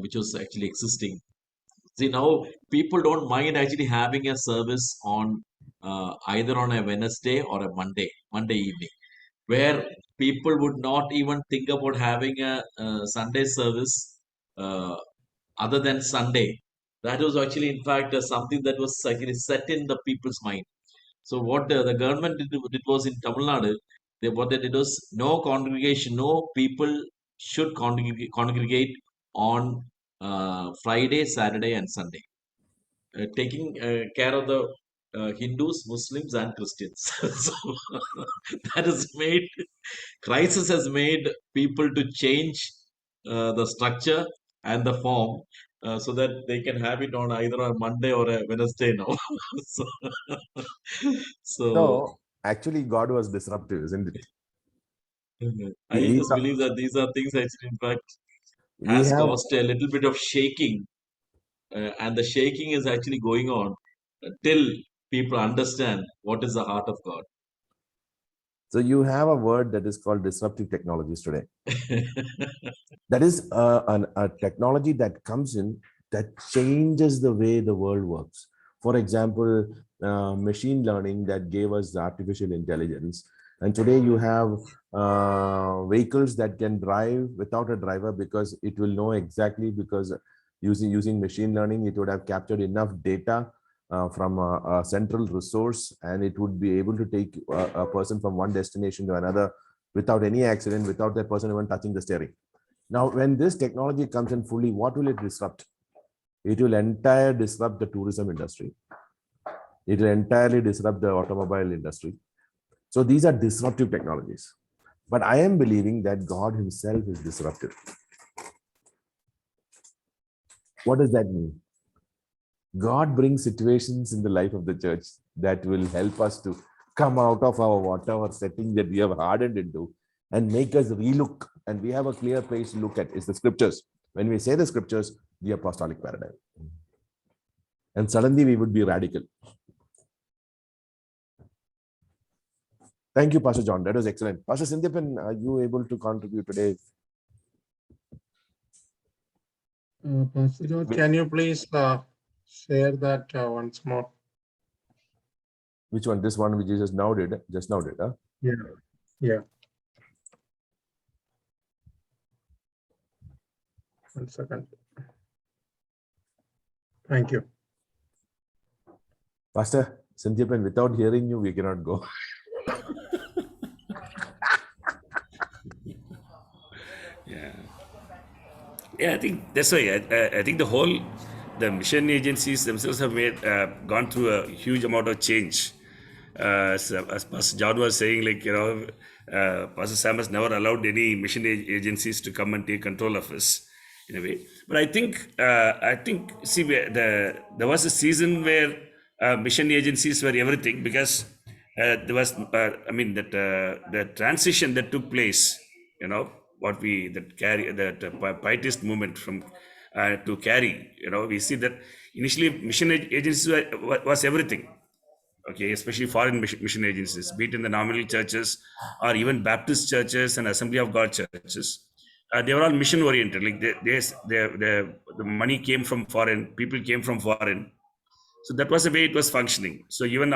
which was actually existing. See, now people don't mind actually having a service on either on a Wednesday or a Monday evening, where people would not even think about having a Sunday service uh, other than Sunday. That was actually, in fact, something that was actually set in the people's mind. So what the government did, it was in Tamil Nadu. What they did was no congregation, no people should congregate on Friday, Saturday, and Sunday, taking care of the Hindus, Muslims, and Christians. So that has made, crisis has made people to change the structure and the form so that they can have it on either a Monday or a Wednesday now. So, so So actually, God was disruptive, isn't it? I He just believe that these are things that, in fact, we has have caused a little bit of shaking, and the shaking is actually going on till people understand what is the heart of God. so you have a word that is called disruptive technologies today. That is a technology that comes in that changes the way the world works. For example, machine learning that gave us artificial intelligence. And today you have vehicles that can drive without a driver because it will know exactly, because using machine learning, it would have captured enough data from a central resource, and it would be able to take a person from one destination to another without any accident, without that person even touching the steering. Now, when this technology comes in fully, what will it disrupt? It will entirely disrupt the tourism industry. It will entirely disrupt the automobile industry. So these are disruptive technologies. But I am believing that God himself is disruptive. What does that mean? God brings situations in the life of the church that will help us to come out of our whatever setting that we have hardened into and make us relook. And we have a clear place to look at is the scriptures. When we say the scriptures, the apostolic paradigm. And suddenly we would be radical. Thank you, Pastor John. That was excellent. Pastor Sindhipan, are you able to contribute today? Pastor George, can you please share that once more? Which one? This one which you just now did, huh? Yeah, yeah. 1 second. Thank you. Pastor Sindhipan, without hearing you, we cannot go. Yeah, I think that's why I think the mission agencies themselves have gone through a huge amount of change. As Pastor John was saying, Pastor Sam has never allowed any mission agencies to come and take control of us in a way. But I think, see, there was a season where mission agencies were everything because there was, the transition that took place, pietist movement from to carry, we see that initially mission agencies was everything. Okay, especially foreign mission agencies, be it in the nominal churches or even Baptist churches and Assembly of God churches. They were all mission oriented. Like the money came from foreign, people came from foreign. So that was the way it was functioning. So even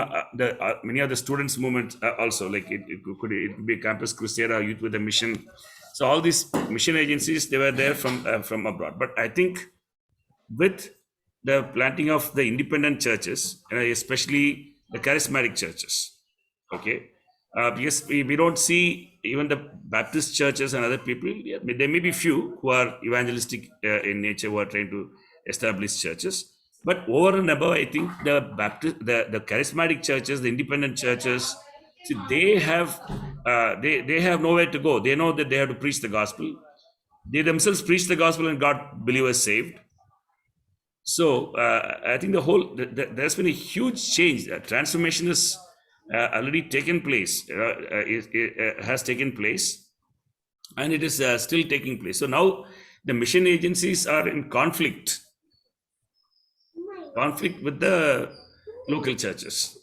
many of the students' movements also, like it could be a Campus Crusade or Youth with a Mission. So all these mission agencies, they were there from abroad. But I think with the planting of the independent churches, especially the charismatic churches, okay, because we don't see even the Baptist churches and other people. Yeah, there may be few who are evangelistic in nature who are trying to establish churches. But over and above, I think the charismatic churches, the independent churches, see, they have nowhere to go. They know that they have to preach the gospel. They themselves preach the gospel and got believers saved. So I think there's been a huge change. Transformation has already taken place. It has taken place, and it is still taking place. So now the mission agencies are in conflict with the local churches.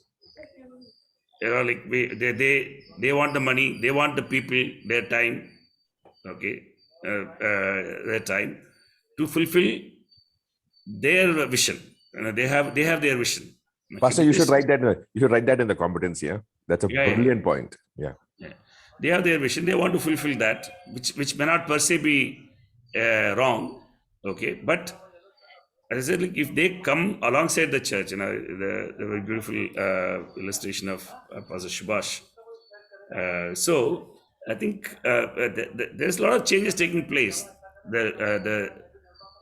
They want the money, they want the people, their time, okay, their time to fulfill their vision. They have their vision. Okay, Pastor, you should write that. You should write that in the competency. Yeah, that's a brilliant point. Yeah. They have their vision. They want to fulfill that, which may not per se be wrong. Okay, but as I said, like if they come alongside the church, the very beautiful illustration of Pastor Subhash. So I think there's a lot of changes taking place.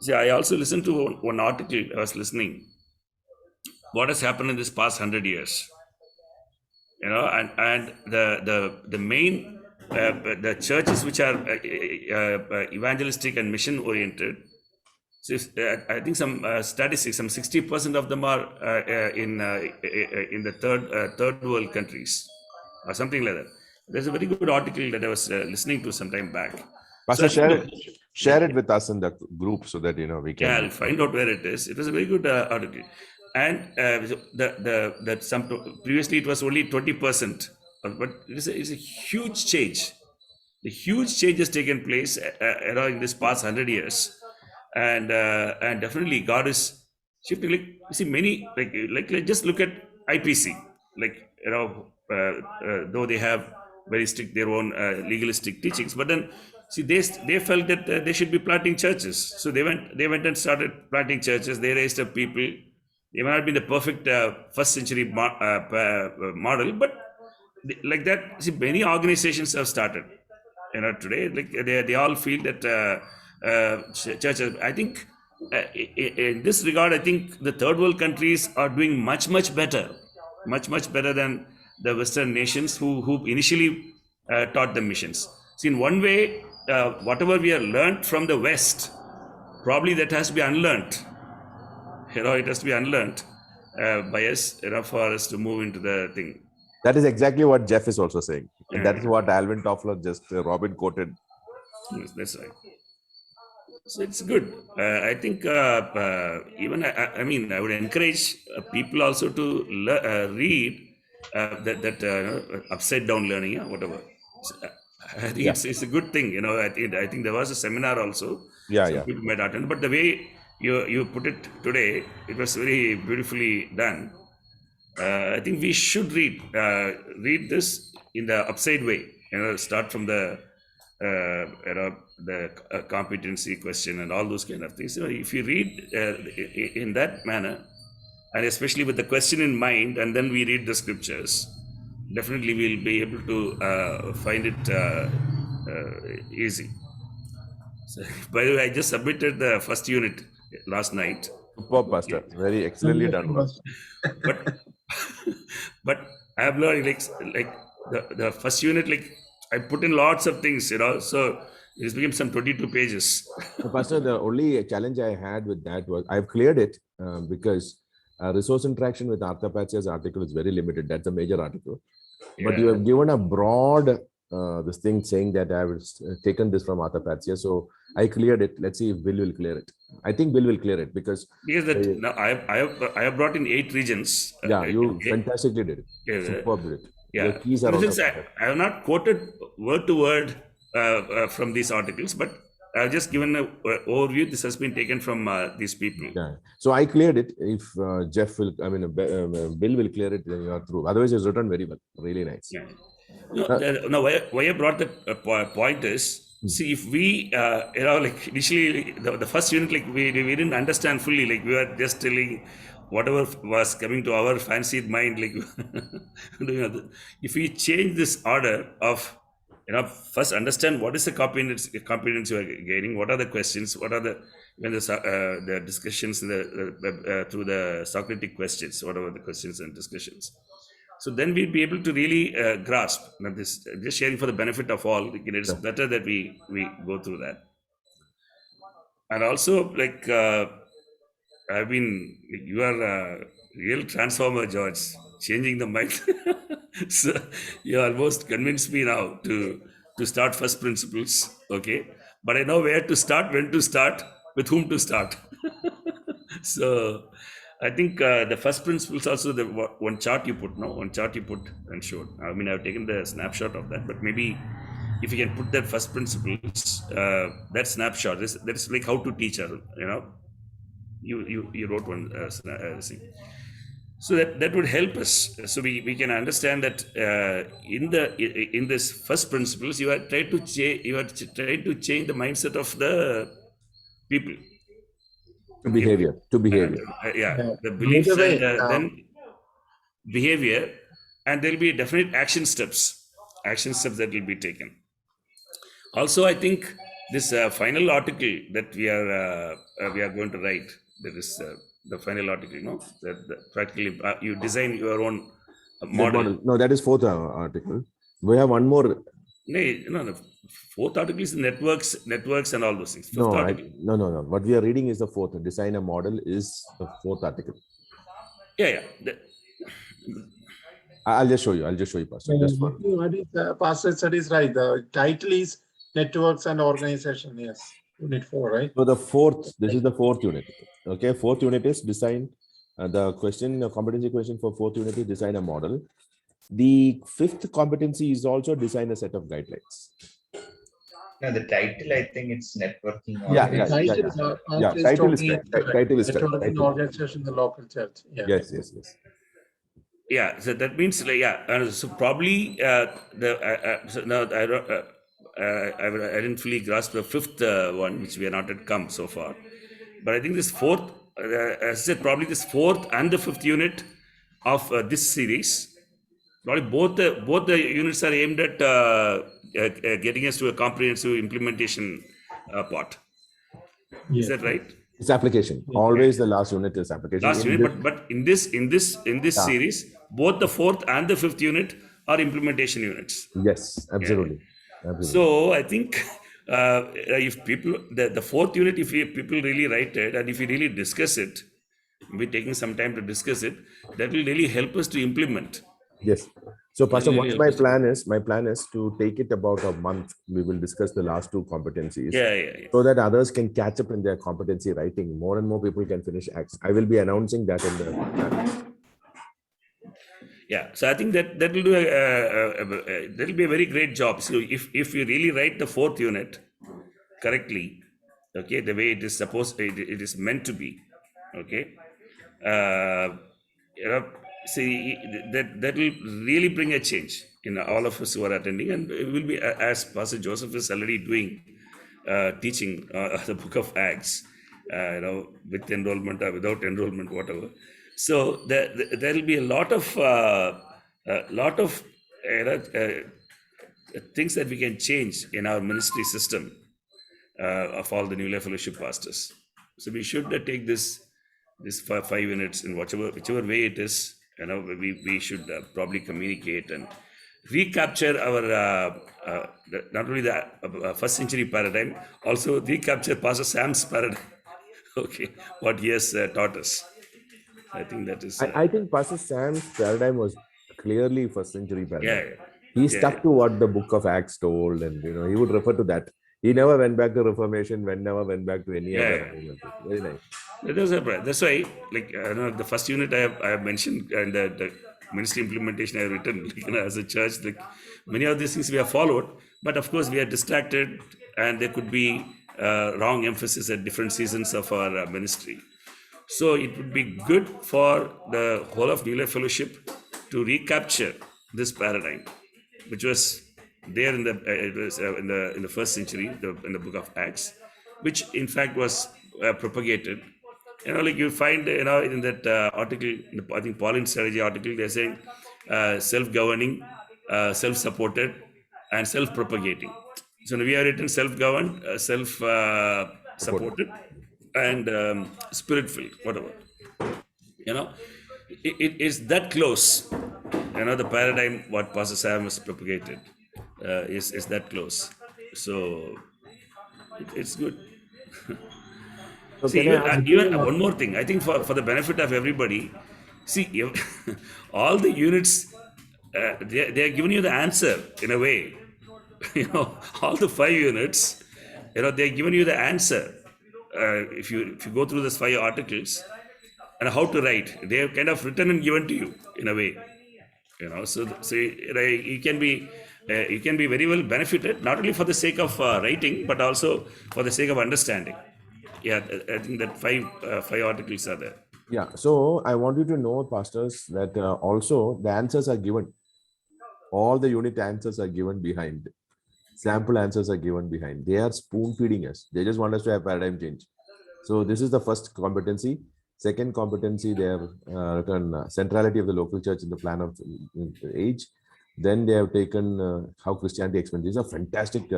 See, I also listened to one article. I was listening. What has happened in this past 100 years? And the main the churches which are evangelistic and mission oriented. So I think some statistics, some 60% of them are in the third world countries or something like that. There's a very good article that I was listening to some time back. Pastor, share it with us in the group so that we can. Yeah, I'll find out where it is. It was a very good article, and previously it was only 20%, but it's a huge change. The huge change has taken place in this past 100 years, and definitely God is shifting. Like you see, many like just look at IPC. Though they have very strict their own legalistic teachings, but then see they felt that they should be planting churches. So they went and started planting churches. They raised up people. They may not be the perfect first century model, but like that, see, many organizations have started. today, like they all feel that churches. I think in this regard, I think the third world countries are doing much better, much better than the Western nations who initially taught the missions. See, in one way, whatever we have learned from the West, probably that has to be unlearned. It has to be unlearned by us, for us to move into the thing. That is exactly what Jeff is also saying. And that is Yeah. what Alvin Toffler just Robin quoted. Yes, that's right. So it's good. I think even I mean I would encourage people also to read that upside down learning, whatever. So, I think Yeah. it's a good thing. I think there was a seminar also. Yeah, Some yeah. people might attend, but the way you put it today, it was very beautifully done. I think we should read this in the upside way. Start from the competency question and all those kind of things. If you read in that manner, and especially with the question in mind, and then we read the scriptures, definitely we'll be able to find it easy. So, by the way, I just submitted the first unit last night. Superb, Pastor. Very excellently done work. But but I have learned like the first unit, like I put in lots of things, so it's become some 22 pages. So, Pastor, the only challenge I had with that was I've cleared it because resource interaction with Arthapathia's article is very limited. That's a major article. But you have given a broad this thing saying that I have taken this from Arthapathia. So I cleared it. Let's see if Bill will clear it. I think Bill will clear it because now I have brought in 8 regions. Yeah, you fantastically did it. Superb did it. Yeah. Your keys are For instance, I have not quoted word to word from these articles, but I've just given an overview. This has been taken from these people. Yeah. So I cleared it. If Jeff will, Bill will clear it, then you are through. Otherwise, it's written very well. Really nice. Yeah. No, why I brought that point is, see, if we, like initially, the first unit, like we didn't understand fully, like we were just telling whatever was coming to our fancied mind, like if we change this order of, first understand what is the competence you are gaining, what are the questions, what are the discussions through the Socratic questions, what are the questions and discussions. So then we'll be able to really grasp this. Just sharing for the benefit of all. It's better that we go through that. And also, like you are a real transformer, George, changing the mind. So you almost convinced me now to start first principles. Okay, but I know where to start, when to start, with whom to start. So I think the first principles also, the one chart you put and showed. I mean, I've taken the snapshot of that, but maybe if you can put that first principles, that snapshot, that is like how to teach us, you wrote one thing. So that would help us. So we can understand that in this first principles, you are trying to change the mindset of the people. To behavior. The beliefs and then behavior, and there will be definite action steps that will be taken. Also, I think this final article that we are going to write, that is the final article, that practically you design your own model. No, that is 4th article. We have one more. No, the 4th article is networks and all those things. No. What we are reading is the 4th. Design a model is the 4th article. Yeah. I'll just show you, Pastor. What is Pastor said is right. The title is Networks and Organization. Yes, unit 4, right? So this is the 4th unit. Okay, 4th unit is design. The competency question for 4th unit is design a model. The 5th competency is also design a set of guidelines. No, the title, I think it's networking. Title is networking organization in the local church. Yeah. Yes. Yeah, so that means so probably I didn't fully grasp the 5th one, which we are not at come so far. But I think this 4th, as I said, probably this 4th and the 5th unit of this series, probably both the units are aimed at getting us to a comprehensive implementation part. Is that right? It's application. Yeah. Always the last unit is application. Last unit, but in this Yeah. series, both the fourth and the fifth unit are implementation units. Yes, absolutely. Absolutely. So I think if people, the fourth unit, if people really write it and if we really discuss it, we're taking some time to discuss it, that will really help us to implement. Yes. So, Pastor, really what my help us. plan is? My plan is to take it about a month. We will discuss the last two competencies, Yeah. so that others can catch up in their competency writing. More and more people can finish Acts. I will be announcing that in the plan. Yeah, so I think that will do that will be a very great job. So if you really write the fourth unit correctly, okay, the way it is supposed, it is meant to be, okay, you know, see that will really bring a change in all of us who are attending, and it will be as Pastor Joseph is already doing, teaching the Book of Acts, with enrollment or without enrollment, whatever. So there will be a lot of things that we can change in our ministry system of all the New Life Fellowship pastors. So we should take this 5 minutes in whichever way it is. We should probably communicate and recapture our not only the first century paradigm, also recapture Pastor Sam's paradigm. Okay, what he has taught us. I think that is. I think Pastor Sam's paradigm was clearly first century paradigm. Yeah. He stuck to what the Book of Acts told, and he would refer to that. He never went back to Reformation, never went back to any other. Very nice. That's why, the first unit I have mentioned, and the ministry implementation I have written, as a church, many of these things we have followed, but of course we are distracted, and there could be wrong emphasis at different seasons of our ministry. So it would be good for the whole of New Life Fellowship to recapture this paradigm, which was there in the first century, in the Book of Acts, which in fact was propagated. You find in that article, I think Pauline strategy article, they're saying self-governing, self-supported, and self-propagating. So we have written self-governed, self-supported, and spirit-filled, whatever. It is that close. The paradigm what Pastor Sam has propagated is that close. So it's good. So See, can I ask even one more thing. I think for the benefit of everybody, see, all the units, they are giving you the answer in a way. All the 5 units, they are giving you the answer. If you go through these 5 articles and how to write, they have kind of written and given to you in a way. So you can be very well benefited, not only for the sake of writing, but also for the sake of understanding. Yeah, I think that 5 articles are there. Yeah, so I want you to know, pastors, that also the answers are given. All the unit answers are given behind. Sample answers are given behind. They are spoon feeding us. They just want us to have paradigm change. So this is the first competency. Second competency, they have written centrality of the local church in the plan of age. Then they have taken how Christianity expands. These are fantastic,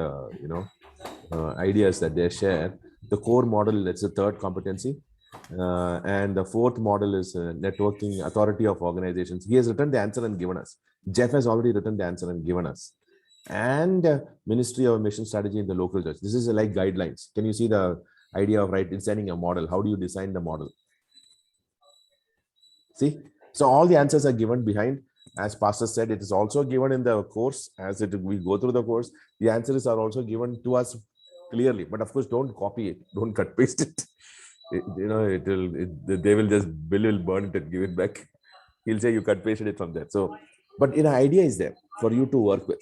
ideas that they share. The core model, that's the third competency. And the fourth model is networking, authority of organizations. He has written the answer and given us. Jeff has already written the answer and given us. And ministry of mission strategy in the local church. This is like guidelines. Can you see the idea of designing a model? How do you design the model? See, so all the answers are given behind. As Pastor said, it is also given in the course. We go through the course, the answers are also given to us clearly. But of course, don't copy it. Don't cut paste it. They will just, Bill will burn it and give it back. He'll say you cut pasted it from there. So, but an idea is there for you to work with.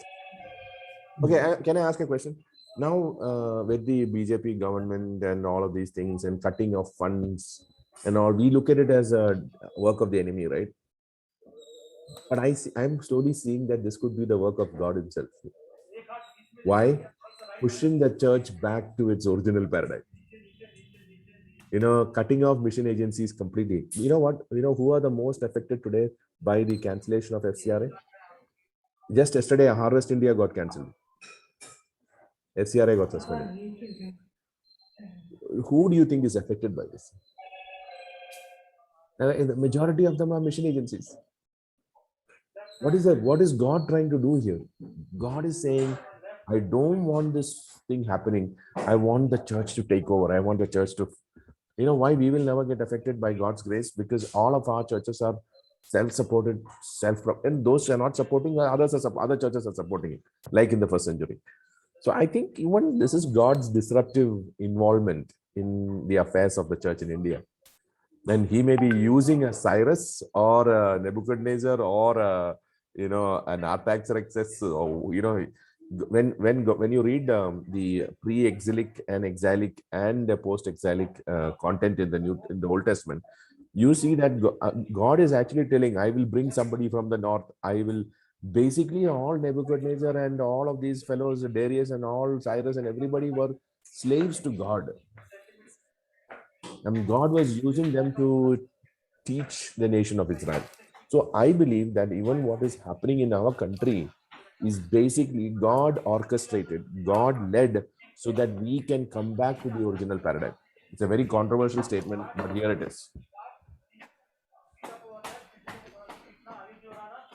Okay, can I ask a question? Now, with the BJP government and all of these things and cutting of funds and all, we look at it as a work of the enemy, right? But I'm slowly seeing that this could be the work of God himself. Why? Pushing the church back to its original paradigm. Cutting off mission agencies completely. You know what? Who are the most affected today by the cancellation of FCRA? Just yesterday, Harvest India got cancelled. SCRI got suspended. Who do you think is affected by this? The majority of them are mission agencies. What is that? What is God trying to do here? God is saying, I don't want this thing happening. I want the church to take over. I want the church to, why we will never get affected by God's grace? Because all of our churches are self-supported, and those who are not supporting, other churches are supporting it, like in the first century. So I think even this is God's disruptive involvement in the affairs of the church in India. Then he may be using a Cyrus or a Nebuchadnezzar or an Artaxerxes, or when you read the pre-exilic and exilic and post-exilic content in the Old Testament, you see that God is actually telling, I will bring somebody from the north. I will basically, all Nebuchadnezzar and all of these fellows, Darius and all Cyrus and everybody were slaves to God. And God was using them to teach the nation of Israel. So I believe that even what is happening in our country is basically God orchestrated, God led, so that we can come back to the original paradigm. It's a very controversial statement, but here it is.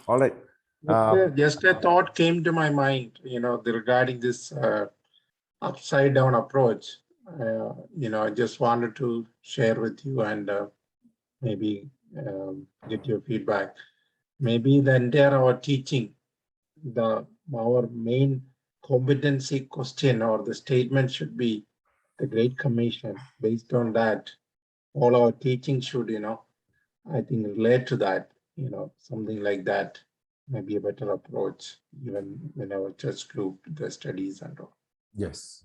All right. Just a thought came to my mind, regarding this upside down approach. I just wanted to share with you and maybe get your feedback. Maybe the entire our teaching, our main competency question or the statement should be the Great Commission. Based on that, all our teaching should, I think relate to that, something like that may be a better approach, even in our church group, the studies and all. Yes.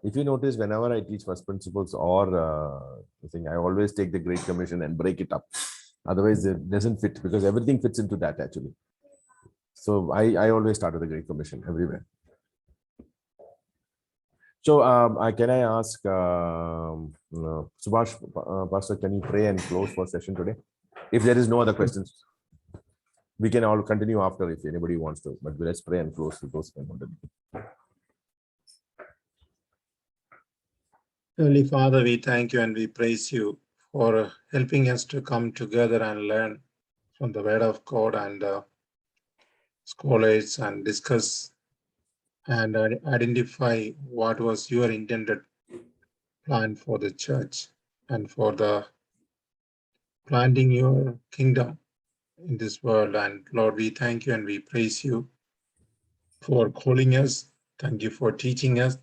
If you notice, whenever I teach first principles or I always take the Great Commission and break it up. Otherwise, it doesn't fit, because everything fits into that actually. So I always start with the Great Commission everywhere. So can I ask Subhash, Pastor, can you pray and close for session today? If there is no other questions, we can all continue after if anybody wants to, but let's pray and close with those. Holy Father, we thank you and we praise you for helping us to come together and learn from the Word of God and scholars and discuss and identify what was your intended plan for the church and for the planting your kingdom in this world. And Lord, we thank you and we praise you for calling us. Thank you for teaching us.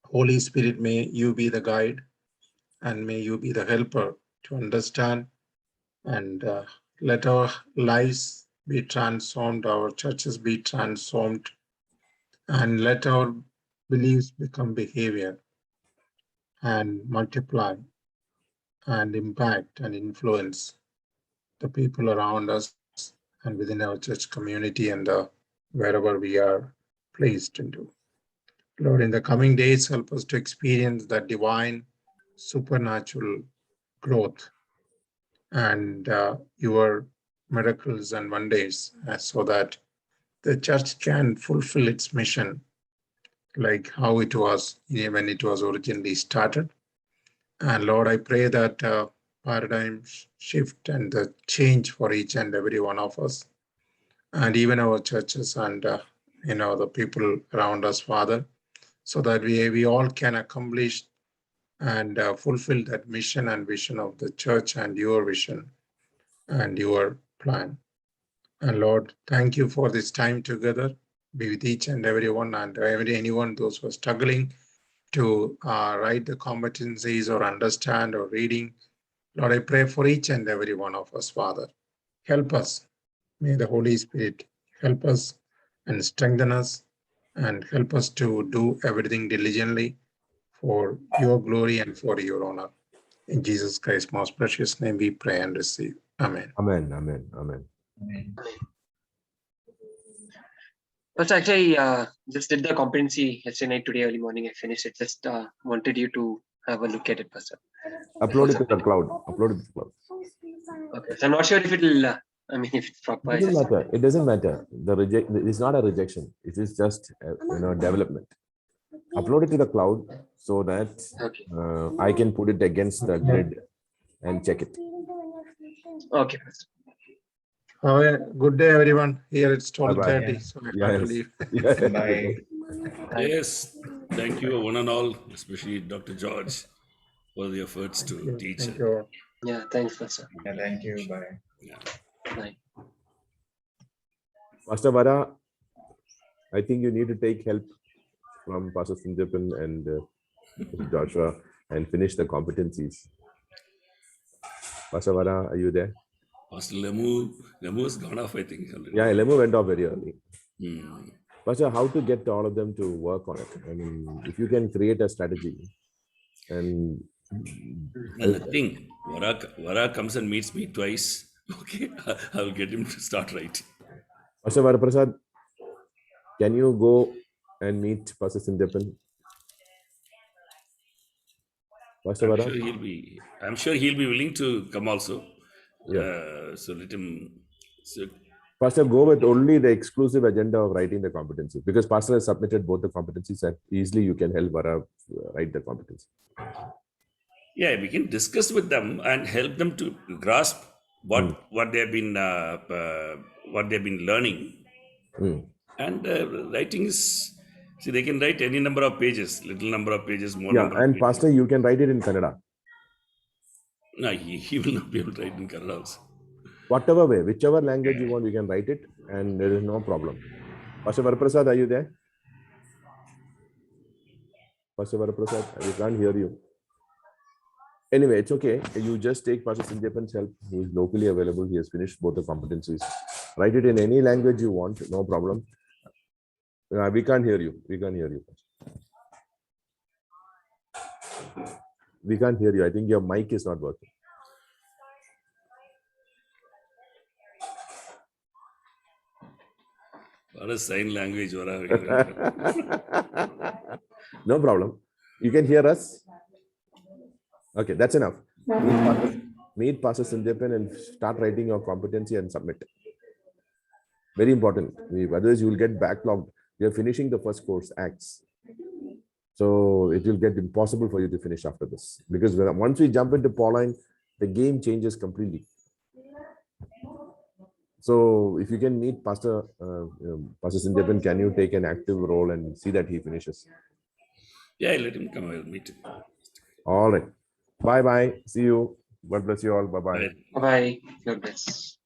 Holy Spirit, may you be the guide and may you be the helper to understand and let our lives be transformed, our churches be transformed, and let our beliefs become behavior and multiply and impact and influence the people around us and within our church community and wherever we are placed into. Lord, in the coming days, help us to experience that divine supernatural growth and your miracles and wonders so that the church can fulfill its mission like how it was when it was originally started. And Lord, I pray that paradigm shift and the change for each and every one of us, and even our churches and the people around us, Father, so that we all can accomplish and fulfill that mission and vision of the church and your vision and your plan. And Lord, thank you for this time together. Be with each and everyone and anyone, those who are struggling to write the competencies or understand or reading. Lord, I pray for each and every one of us, Father. Help us. May the Holy Spirit help us and strengthen us and help us to do everything diligently for your glory and for your honor. In Jesus Christ's most precious name we pray and receive. Amen. Amen. Amen. Amen. Amen. But actually, just did the competency yesterday night, today early morning. I finished it. Just wanted you to have a look at it, Pastor. Upload it to the cloud. Upload it to the cloud. Okay. So I'm not sure if it will. If it's proper. It doesn't matter. It doesn't matter. It's not a rejection. It is just development. Upload it to the cloud so that Okay. I can put it against the grid and check it. Okay, Pastor. Have a good day, everyone. Here it's Bye-bye. 12:30, so I have to Yes. leave. Yes. Bye. Yes, thank you, one and all, especially Dr. George, for the efforts to teach. Thank you. Yeah, thanks, Pastor. Yeah, thank you. Bye. Bye. Pastor Vara, I think you need to take help from Pastor Sinjapan and Joshua and finish the competencies. Pastor Vara, are you there? Pastor Lemu has gone off, I think. Already. Yeah, Lemu went off very early. Hmm. Pastor, how to get all of them to work on it? I mean, if you can create a strategy and Well, nothing. Vara comes and meets me twice. Okay, I'll get him to start writing. Pastor Varaprasad, can you go and meet Pastor Sinjapan? Pastor I'm Vara? sure he'll be willing to come also. Yeah. So let him. So Pastor, go with only the exclusive agenda of writing the competency, because Pastor has submitted both the competencies and easily you can help Vara write the competency. yeah, we can discuss with them and help them to grasp what they've been learning. And writing is, see, they can write any number of pages, little number of pages, more Yeah, number of and pages. Pastor, you can write it in Kannada. No, he will not be able to write in Kannada also. Whatever way, whichever language you want, you can write it and there is no problem. Pastor Varaprasad, are you there? Pastor Varaprasad, we can't hear you. Anyway, it's okay. You just take Pastor Sinjapan's help. He is locally available. He has finished both the competencies. Write it in any language you want, no problem. We can't hear you. We can't hear you. We can't hear you. I think your mic is not working. What a sign language. No problem. You can hear us. Okay, that's enough. Meet Pastor Sinjapan and start writing your competency and submit. Very important. Otherwise, you will get backlogged. We are finishing the first course, Acts. So it will get impossible for you to finish after this. Because once we jump into Pauline, the game changes completely. So if you can meet Pastor Sinjapan, can you take an active role and see that he finishes? Yeah, let him come. I'll meet him. All right. Bye-bye. See you. God bless you all. Bye-bye. Bye. God bless.